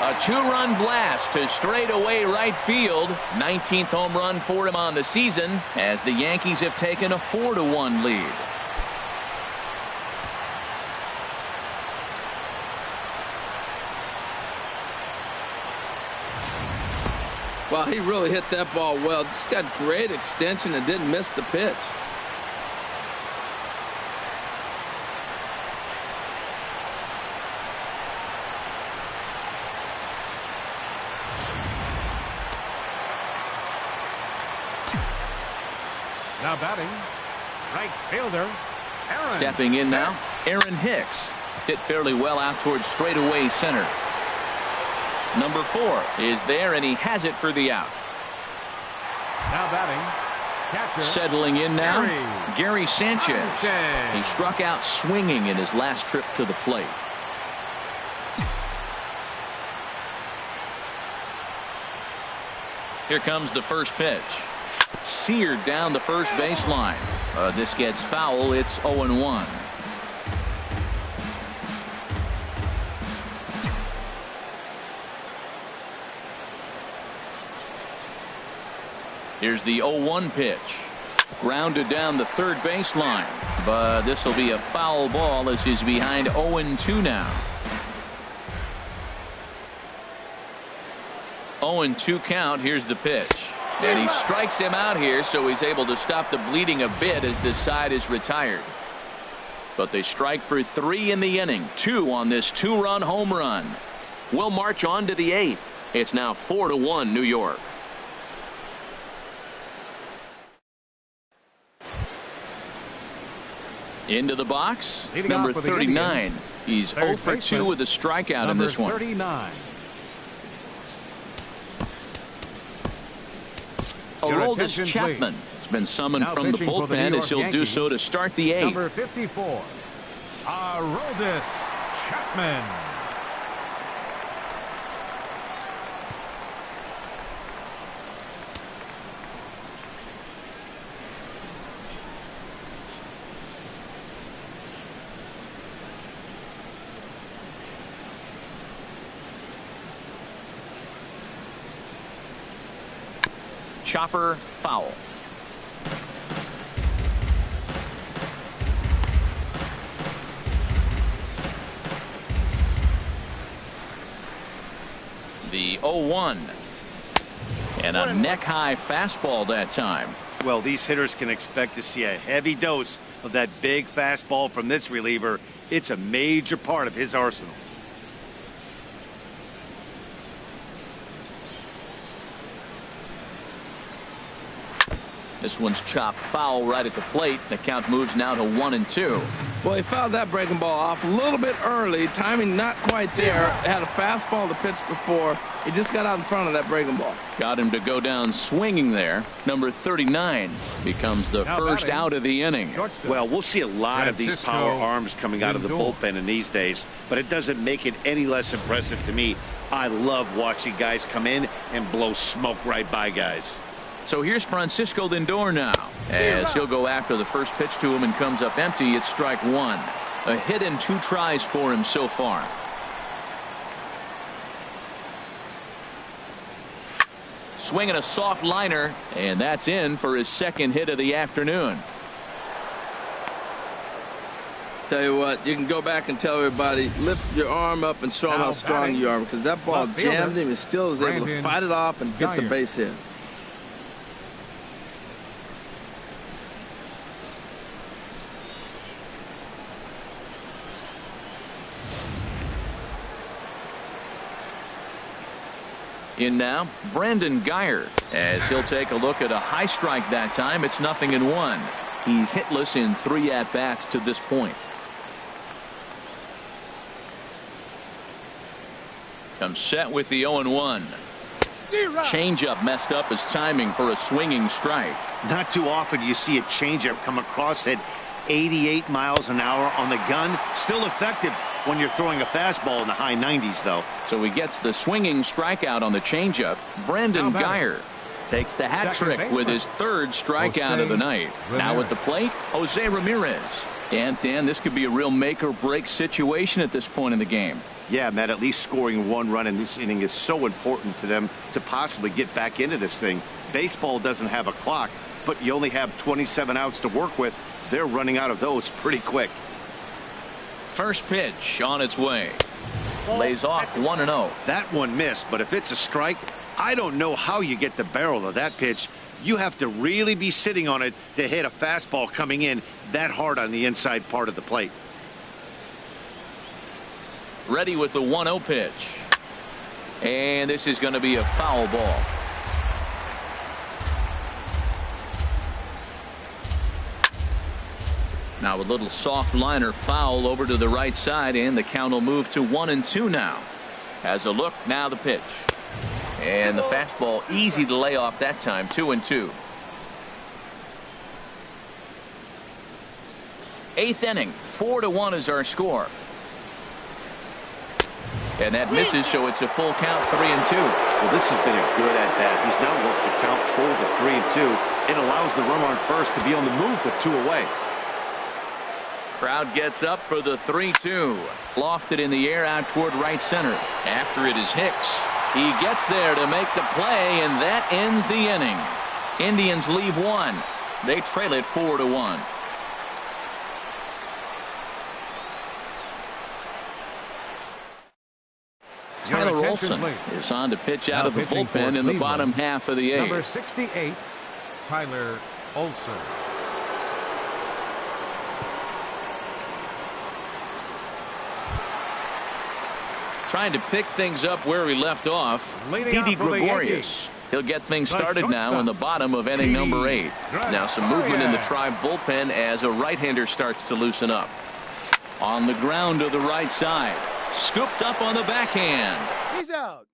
A 2-run blast to straightaway right field. 19th home run for him on the season as the Yankees have taken a 4-1 lead. Well, he really hit that ball well. Just got great extension and didn't miss the pitch. Now batting, right fielder, Aaron. Stepping in now, Aaron Hicks. Hit fairly well out towards straightaway center. Number 4 is there, and he has it for the out. Now batting, catcher. Settling in now, Gary Sanchez. He struck out swinging in his last trip to the plate. Here comes the first pitch. Seared down the first baseline. This gets foul. It's 0-1. Here's the 0-1 pitch. Grounded down the third baseline, but this will be a foul ball as he's behind 0-2 now. 0-2 count. Here's the pitch. And he strikes him out here, so he's able to stop the bleeding a bit as this side is retired. But they strike for 3 in the inning. 2 on this 2-run home run. We'll march on to the 8th. It's now 4-1 New York. Into the box, Leading number off for the 39. Indians, He's 0 for 2 with a strikeout in this one. 39. Aroldis Chapman has been summoned Now from the pitching for the bullpen New as York he'll do Yankees, so to start the 8th. Number 54, Aroldis Chapman. Chopper foul. The 0-1. And a neck-high fastball that time. Well, these hitters can expect to see a heavy dose of that big fastball from this reliever. It's a major part of his arsenal. This one's chopped foul right at the plate. The count moves now to 1-2. Well, he fouled that breaking ball off a little bit early. Timing not quite there. Had a fastball to pitch before. He just got out in front of that breaking ball. Got him to go down swinging there. Number 39 becomes the first out of the inning. Well, we'll see a lot of these power arms coming out of the bullpen in these days, but it doesn't make it any less impressive to me. I love watching guys come in and blow smoke right by guys. So here's Francisco Lindor now, as he'll go after the first pitch to him and comes up empty. It's strike 1. A hit and 2 tries for him so far. Swinging a soft liner, and that's in for his second hit of the afternoon. Tell you what, you can go back and tell everybody, lift your arm up and show them how strong you are, because that ball jammed him and still was able to fight it off and get the base hit. In now, Brandon Guyer, as he'll take a look at a high strike that time. It's 0-1. He's hitless in 3 at-bats to this point. Comes set with the 0-1. Changeup messed up his timing for a swinging strike. Not too often you see a changeup come across at 88 miles an hour on the gun. Still effective when you're throwing a fastball in the high 90s, though. So he gets the swinging strikeout on the changeup. Brandon Guyer takes the hat trick with his 3rd strikeout of the night. Now at the plate, Jose Ramirez. And Dan, this could be a real make or break situation at this point in the game. Yeah, Matt, at least scoring 1 run in this inning is so important to them to possibly get back into this thing. Baseball doesn't have a clock, but you only have 27 outs to work with. They're running out of those pretty quick. First pitch on its way. Lays off 1-0. That one missed, but if it's a strike, I don't know how you get the barrel of that pitch. You have to really be sitting on it to hit a fastball coming in that hard on the inside part of the plate. Ready with the 1-0 pitch. And this is going to be a foul ball. Now a little soft liner foul over to the right side, and the count will move to 1-2 now. Has a look, now the pitch. And the fastball easy to lay off that time, 2-2. 8th inning, 4-1 is our score. And that misses, so it's a full count, 3-2. Well, this has been a good at-bat. He's now worked the count full to 3-2. It allows the runner on first to be on the move with 2 away. Crowd gets up for the 3-2. Lofted in the air out toward right center. After it is Hicks. He gets there to make the play, and that ends the inning. Indians leave 1. They trail it 4-1. Tyler Olson is on to pitch out of the bullpen in the bottom half of the 8th. Number 68, Tyler Olson. Trying to pick things up where he left off. Didi Gregorius He'll get things started now in the bottom of inning number 8. Now some movement in the Tribe bullpen as a right-hander starts to loosen up. On the ground to the right side. Scooped up on the backhand. He's out.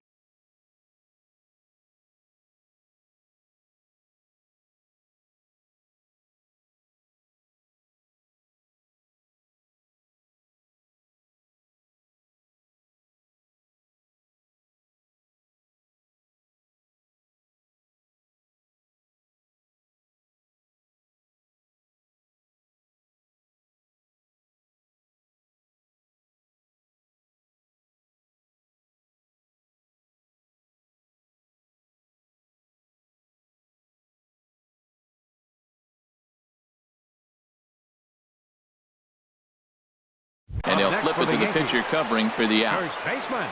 And he'll flip it to the pitcher covering for the out. First baseman,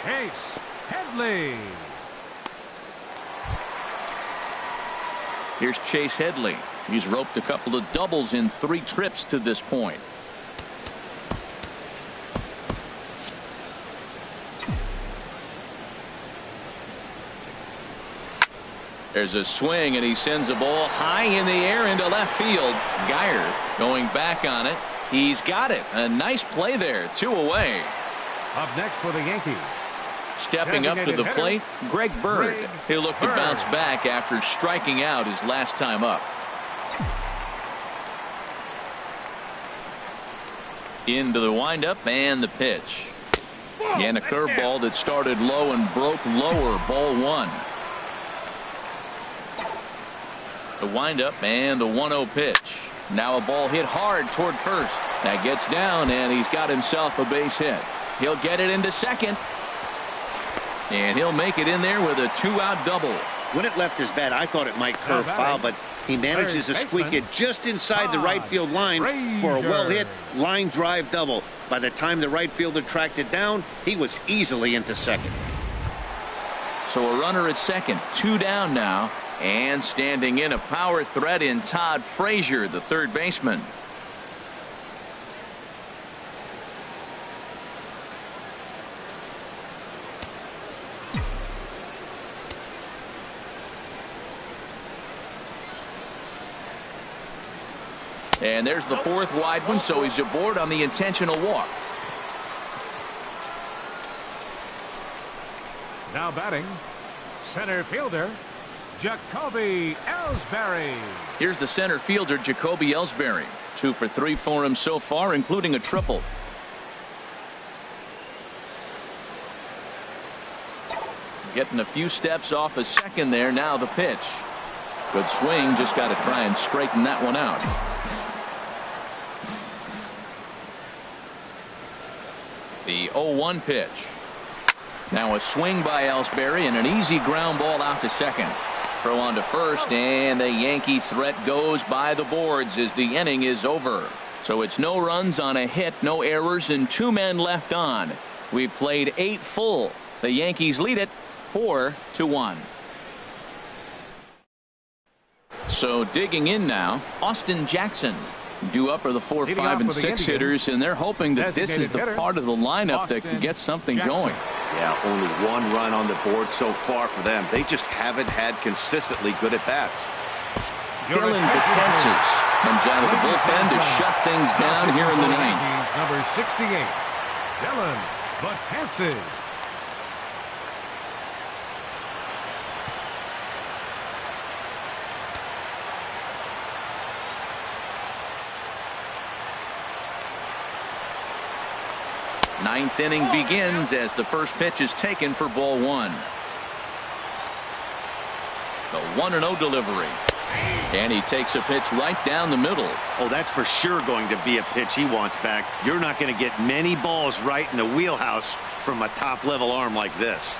Chase Headley. Here's Chase Headley. He's roped a couple of doubles in 3 trips to this point. There's a swing, and he sends a ball high in the air into left field. Geyer going back on it. He's got it. A nice play there. 2 away. Up next for the Yankees. Stepping up to the plate, Greg Bird. He'll look to bounce back after striking out his last time up. Into the windup and the pitch. And a curveball that started low and broke lower. Ball 1. The windup and the 1-0 pitch. Now a ball hit hard toward first. That gets down, and he's got himself a base hit. He'll get it into second. And he'll make it in there with a 2-out double. When it left his bat, I thought it might curve foul, but he manages to squeak it just inside the right field line for a well-hit line drive double. By the time the right fielder tracked it down, he was easily into second. So a runner at second, 2 down now. And standing in, a power threat in Todd Frazier, the third baseman. And there's the 4th wide one, so he's aboard on the intentional walk. Now batting, center fielder, Jacoby Ellsbury. Here's the center fielder, Jacoby Ellsbury. 2 for 3 for him so far, including a triple. Getting a few steps off a second there. Now the pitch. Good swing. Just got to try and straighten that one out. The 0-1 pitch. Now a swing by Ellsbury and an easy ground ball out to second. Throw on to first, and the Yankee threat goes by the boards as the inning is over. So it's no runs on a hit, no errors, and 2 men left on. We've played 8 full. The Yankees lead it 4-1. So digging in now, Austin Jackson. Due up are the 4, 5, and 6 hitters, and they're hoping that this is the part of the lineup that can get something going. Yeah, only 1 run on the board so far for them. They just haven't had consistently good at-bats. Dylan Betances comes out of the bullpen to shut things down here in the 9th. Number 68, Dylan Betances. Ninth inning begins as the first pitch is taken for ball 1. The 1-0 delivery. And he takes a pitch right down the middle. Oh, that's for sure going to be a pitch he wants back. You're not going to get many balls right in the wheelhouse from a top-level arm like this.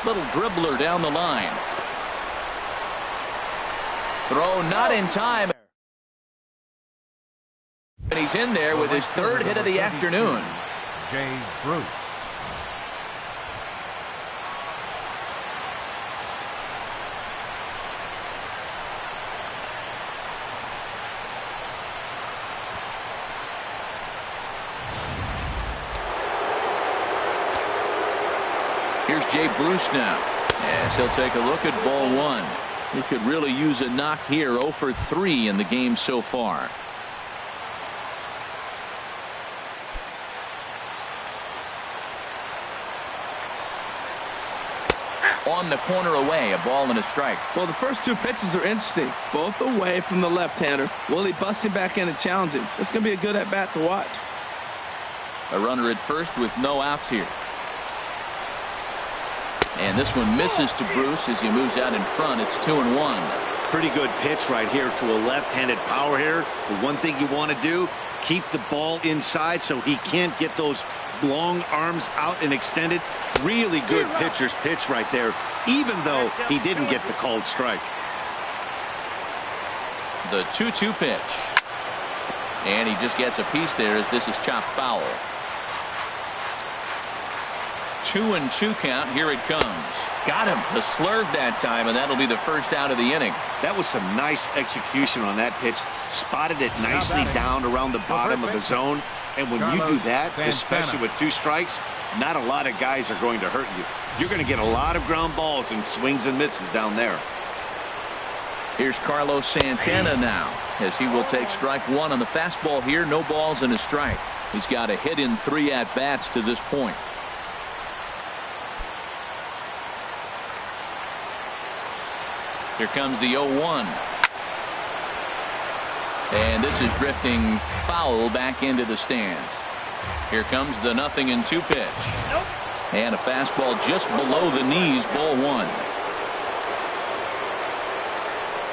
Little dribbler down the line. Throw not in time. And he's in there with his 3rd hit of the afternoon. Jay Bruce. Here's Jay Bruce now, as he'll take a look at ball one. He could really use a knock here. 0 for 3 in the game so far. On the corner away, a ball and a strike. Well, the first two pitches are interesting, both away from the left-hander. Will he bust him back in and challenge him? It's going to be a good at-bat to watch. A runner at first with no outs here. And this one misses to Bruce as he moves out in front. It's 2-1. Pretty good pitch right here to a left-handed power hitter. The one thing you want to do, keep the ball inside so he can't get those long arms out and extended. Really good pitcher's pitch right there, even though he didn't get the called strike. The 2-2 pitch. And he just gets a piece there as this is chopped foul. 2-2 count. Here it comes. Got him. The slurve that time, and that'll be the first out of the inning. That was some nice execution on that pitch. Spotted it nicely down around the bottom of the zone. And when you do that, especially with 2 strikes, not a lot of guys are going to hurt you. You're going to get a lot of ground balls and swings and misses down there. Here's Carlos Santana now, as he will take strike one on the fastball here. No balls and a strike. He's got a hit in 3 at-bats to this point. Here comes the 0-1. And this is drifting foul back into the stands. Here comes the 0-2 pitch. Nope. And a fastball just below the knees, ball 1.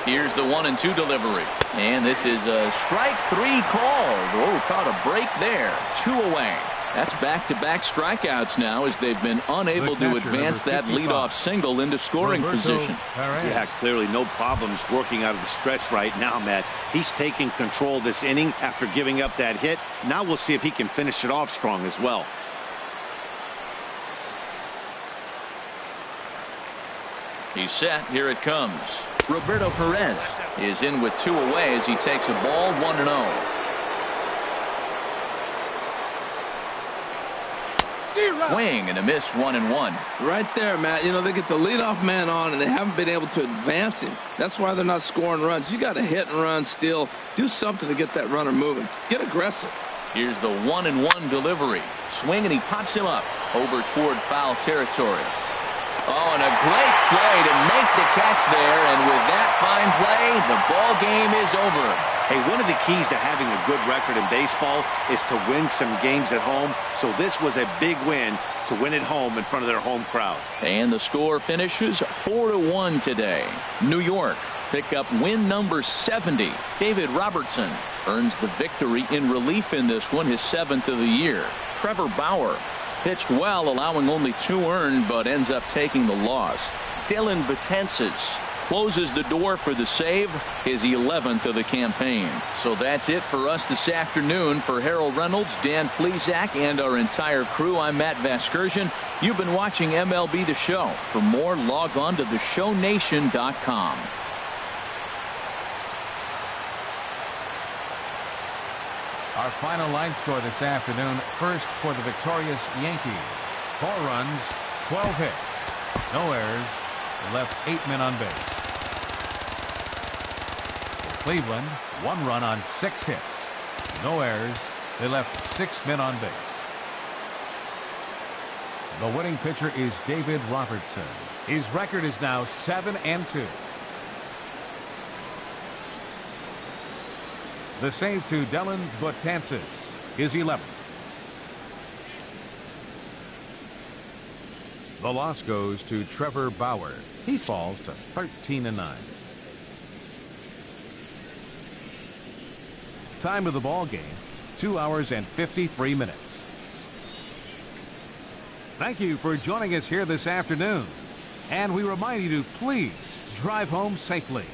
Here's the 1-2 delivery. And this is a strike 3 called. Oh, caught a break there. 2 away. That's back-to-back strikeouts now as they've been unable to advance that leadoff single into scoring position. Yeah, clearly no problems working out of the stretch right now, Matt. He's taking control of this inning after giving up that hit. Now we'll see if he can finish it off strong as well. He's set. Here it comes. Roberto Perez is in with 2 away as he takes a ball 1-0. Swing and a miss, 1-1. Right there, Matt. You know, they get the leadoff man on and they haven't been able to advance him. That's why they're not scoring runs. You got to hit and run still. Do something to get that runner moving. Get aggressive. Here's the 1-1 delivery. Swing and he pops him up over toward foul territory. Oh, and a great play to make the catch there. And with that fine play, the ball game is over. Hey, one of the keys to having a good record in baseball is to win some games at home. So this was a big win to win at home in front of their home crowd. And the score finishes 4-1 today. New York pick up win number 70. David Robertson earns the victory in relief in this one, his 7th of the year. Trevor Bauer pitched well, allowing only 2 earned, but ends up taking the loss. Dylan Betances closes the door for the save, his 11th of the campaign. So that's it for us this afternoon. For Harold Reynolds, Dan Plesac, and our entire crew, I'm Matt Vasgersian. You've been watching MLB The Show. For more, log on to theshownation.com. Our final line score this afternoon. First for the victorious Yankees. 4 runs, 12 hits, no errors. They left 8 men on base. For Cleveland, 1 run on 6 hits, no errors. They left 6 men on base. The winning pitcher is David Robertson. His record is now 7-2. The save to Dylan Betances is 11th. The loss goes to Trevor Bauer. He falls to 13-9. Time of the ball game, 2 hours and 53 minutes. Thank you for joining us here this afternoon. And we remind you to please drive home safely.